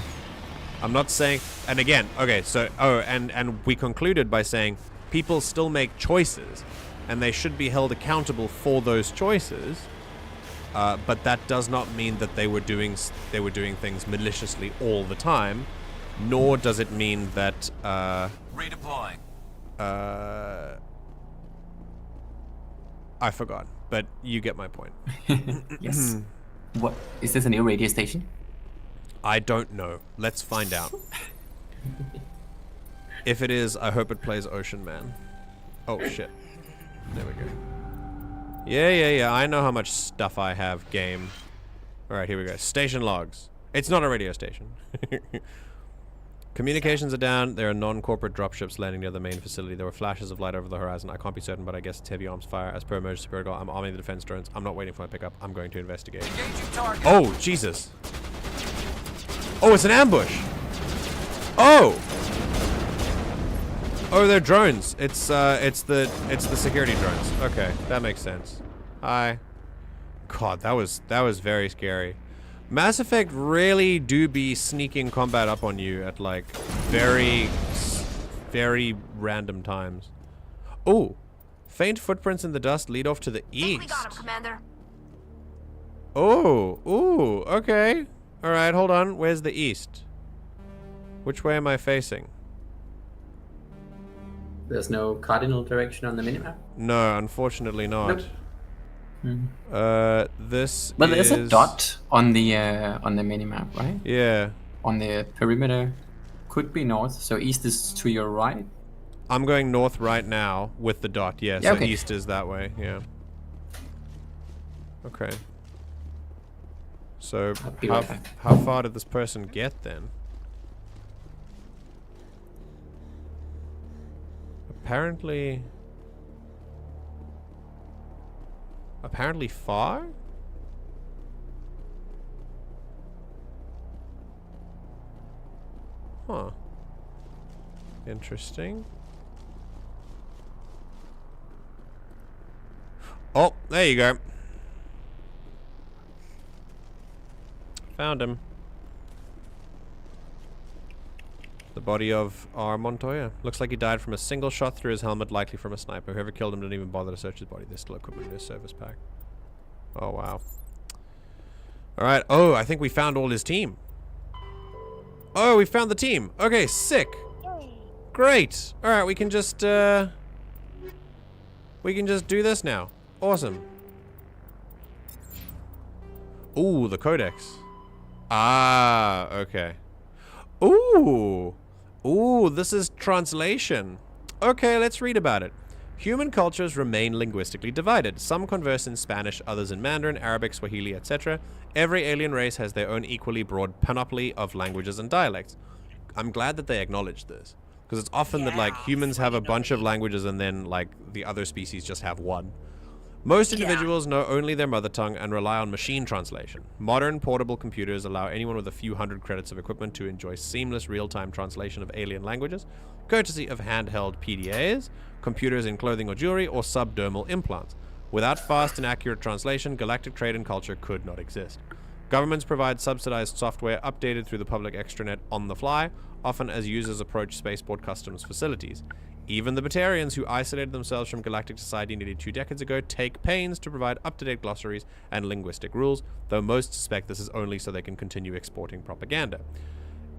I'm not saying, and again, okay, so and we concluded by saying people still make choices, and they should be held accountable for those choices. But that does not mean that they were doing things maliciously all the time, nor does it mean that redeploying. I forgot, but you get my point. Yes. What is this, a new radio station? I don't know. Let's find out. If it is, I hope it plays Ocean Man. Oh shit. There we go. Yeah. I know how much stuff I have, game. Alright, here we go. Station logs. It's not a radio station. Communications are down. There are non-corporate dropships landing near the main facility. There were flashes of light over the horizon. I can't be certain, but I guess it's heavy arms fire. As per emergency protocol, I'm arming the defense drones. I'm not waiting for my pickup. I'm going to investigate. Oh, Jesus. Oh, it's an ambush. Oh, they're drones. It's the security drones. Okay, that makes sense. Hi. God, that was very scary. Mass Effect really do be sneaking combat up on you at like very random times. Oh, faint footprints in the dust lead off to the east. We got him, Commander. Oh, okay. All right, hold on. Where's the east? Which way am I facing? There's no cardinal direction on the minimap? No, unfortunately not. Nope. This But is... there's a dot on the minimap, right? Yeah. On the perimeter. Could be north, so east is to your right? I'm going north right now with the dot, yeah, so okay. East is that way, yeah. Okay. So, how far did this person get then? Apparently far? Huh. Interesting. Oh, there you go. Found him. The body of R. Montoya. Looks like he died from a single shot through his helmet, likely from a sniper. Whoever killed him didn't even bother to search his body. There's still equipment in his service pack. Oh, wow. Alright. Oh, I think we found all his team. Oh, we found the team. Okay, sick. Great. Alright, we can just do this now. Awesome. Ooh, the codex. Ah, okay. Ooh, this is translation. Okay, let's read about it. Human cultures remain linguistically divided. Some converse in Spanish, others in Mandarin, Arabic, Swahili, etc. Every alien race has their own equally broad panoply of languages and dialects. I'm glad that they acknowledge this, because it's often that like humans have a bunch of languages and then like the other species just have one. Most individuals know only their mother tongue and rely on machine translation. Modern portable computers allow anyone with a few hundred credits of equipment to enjoy seamless real-time translation of alien languages, courtesy of handheld PDAs, computers in clothing or jewelry, or subdermal implants. Without fast and accurate translation, galactic trade and culture could not exist. Governments provide subsidized software updated through the public extranet on the fly, often as users approach spaceport customs facilities. Even the Batarians, who isolated themselves from galactic society nearly 2 decades ago, take pains to provide up-to-date glossaries and linguistic rules, though most suspect this is only so they can continue exporting propaganda.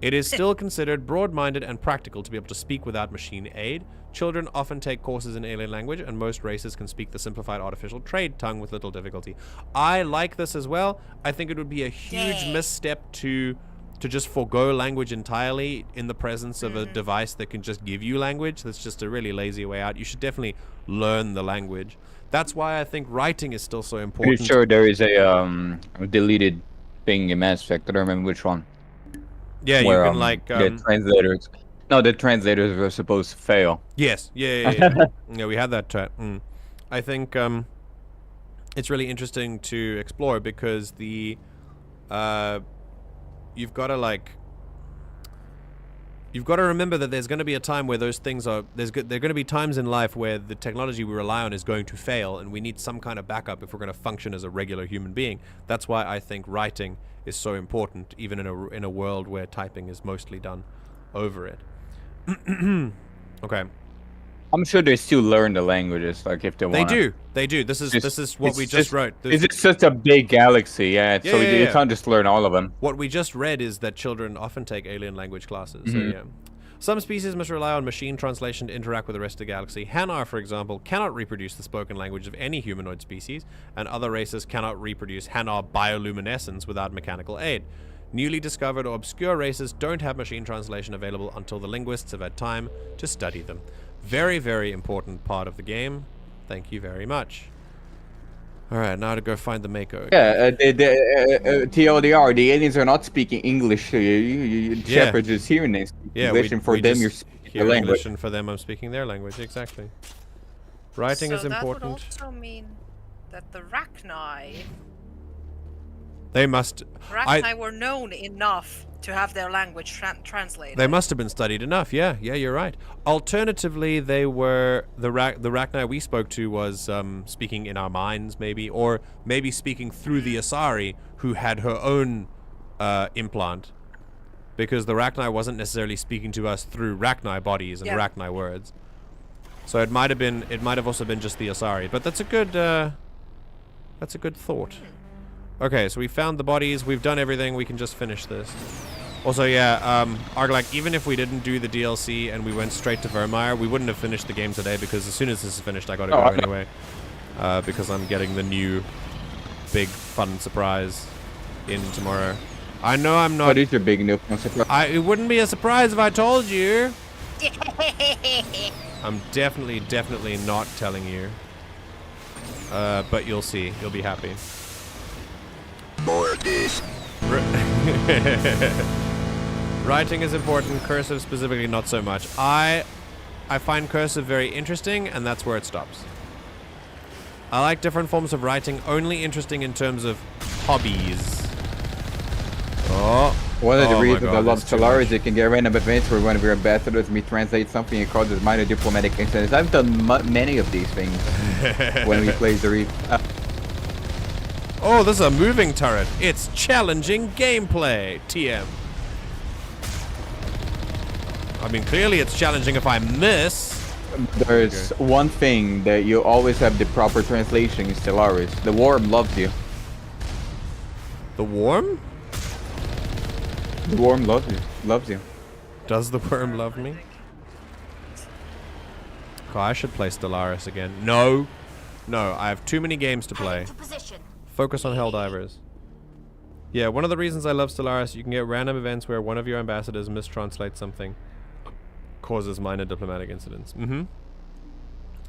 It is still considered broad-minded and practical to be able to speak without machine aid. Children often take courses in alien language, and most races can speak the simplified artificial trade tongue with little difficulty. I like this as well. I think it would be a huge misstep to just forgo language entirely in the presence of a device that can just give you language. That's just a really lazy way out. You should definitely learn the language. That's why I think writing is still so important. Pretty sure there is a deleted thing in Mass Effect. I don't remember which one. Yeah, where, you can like get translators. No, the translators were supposed to fail. Yes. Yeah. Yeah, we had that chat. I think it's really interesting to explore because the you've got to remember that there's going to be a time where those things are there are going to be times in life where the technology we rely on is going to fail, and we need some kind of backup if we're going to function as a regular human being. That's why I think writing is so important, even in a world where typing is mostly done over it. Okay. I'm sure they still learn the languages, like if they want. They do. This is what we just wrote. It's such a big galaxy, so you can't just learn all of them. What we just read is that children often take alien language classes. So yeah. Some species must rely on machine translation to interact with the rest of the galaxy. Hanar, for example, cannot reproduce the spoken language of any humanoid species, and other races cannot reproduce Hanar bioluminescence without mechanical aid. Newly discovered or obscure races don't have machine translation available until the linguists have had time to study them. Very, very important part of the game. Thank you very much. Alright, now to go find the Mako. Yeah, TLDR, the aliens are not speaking English to you. Shepard's just hearing this. English, and for them, you're speaking the language. English, and for them, I'm speaking their language, exactly. Writing is important. So that would also mean that the Rachni... They must... Rachni were known enough to have their language translated. They must have been studied enough, yeah, you're right. Alternatively, they were... The Rachni we spoke to was speaking in our minds, maybe, or maybe speaking through the Asari, who had her own implant. Because the Rachni wasn't necessarily speaking to us through Rachni bodies and Rachni words. So it might have also been just the Asari. But that's a good thought. Okay, so we found the bodies, we've done everything, we can just finish this. Also, yeah, Arglak, even if we didn't do the DLC and we went straight to Vermeer, we wouldn't have finished the game today, because as soon as this is finished, I gotta go anyway. Because I'm getting the new big fun surprise in tomorrow. I know I'm not... What is your big new fun surprise? It wouldn't be a surprise if I told you. I'm definitely not telling you. But you'll see, you'll be happy. More of this. Writing is important, cursive specifically not so much. I find cursive very interesting, and that's where it stops. I like different forms of writing, only interesting in terms of hobbies. One of the reasons I love Stellaris is it can get random events where one of your ambassadors may translate something and causes minor diplomatic incidents. I've done many of these things when we played the Reef. Oh, this is a moving turret. It's challenging gameplay, TM. I mean, clearly it's challenging if I miss. There's one thing that you always have the proper translation in Stellaris. The worm loves you. The worm? The worm loves you. Loves you. Does the worm love me? Oh, I should play Stellaris again. No. No, I have too many games to play. Focus on Helldivers. Yeah, one of the reasons I love Stellaris, you can get random events where one of your ambassadors mistranslates something, causes minor diplomatic incidents.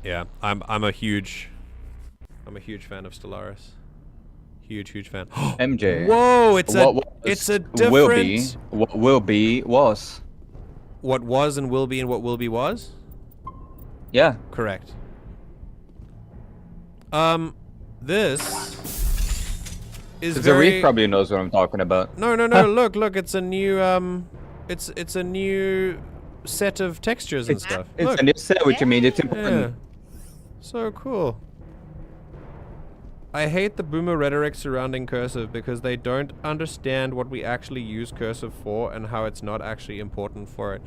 Yeah, I'm a huge fan of Stellaris. Huge fan. MJ. Whoa, it's a different... What will be was. What was and will be and what will be was? Yeah. Correct. This is very... Zarif probably knows what I'm talking about. No, look, it's a new, it's a new set of textures and stuff. It's a new set, which I mean, it's important. Yeah. So cool. I hate the boomer rhetoric surrounding cursive because they don't understand what we actually use cursive for and how it's not actually important for it.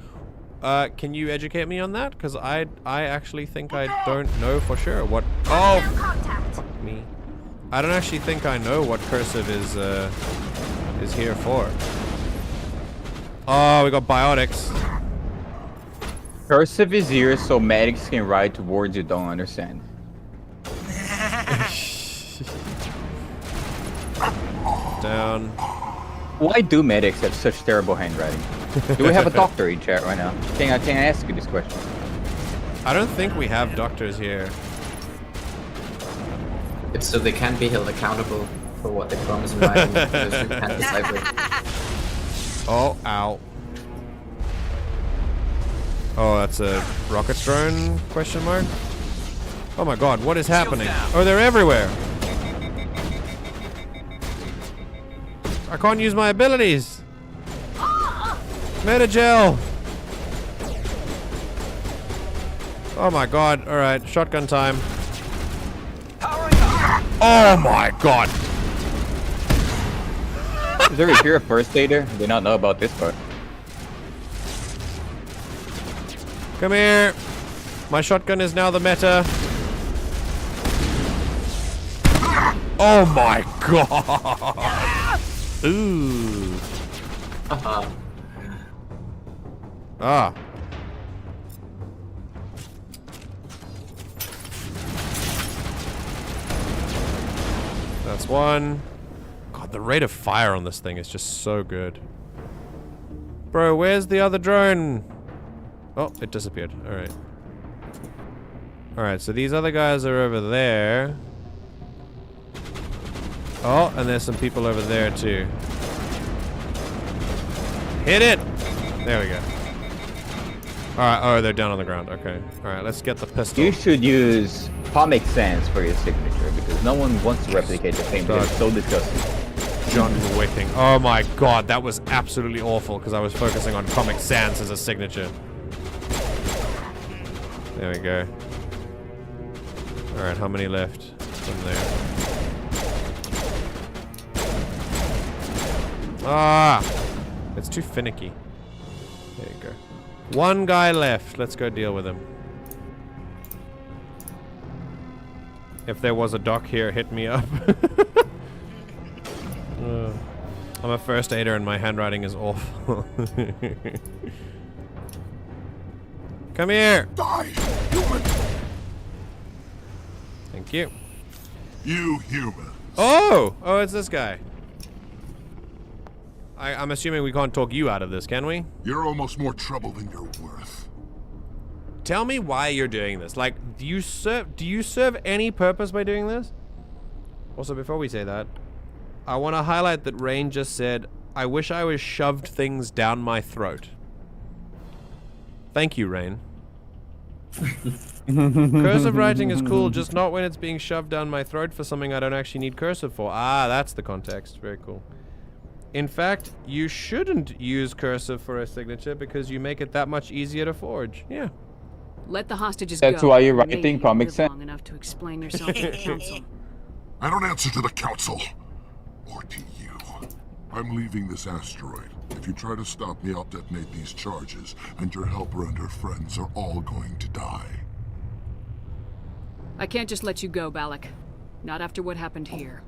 Can you educate me on that? Because I actually think I don't know for sure what... Oh, fuck me. I don't actually think I know what cursive is here for. Oh, we got biotics. Cursive is here so medics can ride towards you don't understand. Down. Why do medics have such terrible handwriting? Do we have a doctor in chat right now? Can I ask you this question? I don't think we have doctors here. It's so they can't be held accountable for what they promise in writing because we can't decipher. Oh, ow. Oh, that's a rocket drone? Question mark. Oh my god, what is happening? Oh, they're everywhere. I can't use my abilities. Metagel. Oh my god. Alright, shotgun time. Oh my god. Is there a pure first aider? I do not know about this part. Come here. My shotgun is now the meta. Oh my god. Ooh. Ah. That's one. God, the rate of fire on this thing is just so good. Bro, where's the other drone? Oh, it disappeared. Alright. Alright, so these other guys are over there. Oh, and there's some people over there too. Hit it! There we go. Alright, oh, they're down on the ground. Okay. Alright, let's get the pistol. You should use Comic Sans for your signature because no one wants to replicate the same thing. It's so disgusting. John Wicking. Oh my god, that was absolutely awful because I was focusing on Comic Sans as a signature. There we go. Alright, how many left? From there. Ah! It's too finicky. There you go. One guy left. Let's go deal with him. If there was a doc here, hit me up. I'm a first aider and my handwriting is awful. Come here! Die, human! Thank you. You human. Oh! Oh, it's this guy. I'm assuming we can't talk you out of this, can we? You're almost more trouble than you're worth. Tell me why you're doing this. Like, do you serve any purpose by doing this? Also, before we say that, I want to highlight that Rain just said, I wish I was shoved things down my throat. Thank you, Rain. Cursive writing is cool, just not when it's being shoved down my throat for something I don't actually need cursive for. Ah, that's the context. Very cool. In fact, you shouldn't use cursive for a signature because you make it that much easier to forge. Yeah. Let the hostages That's go. why you're writing Comic Sans. Long enough to explain yourself to the council. I don't answer to the council. Or to you. I'm leaving this asteroid. If you try to stop me, I'll detonate these charges, and your helper and her friends are all going to die. I can't just let you go, Balak. Not after what happened here.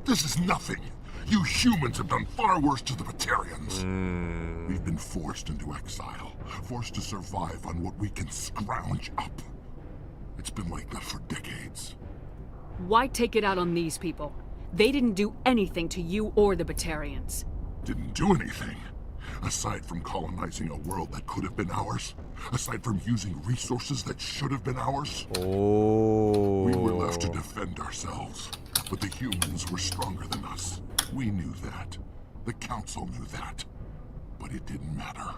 This is nothing. You humans have done far worse to the Batarians. We've been forced into exile, forced to survive on what we can scrounge up. It's been like that for decades. Why take it out on these people? They didn't do anything to you or the Batarians. Didn't do anything. Aside from colonizing a world that could have been ours. Aside from using resources that should have been ours. Oh. We were left to defend ourselves. But the humans were stronger than us. We knew that. The council knew that. But it didn't matter.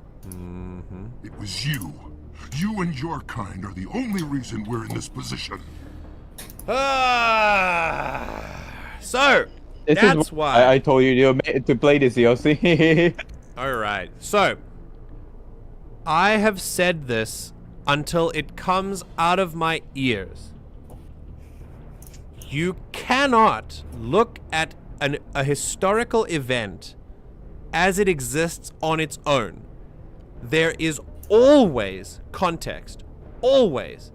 It was you. You and your kind are the only reason we're in this position. So, this that's is why I told you to play this, Yossi. Alright, so I have said this until it comes out of my ears. You cannot look at a historical event as it exists on its own. There is always context. Always.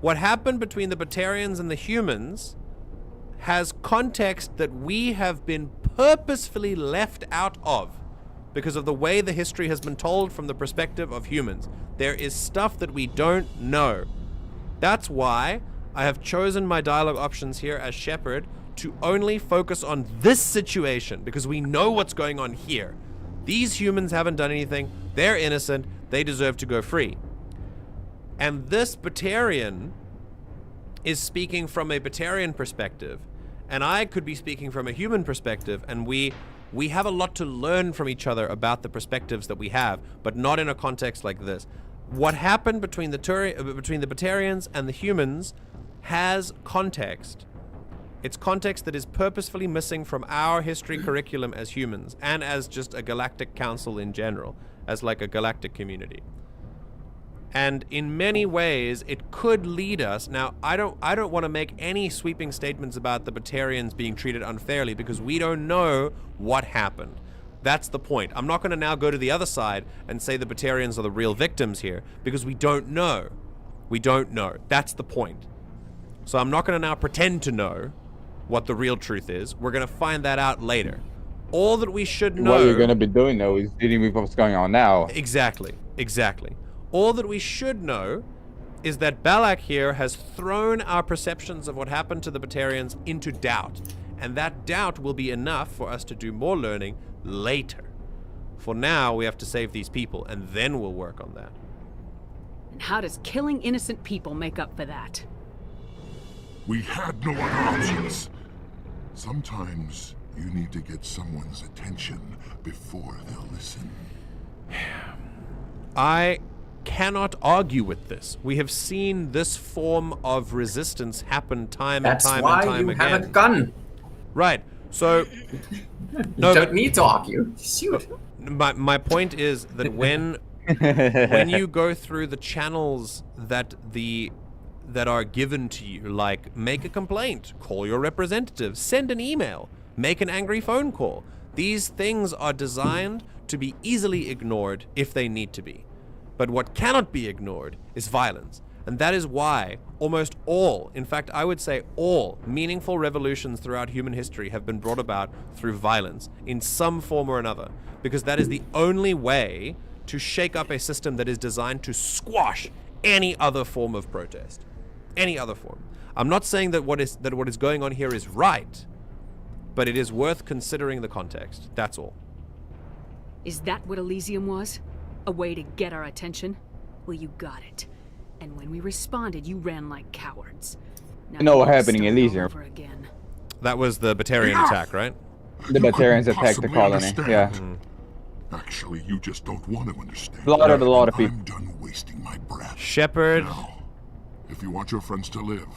What happened between the Batarians and the humans has context that we have been purposefully left out of because of the way the history has been told from the perspective of humans. There is stuff that we don't know. That's why I have chosen my dialogue options here as Shepard to only focus on this situation because we know what's going on here. These humans haven't done anything. They're innocent. They deserve to go free. And this Batarian is speaking from a Batarian perspective, and I could be speaking from a human perspective, and we have a lot to learn from each other about the perspectives that we have, but not in a context like this. what happened between the Batarians and the humans has context. It's context that is purposefully missing from our history curriculum as humans, and as just a galactic council in general, as like a galactic community. And in many ways, it could lead us. Now, I don't want to make any sweeping statements about the Batarians being treated unfairly, because we don't know what happened. That's the point. I'm not going to now go to the other side and say the Batarians are the real victims here, because we don't know. We don't know. That's the point. So I'm not going to now pretend to know what the real truth is. We're going to find that out later. All that we should know... What you're going to be doing, though, is dealing with what's going on now. Exactly. Exactly. All that we should know is that Balak here has thrown our perceptions of what happened to the Batarians into doubt. And that doubt will be enough for us to do more learning later. For now, we have to save these people, and then we'll work on that. And how does killing innocent people make up for that? We had no other options. Sometimes you need to get someone's attention before they'll listen. I cannot argue with this. We have seen this form of resistance happen time and time and time again. That's why you have a gun. Right. So you don't need to argue. Shoot. My point is that when you go through the channels that are given to you, like make a complaint, call your representative, send an email, make an angry phone call. These things are designed to be easily ignored if they need to be. But what cannot be ignored is violence. And that is why almost all, in fact, I would say all meaningful revolutions throughout human history have been brought about through violence in some form or another. Because that is the only way to shake up a system that is designed to squash any other form of protest. Any other form. I'm not saying that what is going on here is right, but it is worth considering the context. That's all. Is that what Elysium was? A way to get our attention? Well, you got it. And when we responded, you ran like cowards. Now You know what happened in Elysium? That was the Batarian attack, right? The Batarians attacked the colony. Yeah. Actually, you just don't want to understand. Slaughtered a lot of people. I'm done wasting my breath. Shepard. Now, if you want your friends to live,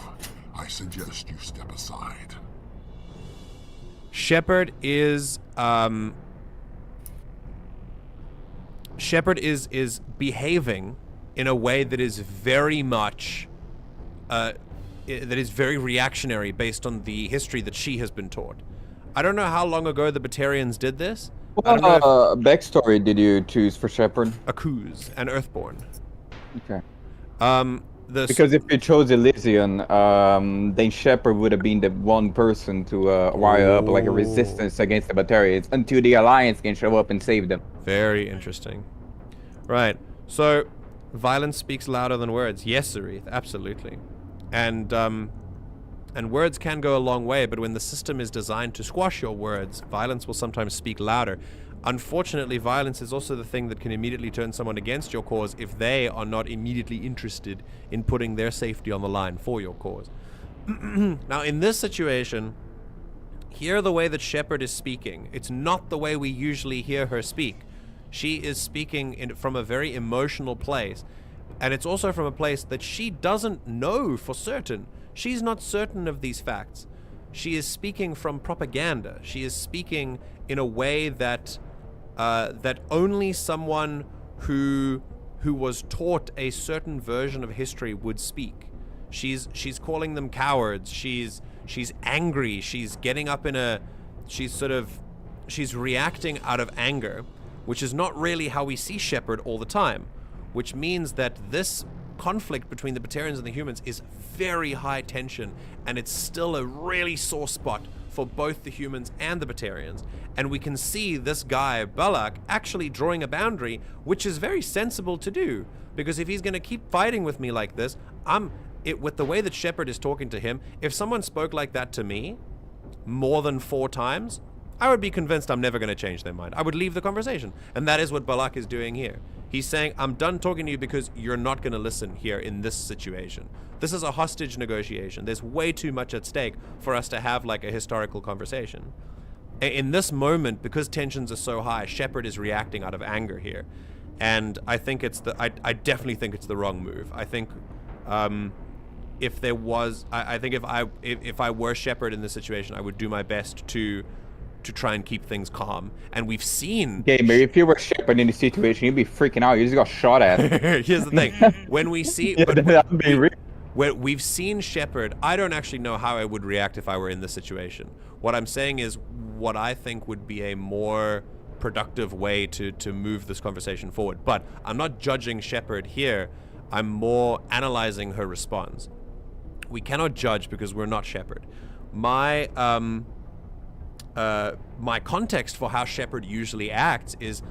I suggest you step aside. Shepard is behaving in a way that is very much that is very reactionary based on the history that she has been taught. I don't know how long ago the Batarians did this. What backstory did you choose for Shepard? Akuz and Earthborn. Okay. Because if you chose Elysian, then Shepard would have been the one person to wire up like a resistance against the Batarians until the Alliance can show up and save them. Very interesting. Right. So, violence speaks louder than words. Yes, Zareth, absolutely. And words can go a long way, but when the system is designed to squash your words, violence will sometimes speak louder. Unfortunately, violence is also the thing that can immediately turn someone against your cause if they are not immediately interested in putting their safety on the line for your cause. Now, in this situation, hear the way that Shepard is speaking. It's not the way we usually hear her speak. She is speaking from a very emotional place, and it's also from a place that she doesn't know for certain. She's not certain of these facts. She is speaking from propaganda. She is speaking in a way that that only someone who was taught a certain version of history would speak. She's calling them cowards. She's angry. She's getting up she's reacting out of anger, which is not really how we see Shepard all the time, which means that this conflict between the Batarians and the humans is very high tension, and it's still a really sore spot for both the humans and the Batarians. And we can see this guy, Balak, actually drawing a boundary, which is very sensible to do, because if he's going to keep fighting with me like this, with the way that Shepard is talking to him, if someone spoke like that to me more than 4 times, I would be convinced I'm never going to change their mind. I would leave the conversation. And that is what Balak is doing here. He's saying, I'm done talking to you because you're not going to listen here in this situation. This is a hostage negotiation. There's way too much at stake for us to have like a historical conversation. In this moment, because tensions are so high, Shepard is reacting out of anger here. And I think it's I definitely think it's the wrong move. I think if there was, I think if I were Shepard in this situation, I would do my best to try and keep things calm. And we've seen... Gamer, if you were Shepard in this situation, you'd be freaking out. You just got shot at. Here's the thing. When we see... when we've seen Shepard, I don't actually know how I would react if I were in this situation. What I'm saying is what I think would be a more productive way to move this conversation forward. But I'm not judging Shepard here. I'm more analyzing her response. We cannot judge because we're not Shepard. My context for how Shepard usually acts is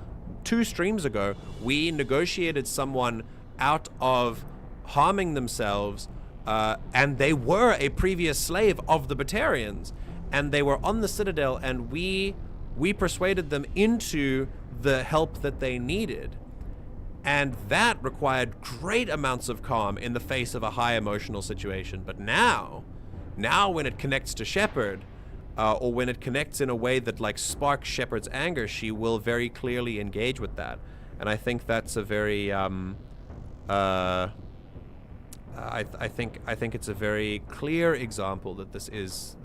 2 streams ago, we negotiated someone out of harming themselves, and they were a previous slave of the Batarians, and they were on the Citadel, and we persuaded them into the help that they needed. And that required great amounts of calm in the face of a high emotional situation. But now when it connects to Shepard, or when it connects in a way that like sparks Shepard's anger, she will very clearly engage with that. And I think that's a very I think it's a very clear example that this is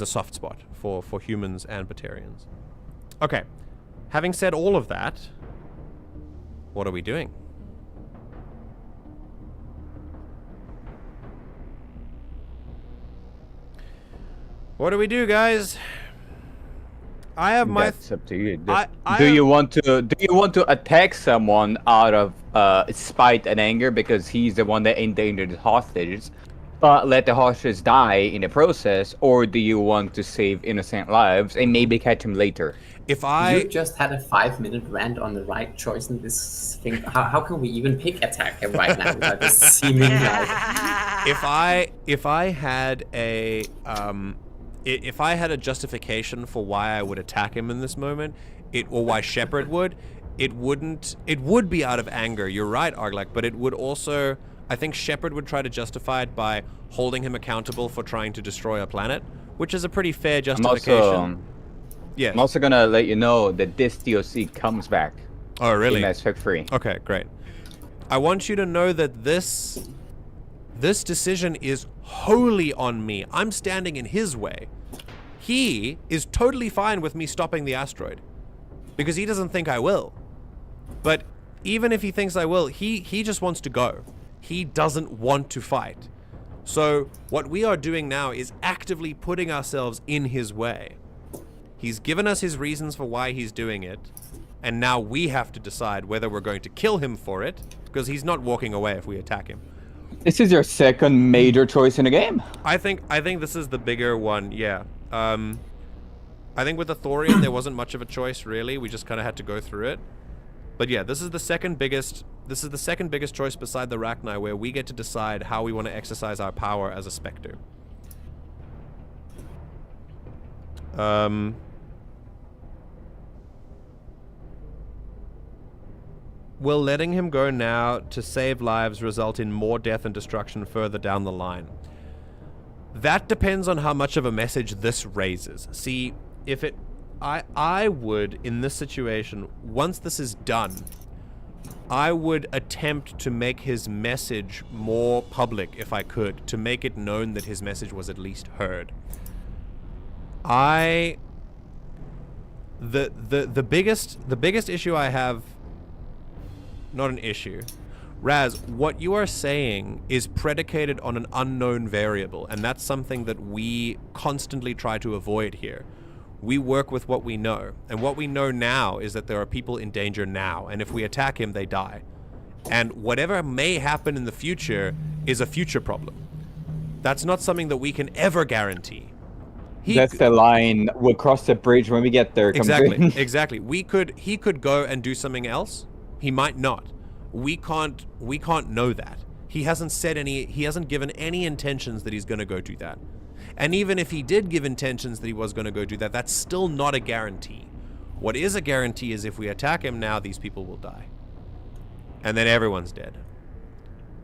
a soft spot for humans and Batarians. Okay, having said all of that, what are we doing? What do we do, guys? I have my... That's up to you. Do you want to attack someone out of spite and anger because he's the one that endangered the hostages, but let the hostages die in the process, or do you want to save innocent lives and maybe catch him later? You just had a 5-minute rant on the right choice in this thing. How can we even pick attack him right now without this seeming like... If I had a justification for why I would attack him in this moment, or why Shepard would, it would be out of anger. You're right, Arglak, but it would also, I think Shepard would try to justify it by holding him accountable for trying to destroy a planet, which is a pretty fair justification. Yes. I'm also gonna let you know that this DLC comes back. Oh, really? In Mass Effect 3. Okay, great. I want you to know that this decision is wholly on me. I'm standing in his way. He is totally fine with me stopping the asteroid because he doesn't think I will. But even if he thinks I will, he just wants to go. He doesn't want to fight. So what we are doing now is actively putting ourselves in his way. He's given us his reasons for why he's doing it, and now we have to decide whether we're going to kill him for it, because he's not walking away if we attack him. This is your second major choice in the game. I think this is the bigger one, yeah. I think with the Thorian there wasn't much of a choice really. We just kind of had to go through it. But yeah, this is the second biggest choice beside the Rachni, where we get to decide how we want to exercise our power as a Spectre. Will letting him go now to save lives result in more death and destruction further down the line? That depends on how much of a message this raises. See, if it... I would, in this situation, once this is done, I would attempt to make his message more public if I could, to make it known that his message was at least heard. The biggest issue I have... Not an issue. Raz, what you are saying is predicated on an unknown variable, and that's something that we constantly try to avoid here. We work with what we know, and what we know now is that there are people in danger now, and if we attack him, they die. And whatever may happen in the future is a future problem. That's not something that we can ever guarantee. That's the line. We'll cross the bridge when we get there. Exactly, exactly. He could go and do something else. He might not. We can't know that. He hasn't given any intentions that he's going to go do that. And even if he did give intentions that he was going to go do that, that's still not a guarantee. What is a guarantee is if we attack him now, these people will die. And then everyone's dead.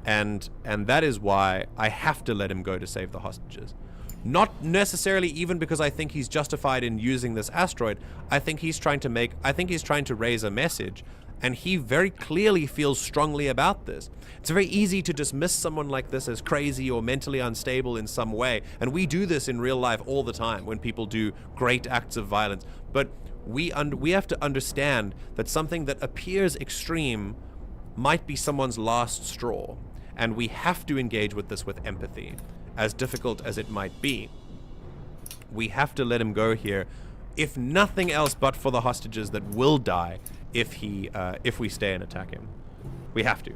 And that is why I have to let him go to save the hostages. Not necessarily even because I think he's justified in using this asteroid. I think he's trying to raise a message, and he very clearly feels strongly about this. It's very easy to dismiss someone like this as crazy or mentally unstable in some way, and we do this in real life all the time when people do great acts of violence. But we have to understand that something that appears extreme might be someone's last straw, and we have to engage with this with empathy, as difficult as it might be. We have to let him go here, if nothing else but for the hostages that will die if we stay and attack him. We have to.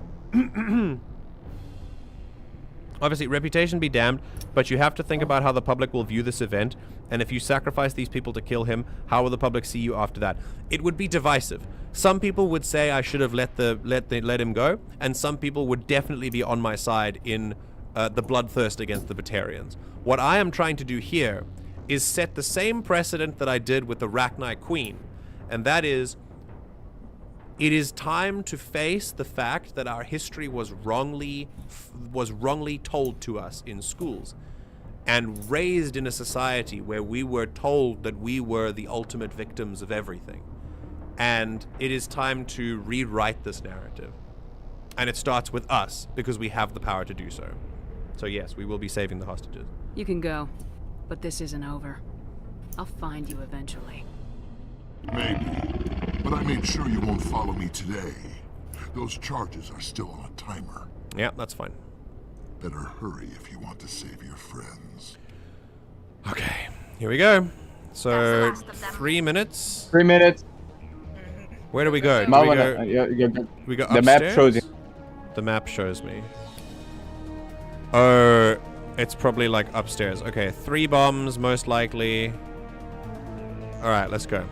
Obviously, reputation be damned, but you have to think about how the public will view this event, and if you sacrifice these people to kill him, how will the public see you after that? It would be divisive. Some people would say I should have let him go, and some people would definitely be on my side in the bloodthirst against the Batarians. What I am trying to do here is set the same precedent that I did with the Rachni Queen, and that is, it is time to face the fact that our history was wrongly told to us in schools, and raised in a society where we were told that we were the ultimate victims of everything. And it is time to rewrite this narrative. And it starts with us, because we have the power to do so. So yes, we will be saving the hostages. You can go, but this isn't over. I'll find you eventually. Maybe, but I made sure you won't follow me today. Those charges are still on a timer. Yeah, that's fine. Better hurry if you want to save your friends. Okay, here we go. So, 3 minutes. 3 minutes. Where do we go? We go upstairs? The map shows you. The map shows me. Oh, it's probably like upstairs. Okay, 3 bombs, most likely. Alright, let's go.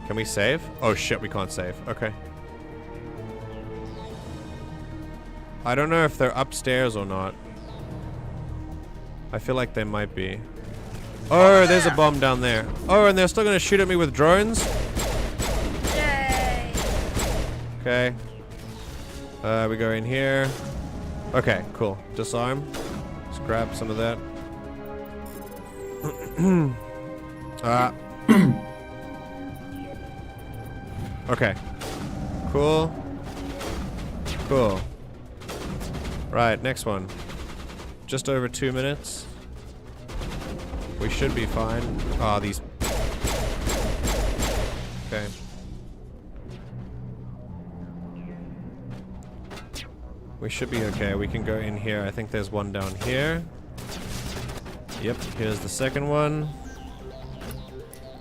Can we save? Oh shit, we can't save. Okay. I don't know if they're upstairs or not. I feel like they might be. Oh, there's a bomb down there. Oh, and they're still gonna shoot at me with drones? Yay! Okay. We go in here. Okay, cool. Disarm. Let's grab some of that. Okay. Cool. Cool. Right, next one. Just over 2 minutes. We should be fine. Ah, these... Okay. We should be okay. We can go in here. I think there's one down here. Yep, here's the second one.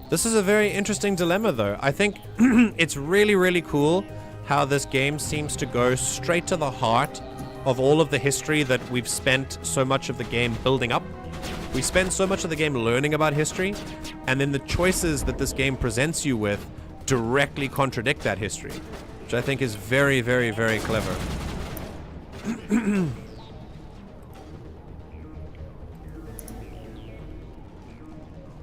This is a very interesting dilemma, though. I think it's really, really cool how this game seems to go straight to the heart of all of the history that we've spent so much of the game building up. We spend so much of the game learning about history, and then the choices that this game presents you with directly contradict that history, which I think is very, very, very clever.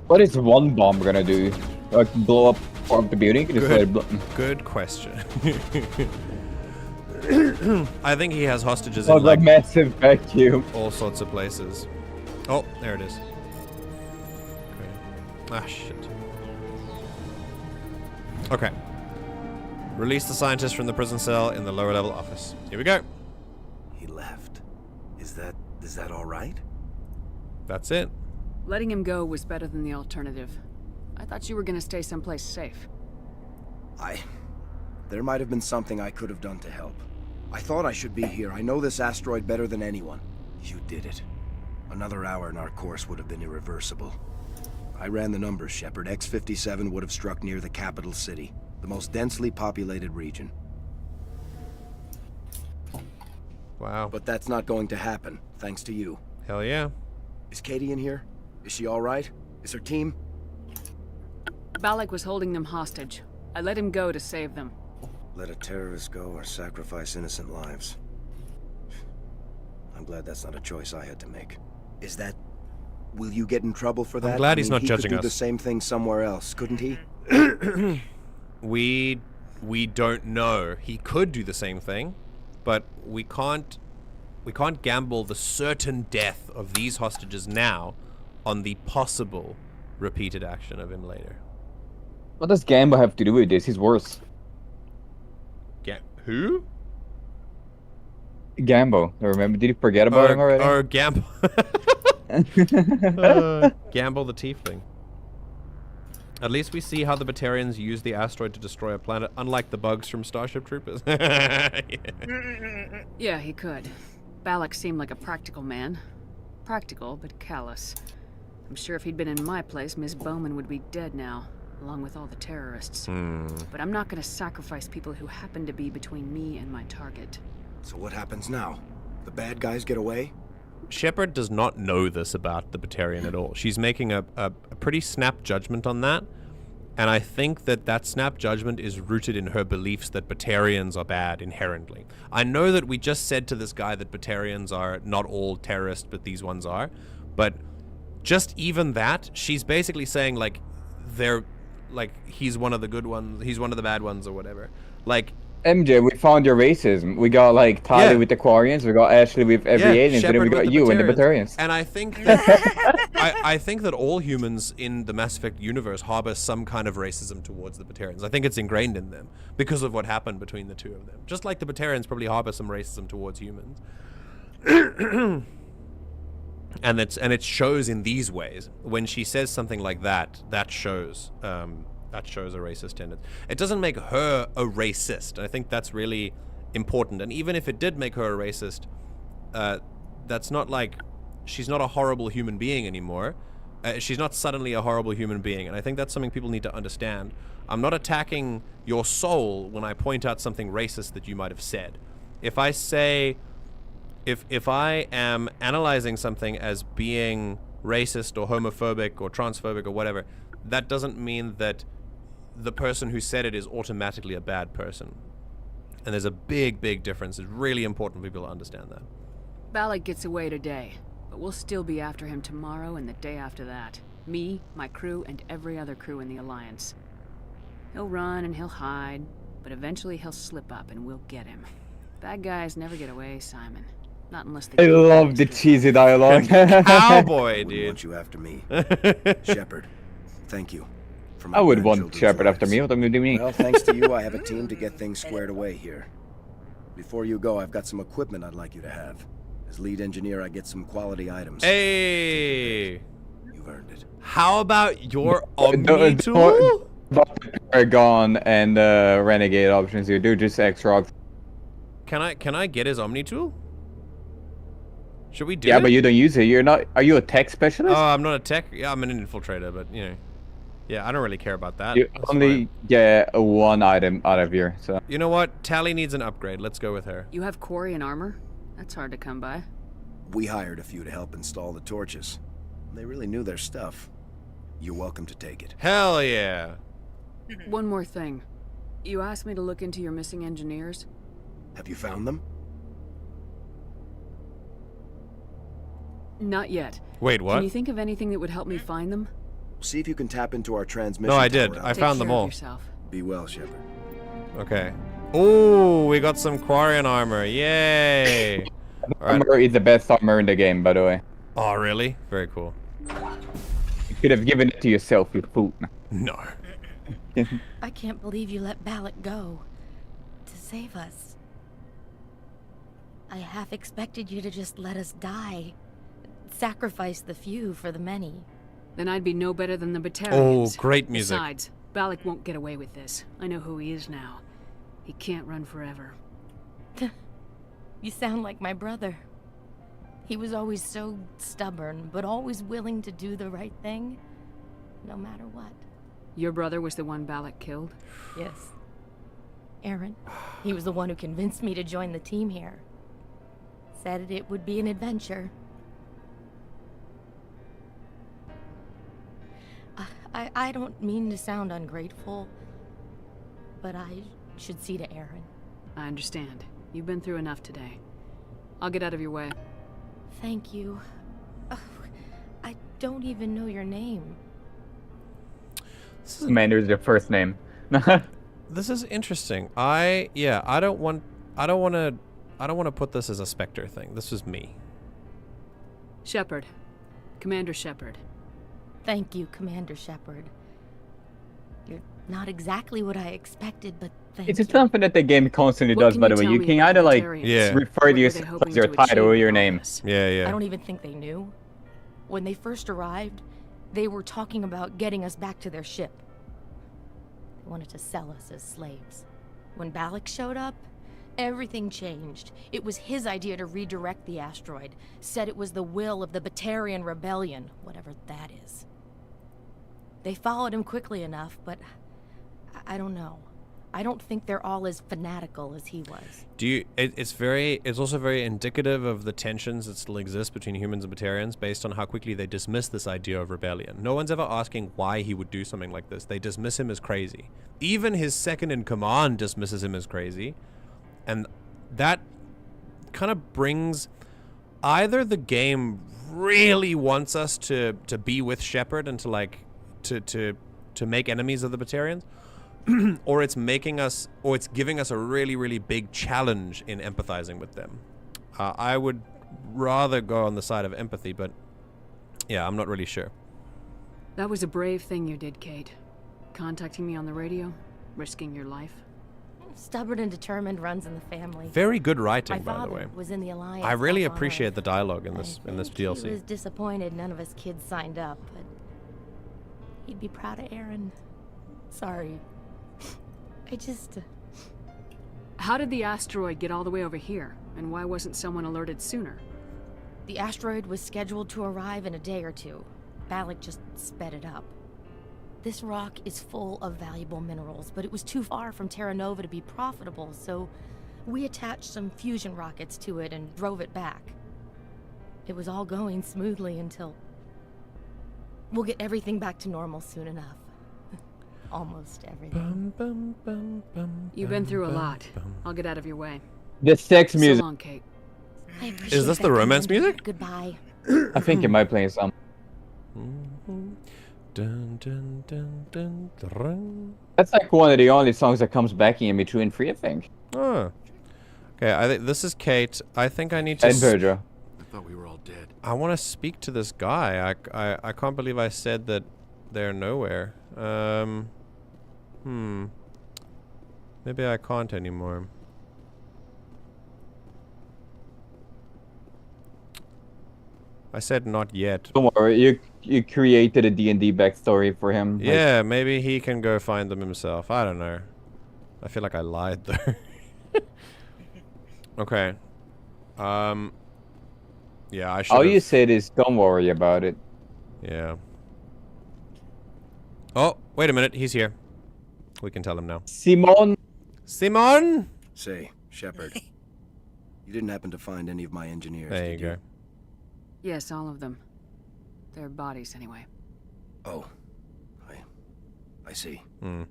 What is one bomb gonna do? Like blow up part of the building? Good question. I think he has hostages in like like massive vacuum. All sorts of places. Oh, there it is. Okay. Ah, shit. Okay. Release the scientist from the prison cell in the lower level office. Here we go. He left. Is that all right? That's it. Letting him go was better than the alternative. I thought you were gonna stay someplace safe. There might have been something I could have done to help. I thought I should be here. I know this asteroid better than anyone. You did it. Another hour and our course would have been irreversible. I ran the numbers, Shepard. X-57 would have struck near the capital city, the most densely populated region. Wow. But that's not going to happen, thanks to you. Hell yeah. Is Katie in here? Is she all right? Is her team? Balak was holding them hostage. I let him go to save them. Let a terrorist go or sacrifice innocent lives. I'm glad that's not a choice I had to make. Is that... Will you get in trouble for that? I'm glad he's not judging us. He could do the same thing somewhere else, couldn't he? We don't know. He could do the same thing, but we can't gamble the certain death of these hostages now on the possible repeated action of him later. What does Gambo have to do with this? He's worse. Who? Gambo. Remember? Did you forget about him already? Or Gambo. Gamble the Tiefling. At least we see how the Batarians use the asteroid to destroy a planet, unlike the bugs from Starship Troopers. Yeah, he could. Balak seemed like a practical man. Practical, but callous. I'm sure if he'd been in my place, Miss Bowman would be dead now, along with all the terrorists. But I'm not gonna sacrifice people who happen to be between me and my target. So what happens now? The bad guys get away? Shepard does not know this about the Batarian at all. She's making a pretty snap judgment on that, and I think that snap judgment is rooted in her beliefs that Batarians are bad inherently. I know that we just said to this guy that Batarians are not all terrorists, but these ones are, but just even that, she's basically saying, like, they're, like, he's one of the good ones, he's one of the bad ones, or whatever. Like, MJ, we found your racism. We got like Tali with the Quarians, we got Ashley with every aliens, and then we got you and the Batarians. And I think that I think that all humans in the Mass Effect universe harbor some kind of racism towards the Batarians. I think it's ingrained in them because of what happened between the two of them. Just like the Batarians probably harbor some racism towards humans. And it shows in these ways. When she says something like that, that shows a racist tendency. It doesn't make her a racist. I think that's really important. And even if it did make her a racist, that's not like she's not a horrible human being anymore. She's not suddenly a horrible human being. And I think that's something people need to understand. I'm not attacking your soul when I point out something racist that you might have said. If I say, if I am analyzing something as being racist or homophobic or transphobic or whatever, that doesn't mean that the person who said it is automatically a bad person. And there's a big, big difference. It's really important for people to understand that. Balak gets away today, but we'll still be after him tomorrow and the day after that. Me, my crew, and every other crew in the Alliance. He'll run and he'll hide, but eventually he'll slip up and we'll get him. Bad guys never get away, Simon. Not unless they... I love the cheesy dialogue. Cowboy, dude. I want you after me. Shepard, thank you. I would want Shepard after me. What do you mean? Well, thanks to you, I have a team to get things squared away here. Before you go, I've got some equipment I'd like you to have. As lead engineer, I get some quality items. Hey! You've earned it. How about your Omni tool? Paragon and Renegade options here. Do just extra options. Can I get his Omni tool? Should we do it? Yeah, but you don't use it. You're not. Are you a tech specialist? Oh, I'm not a tech. Yeah, I'm an infiltrator, but you know. Yeah, I don't really care about that. You only get one item out of here, so... You know what? Tali needs an upgrade. Let's go with her. You have Quarian armor? That's hard to come by. We hired a few to help install the torches. They really knew their stuff. You're welcome to take it. Hell yeah! One more thing. You asked me to look into your missing engineers? Have you found them? Not yet. Wait, what? Can you think of anything that would help me find them? See if you can tap into our transmission. No, I did. I found them all. Be well, Shepard. Okay. Ooh, we got some Quarian armor. Yay! Armor is the best armor in the game, by the way. Oh, really? Very cool. You could have given it to yourself, you fool. No. I can't believe you let Balak go. To save us. I half expected you to just let us die. Sacrifice the few for the many. Then I'd be no better than the Batarians. Oh, great music. Besides, Balak won't get away with this. I know who he is now. He can't run forever. You sound like my brother. He was always so stubborn, but always willing to do the right thing, no matter what. Your brother was the one Balak killed? Yes. Aaron. He was the one who convinced me to join the team here. Said it would be an adventure. I don't mean to sound ungrateful, but I should see to Aaron. I understand. You've been through enough today. I'll get out of your way. Thank you. Oh, I don't even know your name. Commander's your first name. This is interesting. I don't want to to put this as a Spectre thing. This was me. Shepard. Commander Shepard. Thank you, Commander Shepard. You're not exactly what I expected, but thank It's you. something that the game constantly does, by the way. You can either like refer to yourself as your title or your name. Yeah. I don't even think they knew. When they first arrived, they were talking about getting us back to their ship. They wanted to sell us as slaves. When Balak showed up, everything changed. It was his idea to redirect the asteroid. Said it was the will of the Batarian rebellion, whatever that is. They followed him quickly enough, but I don't know. I don't think they're all as fanatical as he was. It's also very indicative of the tensions that still exist between humans and Batarians based on how quickly they dismiss this idea of rebellion. No one's ever asking why he would do something like this. They dismiss him as crazy. Even his second in command dismisses him as crazy. And that kind of brings either the game really wants us to be with Shepard and to like to make enemies of the Batarians, or it's giving us a really, really big challenge in empathizing with them. I would rather go on the side of empathy, but yeah, I'm not really sure. That was a brave thing you did, Kate. Contacting me on the radio, risking your life. Stubborn and determined runs in the family. Very good writing, My by the father way. was in the Alliance. I really back on appreciate Earth. the dialogue in this DLC. He was disappointed none of us kids signed up, but he'd be proud of Aaron. Sorry. I just... How did the asteroid get all the way over here? And why wasn't someone alerted sooner? The asteroid was scheduled to arrive in a day or two. Balak just sped it up. This rock is full of valuable minerals, but it was too far from Terra Nova to be profitable, so we attached some fusion rockets to it and drove it back. It was all going smoothly until... We'll get everything back to normal soon enough. Almost everything. You've been through a lot. I'll get out of your way. The sex music. So long, Kate. Is this the romance music? Goodbye. I think it might play some. Dun, dun, dun, dun, dun. That's like one of the only songs that comes back in between 3, I think. Oh. Okay, I think this is Kate. I think I need to... And Pedro. I thought we were all dead. I want to speak to this guy. I can't believe I said that they're nowhere. Maybe I can't anymore. I said not yet. Don't worry, you created a D&D backstory for him. Yeah, maybe he can go find them himself. I don't know. I feel like I lied there. Okay. Yeah, I should. All you said is don't worry about it. Yeah. Oh, wait a minute. He's here. We can tell him now. Simon! Simon! Say, Shepard. You didn't happen to find any of my engineers, There you did you? go. Yes, all of them. Their bodies, anyway. Oh. I see. Hmm.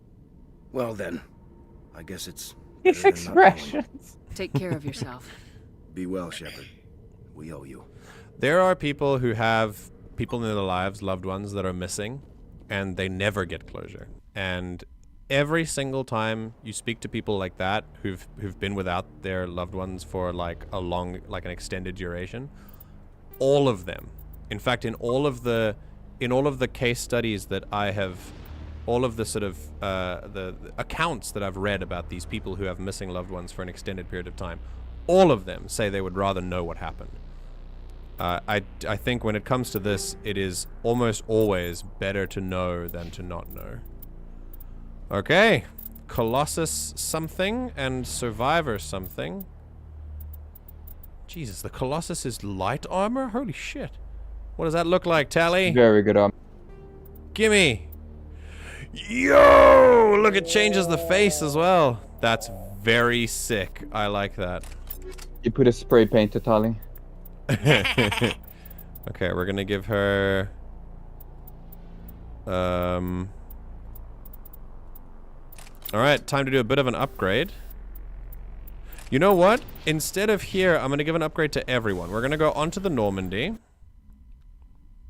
Well then, I guess it's... His better than not knowing. expressions. Take care of yourself. Be well, Shepard. We owe you. There are people who have people in their lives, loved ones that are missing, and they never get closure. And every single time you speak to people like that who've been without their loved ones for like an extended duration, all of them, in fact, in all of the case studies that I have, all of the sort of the accounts that I've read about these people who have missing loved ones for an extended period of time, all of them say they would rather know what happened. I think when it comes to this, it is almost always better to know than to not know. Okay, Colossus something and Survivor something. Jesus, the Colossus is light armor? Holy shit. What does that look like, Tally? Very good armor. Gimme. Yo! Look, it changes the face as well. That's very sick. I like that. You put a spray paint to Tali. Okay, we're gonna give her... Alright, time to do a bit of an upgrade. You know what? Instead of here, I'm gonna give an upgrade to everyone. We're gonna go onto the Normandy.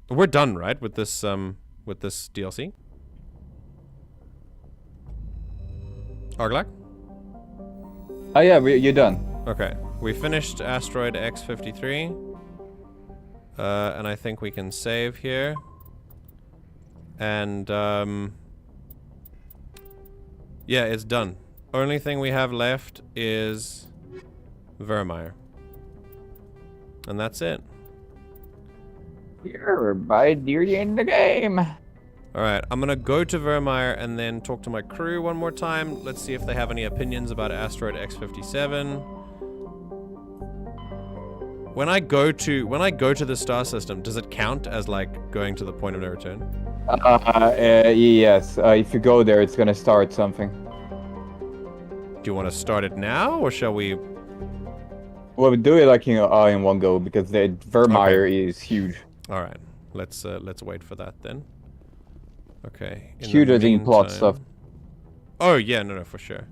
We're done, right, with this DLC? Arglak? Oh yeah, you're done. Okay. We finished Asteroid X-53. And I think we can save here. And, yeah, it's done. Only thing we have left is Vermeer. And that's it. You're by nearly in the game. Alright, I'm gonna go to Vermeer and then talk to my crew one more time. Let's see if they have any opinions about Asteroid X-57. When I go to the star system, does it count as like going to the point of no return? Yes. If you go there, it's gonna start something. Do you want to start it now, or shall we? Well, we do it like in one go because the Vermeer is huge. All right, let's wait for that then. Okay. Huger than plot stuff. Oh yeah, no, for sure.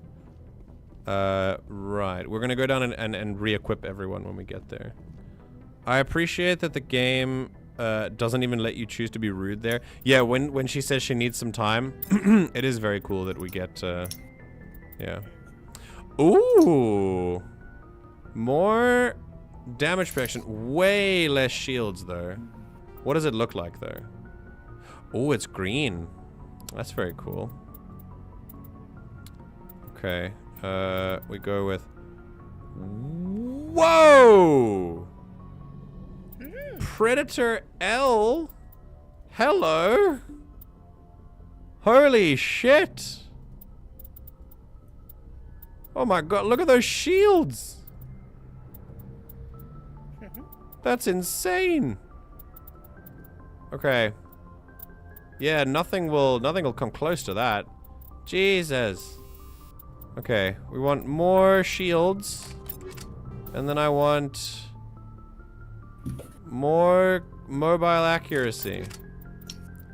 Right, we're gonna go down and re-equip everyone when we get there. I appreciate that the game doesn't even let you choose to be rude there. Yeah, when she says she needs some time, it is very cool that we get, yeah. Ooh! More damage protection. Way less shields, though. What does it look like, though? Oh, it's green. That's very cool. Okay. We go with... Whoa! Predator L? Hello? Holy shit! Oh my god, look at those shields! That's insane! Okay. Yeah, nothing will come close to that. Jesus. Okay, we want more shields. And then I want more mobile accuracy.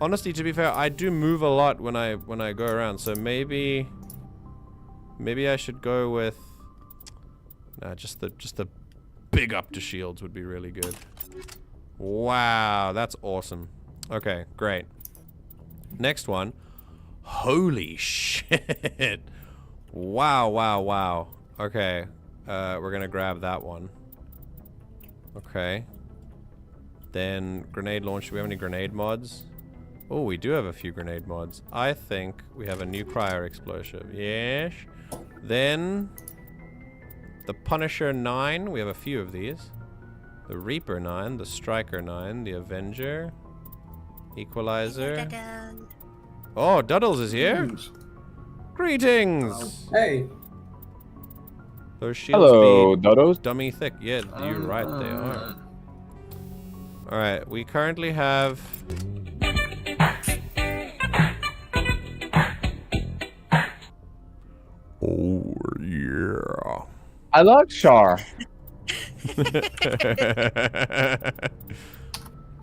Honestly, to be fair, I do move a lot when I go around, so maybe I should go with just the big up to shields would be really good. Wow, that's awesome. Okay, great. Next one. Holy shit. Wow, wow, wow. Okay. We're gonna grab that one. Okay. Then grenade launch. Do we have any grenade mods? Oh, we do have a few grenade mods. I think we have a new cryo explosive. Yes. Then the Punisher 9. We have a few of these. The Reaper 9, the Striker 9, the Avenger, Equalizer. Oh, Duddles is here. Greetings. Hey. Those shields Hello, be Duddles. dummy thick. Yeah, you're right, they are. Alright, we currently have... Oh, yeah. I love Char.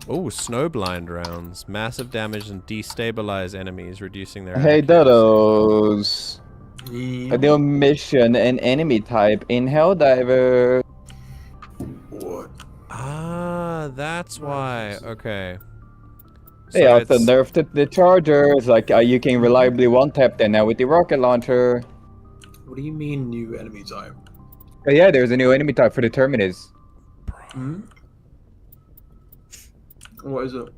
Oh, snowblind rounds. Massive damage and destabilize enemies, reducing their Hey, accuracy. Dodos. A new mission and enemy type in Helldiver. What? Ah, that's why. Okay. They also nerfed the chargers. Like you can reliably one-tap them now with the rocket launcher. What do you mean new enemy type? Yeah, there's a new enemy type for the Terminus. Hmm? What is it?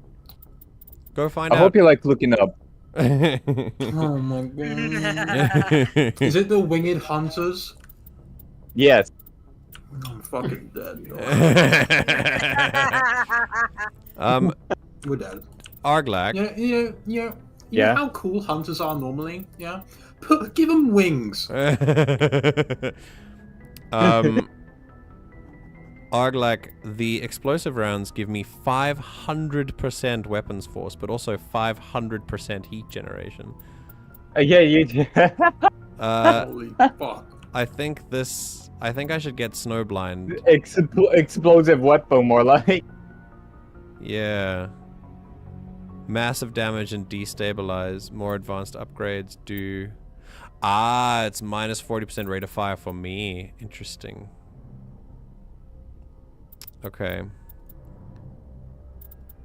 Go find out. I hope you like looking it up. Oh my god. Is it the winged hunters? Yes. I'm fucking dead. We're dead. Arglak. You know how cool hunters are normally? Yeah? Give them wings. Arglak, the explosive rounds give me 500% weapons force, but also 500% heat generation. Yeah, you. Holy fuck. I think I should get snowblind. Explosive weapon, more like. Yeah. Massive damage and destabilize. More advanced upgrades do... Ah, it's minus 40% rate of fire for me. Interesting. Okay.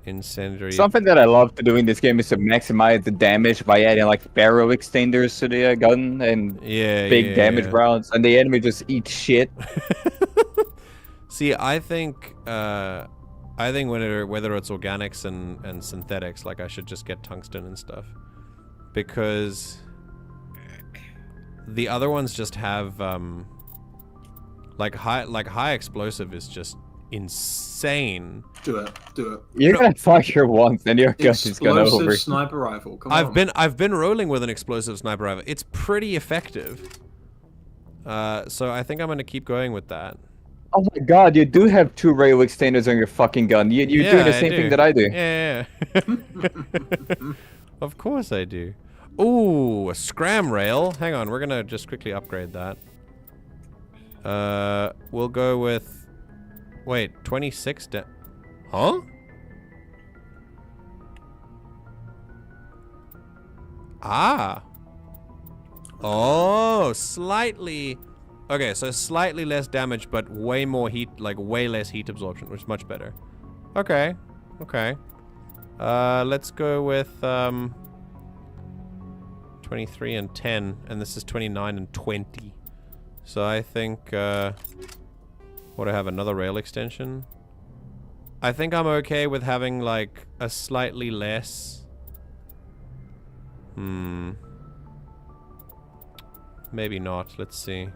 Incendiary. Something that I love to do in this game is to maximize the damage by adding like barrel extenders to the gun and big damage rounds, and the enemy just eats shit. See, I think whether it's organics and synthetics, like I should just get tungsten and stuff, because the other ones just have like high explosive is just insane. Do it. You're gonna fire once, and your gun is gonna over. Explosive sniper rifle. Come on. I've been rolling with an explosive sniper rifle. It's pretty effective. So I think I'm gonna keep going with that. Oh my god, you do have 2 rail extenders on your fucking gun. You're doing the same thing that I do. Yeah. Of course I do. Ooh, a scram rail. Hang on, we're gonna just quickly upgrade that. We'll go with... Wait, 26 Huh? Ah. Oh, slightly... Okay, so slightly less damage, but way more heat, like way less heat absorption, which is much better. Okay. Let's go with 23 and 10, and this is 29 and 20. So I think, what do I have, another rail extension? I think I'm okay with having like a slightly less... Maybe not, let's see.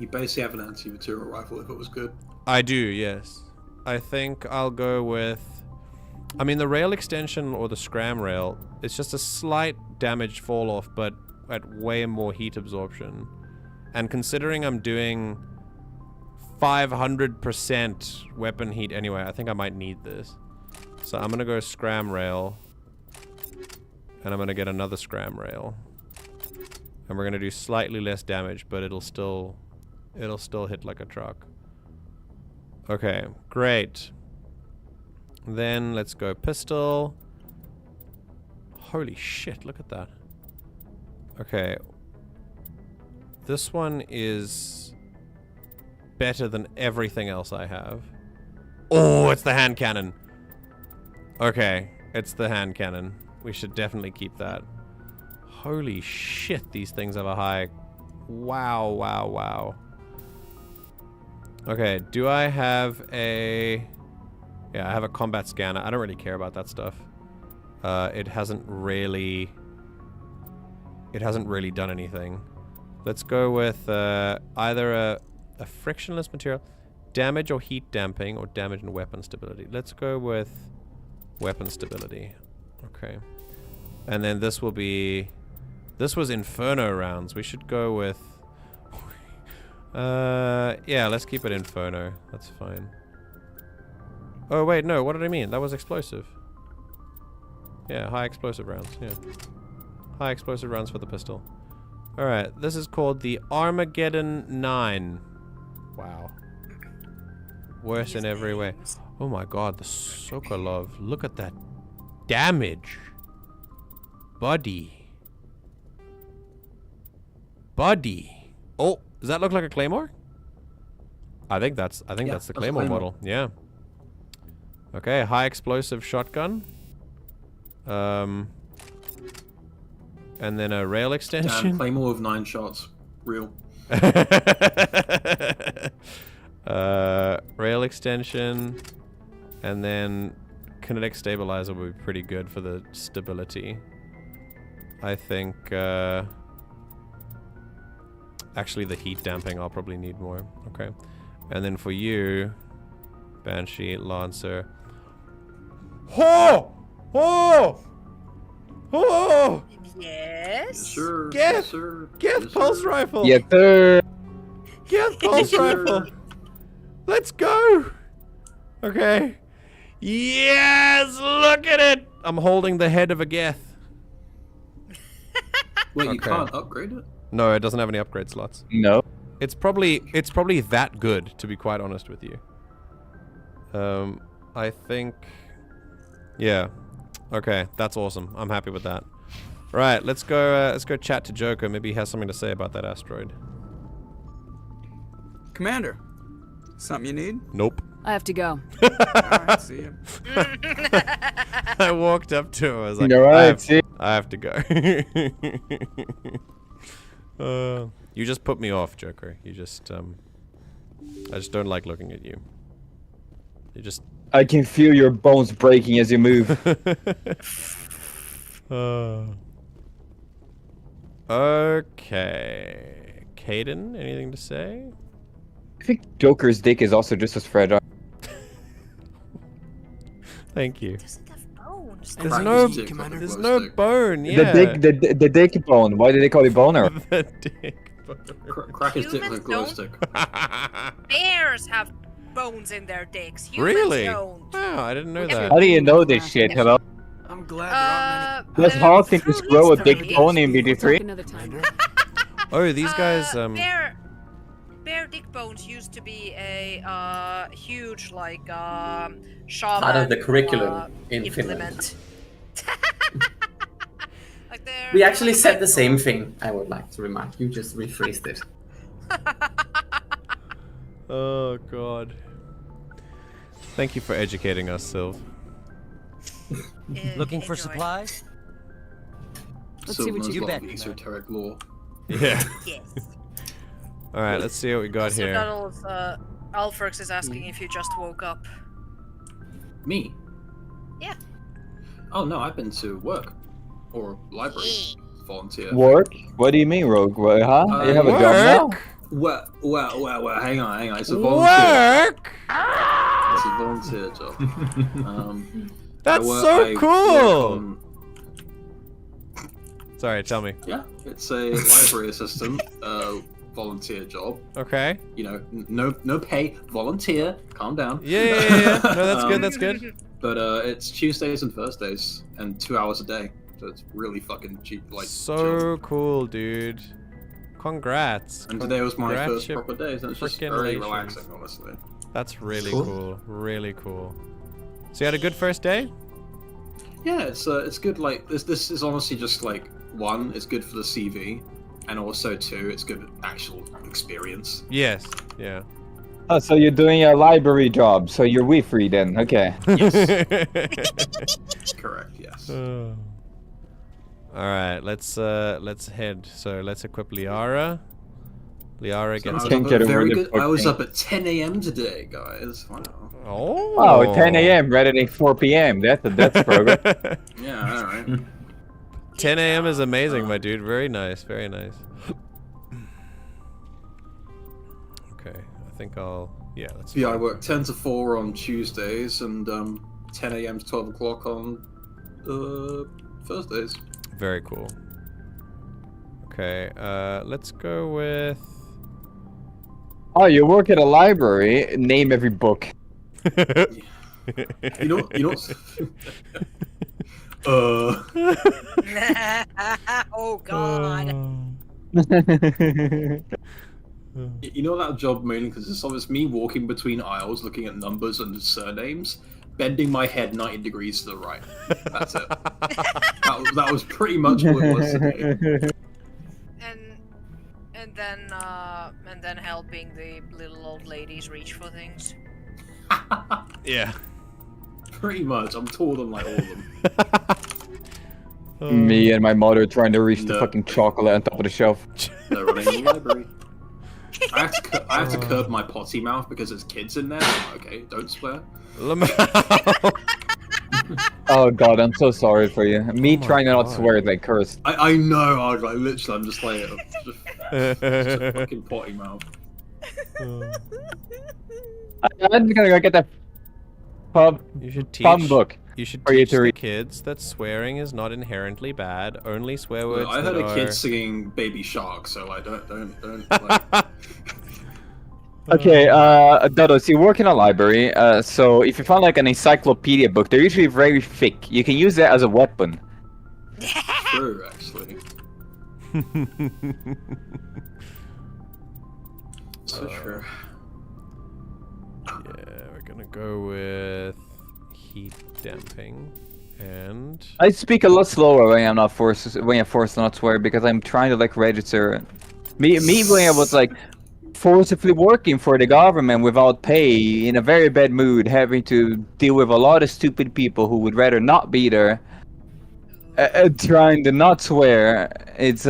You basically have an anti-material rifle if it was good. I do, yes. I think I'll go with... I mean, the rail extension or the scram rail, it's just a slight damage fall off, but at way more heat absorption. And considering I'm doing 500% weapon heat anyway, I think I might need this. So I'm gonna go scram rail. And I'm gonna get another scram rail. And we're gonna do slightly less damage, but it'll still hit like a truck. Okay, great. Then let's go pistol. Holy shit, look at that. Okay. This one is better than everything else I have. Oh, it's the hand cannon. Okay, it's the hand cannon. We should definitely keep that. Holy shit, these things have a high... Wow. Okay, do I have a... Yeah, I have a combat scanner. I don't really care about that stuff. It hasn't really done anything. Let's go with either a frictionless material, damage or heat damping, or damage and weapon stability. Let's go with weapon stability. Okay. And then this will be... This was Inferno rounds. We should go with... yeah, let's keep it Inferno. That's fine. Oh, wait, no, what did I mean? That was explosive. Yeah, high explosive rounds, yeah. High explosive rounds for the pistol. Alright, this is called the Armageddon 9. Wow. Worse in every way. Oh my god, the Sokolov. Look at that damage. Buddy. Oh, does that look like a claymore? I think that's the claymore model. Yeah. Okay, high explosive shotgun. And then a rail extension. Claymore with 9 shots. Real. Rail extension. And then kinetic stabilizer would be pretty good for the stability. I think, actually the heat damping I'll probably need more. Okay. And then for you, Banshee, Lancer. Oh! Yes? Sure. Get pulse rifle! Yes, sir! Get pulse rifle! Let's go! Okay. Yes! Look at it! I'm holding the head of a Geth. Wait, you can't upgrade it? No, it doesn't have any upgrade slots. No. It's probably that good, to be quite honest with you. I think... Yeah. Okay, that's awesome. I'm happy with that. Right, let's go chat to Joker. Maybe he has something to say about that asteroid. Commander, something you need? Nope. I have to go. Alright, see you. I walked up to him. I was like, I have to go. You just put me off, Joker. You just I just don't like looking at you. You just... I can feel your bones breaking as you move. Okay. Caden, anything to say? I think Joker's dick is also just as fragile. Thank you. Bones. There's no bone, yeah. The dick bone. Why did they call it boner? The dick bone. Crack his dick with a Humans glow don't. stick. Bears have bones in their dicks. Humans Really? don't. Oh, I didn't know that. How do you know this shit? Hello? I'm glad Does Hawking just grow a dick bone in BD3? Oh, these guys, Bear dick bones used to be a huge, like, shaman Part of the curriculum in Finland. Like We actually said the same thing, I would like to remark. You just rephrased it. Oh, God. Thank you for educating us, Sylv. Looking for supplies? Let's see what you bet. Esoteric lore. Yeah. Yes. Alright, let's see what we got here. Alfrex is asking if you just woke up. Me? Yeah. Oh no, I've been to work. Or library. Volunteer. Work? What do you mean, Rogue? What, huh? You have a job now? Well, hang on. It's a volunteer. Work? It's a volunteer job. That's so cool! Sorry, tell me. Yeah, it's a library assistant, volunteer job. Okay. You know, no pay, volunteer. Calm down. Yeah. No, that's good. That's good. But it's Tuesdays and Thursdays, and 2 hours a day, so it's really fucking cheap. Like so cool, dude. Congrats. And today was my first proper day, so it's just very Frickin' relaxing, honestly. That's really cool. Really cool. So you had a good first day? Yeah, it's good. Like this is honestly just like one, it's good for the CV, and also two, it's good actual experience. Yes. Yeah. Oh, so you're doing a library job, so you're free then, okay. Yes. Correct, yes. Alright, let's head. So let's equip Liara. Liara gets I was up at 10 AM today, guys. Wow. Oh, 10 AM rather than 4 PM. That's progress. Yeah, alright. 10 AM is amazing, my dude. Very nice, very nice. Okay, I think yeah, that's I work 10 to 4 on Tuesdays and 10 AM to 12 o'clock on Thursdays. Very cool. Okay, let's go with... Oh, you work at a library. Name every book. You know. Oh God. You know that job mainly because it's me walking between aisles, looking at numbers and surnames, bending my head 90 degrees to the right. That's it. that was pretty much what it was today. And then helping the little old ladies reach for things. Yeah. Pretty much. I'm taller than like all of them. Me and my mother trying to reach the fucking chocolate on top of the shelf. They're running in the library. I have to curb my potty mouth because there's kids in there. Okay, don't swear. Oh god, I'm so sorry for you. Me trying to not swear is like cursed. I know. I was like, literally, I'm just like, just a fucking potty mouth. I'm gonna go get that pub book. You should for you teach to the read. kids that swearing is not inherently bad. Only swear words. I heard that a kid are... singing Baby Shark, so like, don't. Like... Okay, Dodo, so you work in a library, so if you find like an encyclopedia book, they're usually very thick. You can use that as a weapon. True, actually. So true. Yeah, we're gonna go with heat damping and... I speak a lot slower when I'm forced to not swear because I'm trying to like register. Me when I was like forcibly working for the government without pay, in a very bad mood, having to deal with a lot of stupid people who would rather not be there, trying to not swear. It's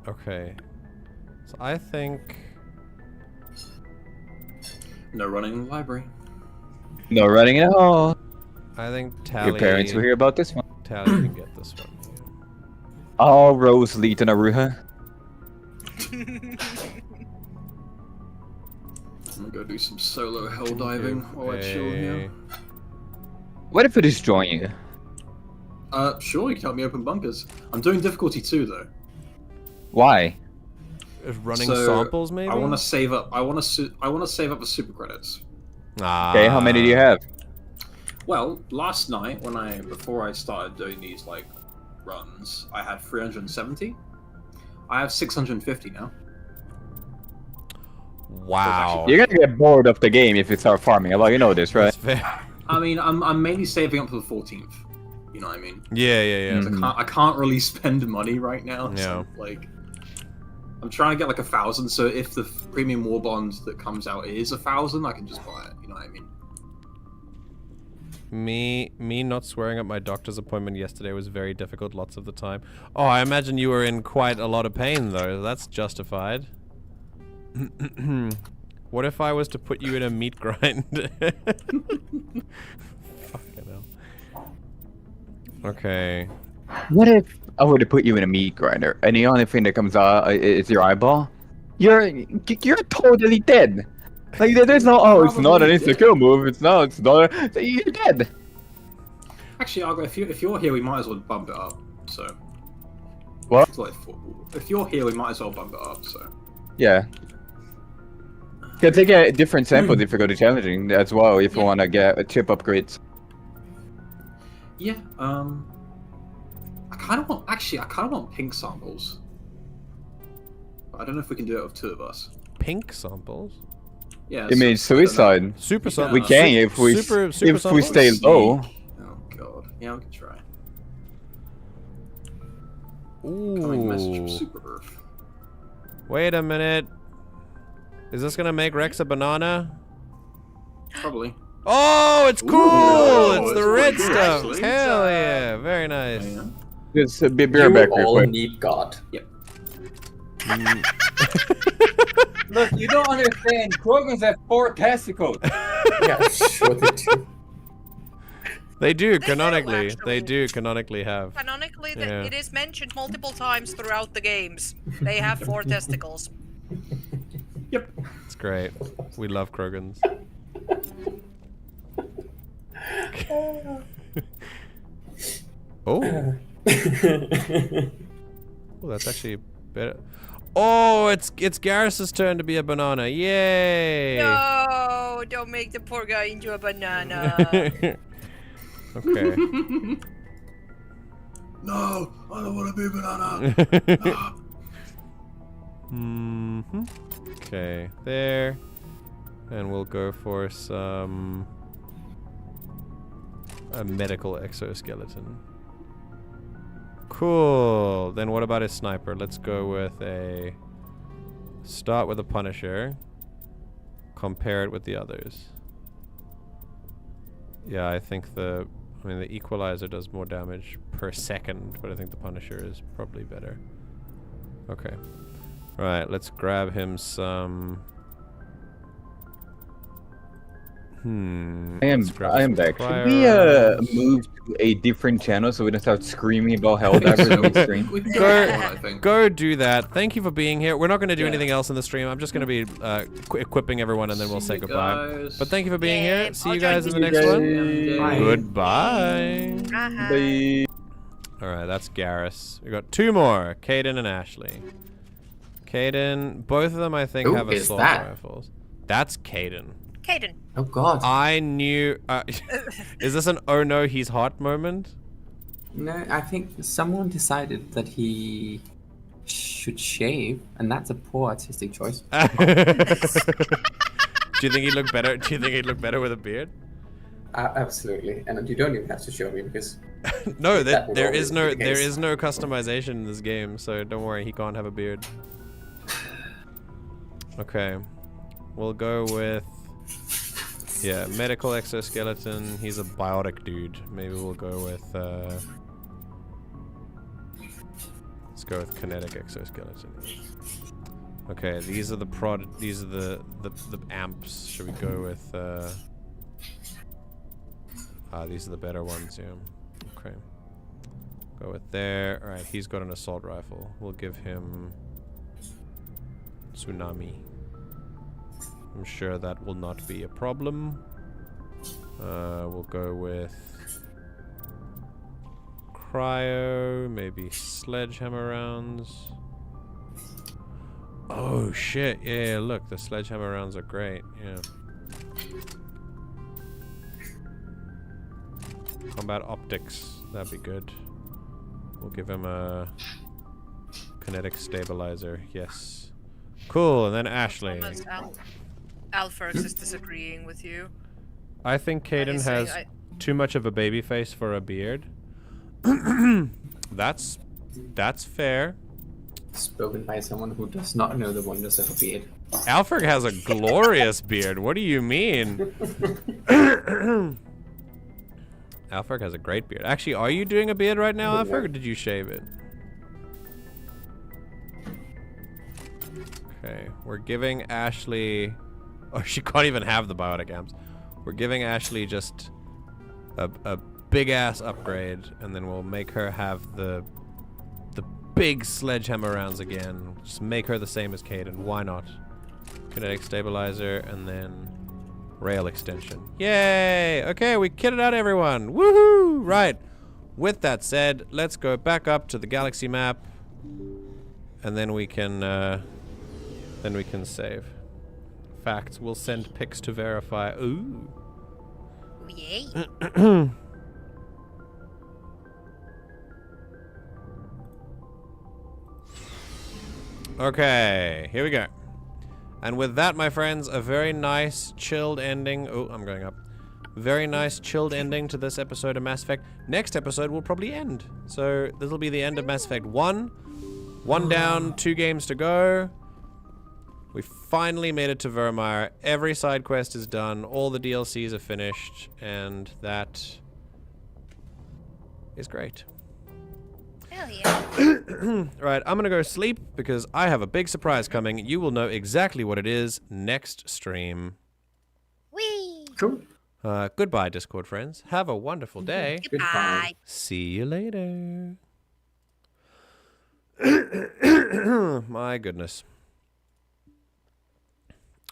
Okay. I think... No running in the library. No running at all. I think Tally... Your parents will hear about this one. Tally can get this one. All roads lead to Naruha. I'm gonna go do some solo hell diving while I chill here. What if I just join you? Sure, you can help me open bunkers. I'm doing difficulty 2 though. Why? Running samples, maybe. I want to save up. I want to save up the super credits. Okay, how many do you have? Well, last night before I started doing these like runs, I had 370. I have 650 now. Wow. You're gonna get bored of the game if you start farming. Well, you know this, right? I mean, I'm mainly saving up for the 14th. You know what I mean? Yeah. 'Cause I can't really spend money right now. Yeah. So, like, I'm trying to get like 1,000. So if the premium war bond that comes out is 1,000, I can just buy it. You know what I mean? Me not swearing at my doctor's appointment yesterday was very difficult lots of the time. Oh, I imagine you were in quite a lot of pain though. That's justified. What if I was to put you in a meat grind? Fucking hell. Okay. What if I were to put you in a meat grinder and the only thing that comes out is your eyeball? You're totally dead. Like there's no it's not an insta-kill move. It's not. You're dead. Actually, Argo, if you're here, we might as well bump it up. So. What? It's like, if you're here, we might as well bump it up. So. Yeah. You can take a different samples if you go to challenging as well. If you want to get chip upgrades. Yeah. I kind of want pink samples. But I don't know if we can do it with 2 of us. Pink samples? Yeah. It means suicide. Super samples. We can if we stay low. Oh god. Yeah, we can try. Ooh. Coming message from Super Earth. Wait a minute. Is this gonna make Rex a banana? Probably. Oh, it's cool! Ooh, it's the red good, stuff. actually. Hell yeah! Very nice. Yeah. Just be back real all quick. need God. Yep. Look, you don't understand. Krogans have 4 testicles. Yeah, sure they do. They do canonically. They do canonically have. Canonically, Yeah. it is mentioned multiple times throughout the games. They have 4 testicles. Yep. It's great. We love Krogans. Oh. Oh, that's actually better. Oh, it's Garrus's turn to be a banana. Yay! No, don't make the poor guy into a banana. Okay. No, I don't want to be a banana. Okay, there. And we'll go for a medical exoskeleton. Cool. Then what about a sniper? Let's go with a... Start with a Punisher. Compare it with the others. Yeah, I think the Equalizer does more damage per second, but I think the Punisher is probably better. Okay. Right, let's grab him some... I am back. Should we move to a different channel so we don't start screaming about Helldivers in midstream? Go do that. Thank you for being here. We're not going to do anything else in the stream. I'm just going to be equipping everyone and then we'll say goodbye. But thank you for being here. See you guys in the next one. Bye. Goodbye. Bye. Alright, that's Garrus. We got 2 more. Caden and Ashley. Caden, both of them I think Who have is assault that? rifles. That's Caden. Caden. Oh god. I knew... is this an oh no he's hot moment? No, I think someone decided that he should shave, and that's a poor artistic choice. Do you think he'd look better? Do you think he'd look better with a beard? Absolutely, and you don't even have to show me because No, that would there always is be no the there case. is no customization in this game, so don't worry, he can't have a beard. Okay, we'll go with medical exoskeleton. He's a biotic dude. Maybe we'll go with let's go with kinetic exoskeleton. Okay, these are the amps. Should we go with these are the better ones, yeah. Okay. Go with there. Alright, he's got an assault rifle. We'll give him Tsunami. I'm sure that will not be a problem. We'll go with cryo, maybe sledgehammer rounds. Oh shit, yeah, look, the sledgehammer rounds are great, yeah. Combat optics, that'd be good. We'll give him a kinetic stabilizer, yes. Cool, and then Ashley. Alfred is disagreeing with you. I think Caden has too much of a baby face for a beard. That's fair. Spoken by someone who does not know the wonders of a beard. Alfred has a glorious beard. What do you mean? Alfred has a great beard. Actually, are you doing a beard right now, Alfred, or did you shave it? Okay, we're giving Ashley... Oh, she can't even have the biotic amps. We're giving Ashley just a big-ass upgrade, and then we'll make her have the big sledgehammer rounds again. Just make her the same as Caden. Why not? Kinetic stabilizer, and then rail extension. Yay! Okay, we kitted out everyone. Woohoo! Right. With that said, let's go back up to the galaxy map, and then we can save. Facts. We'll send pics to verify. Ooh. Yay. Okay, here we go. And with that, my friends, a very nice chilled ending. Oh, I'm going up. Very nice chilled ending to this episode of Mass Effect. Next episode will probably end. So this will be the end of Mass Effect 1. 1 down, 2 games to go. We finally made it to Vermeer. Every side quest is done. All the DLCs are finished. And that is great. Hell yeah. Right, I'm gonna go sleep because I have a big surprise coming. You will know exactly what it is next stream. Whee! Cool. Goodbye, Discord friends. Have a wonderful day. Goodbye. See you later. My goodness.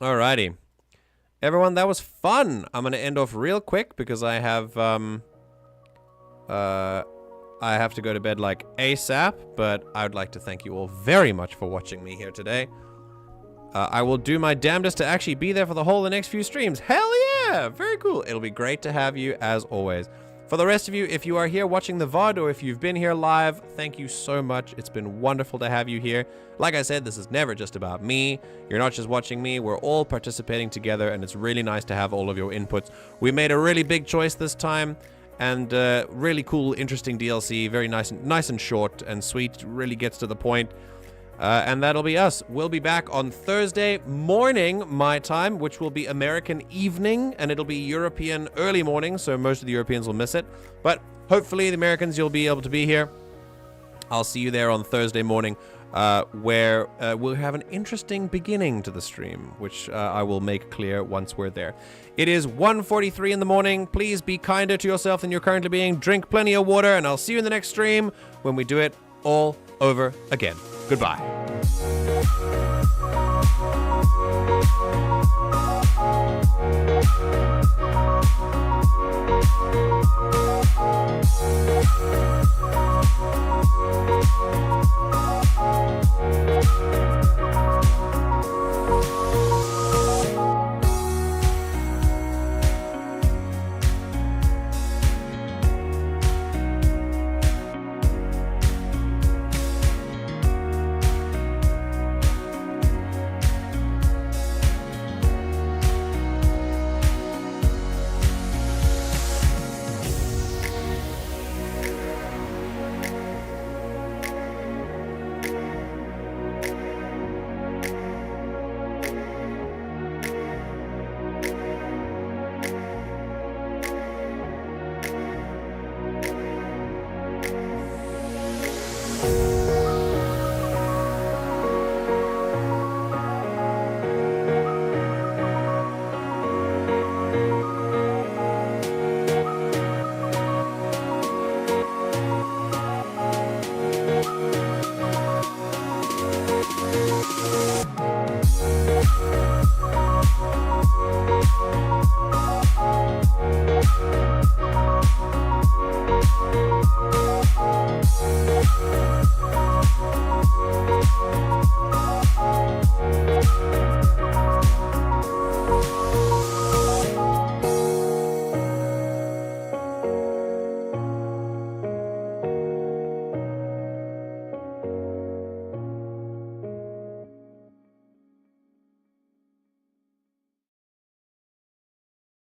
Alrighty. Everyone, that was fun. I'm gonna end off real quick because I have to go to bed like ASAP, but I would like to thank you all very much for watching me here today. I will do my damnedest to actually be there for the whole of the next few streams. Hell yeah! Very cool. It'll be great to have you as always. For the rest of you, if you are here watching the VOD or if you've been here live, thank you so much. It's been wonderful to have you here. Like I said, this is never just about me. You're not just watching me. We're all participating together, and it's really nice to have all of your inputs. We made a really big choice this time. And really cool, interesting DLC. Very nice and short and sweet. Really gets to the point. And that'll be us. We'll be back on Thursday morning, my time, which will be American evening. And it'll be European early morning, so most of the Europeans will miss it. But hopefully the Americans, you'll be able to be here. I'll see you there on Thursday morning, where we'll have an interesting beginning to the stream, which I will make clear once we're there. It is 1:43 in the morning. Please be kinder to yourself than you're currently being. Drink plenty of water, and I'll see you in the next stream when we do it all over again. Goodbye.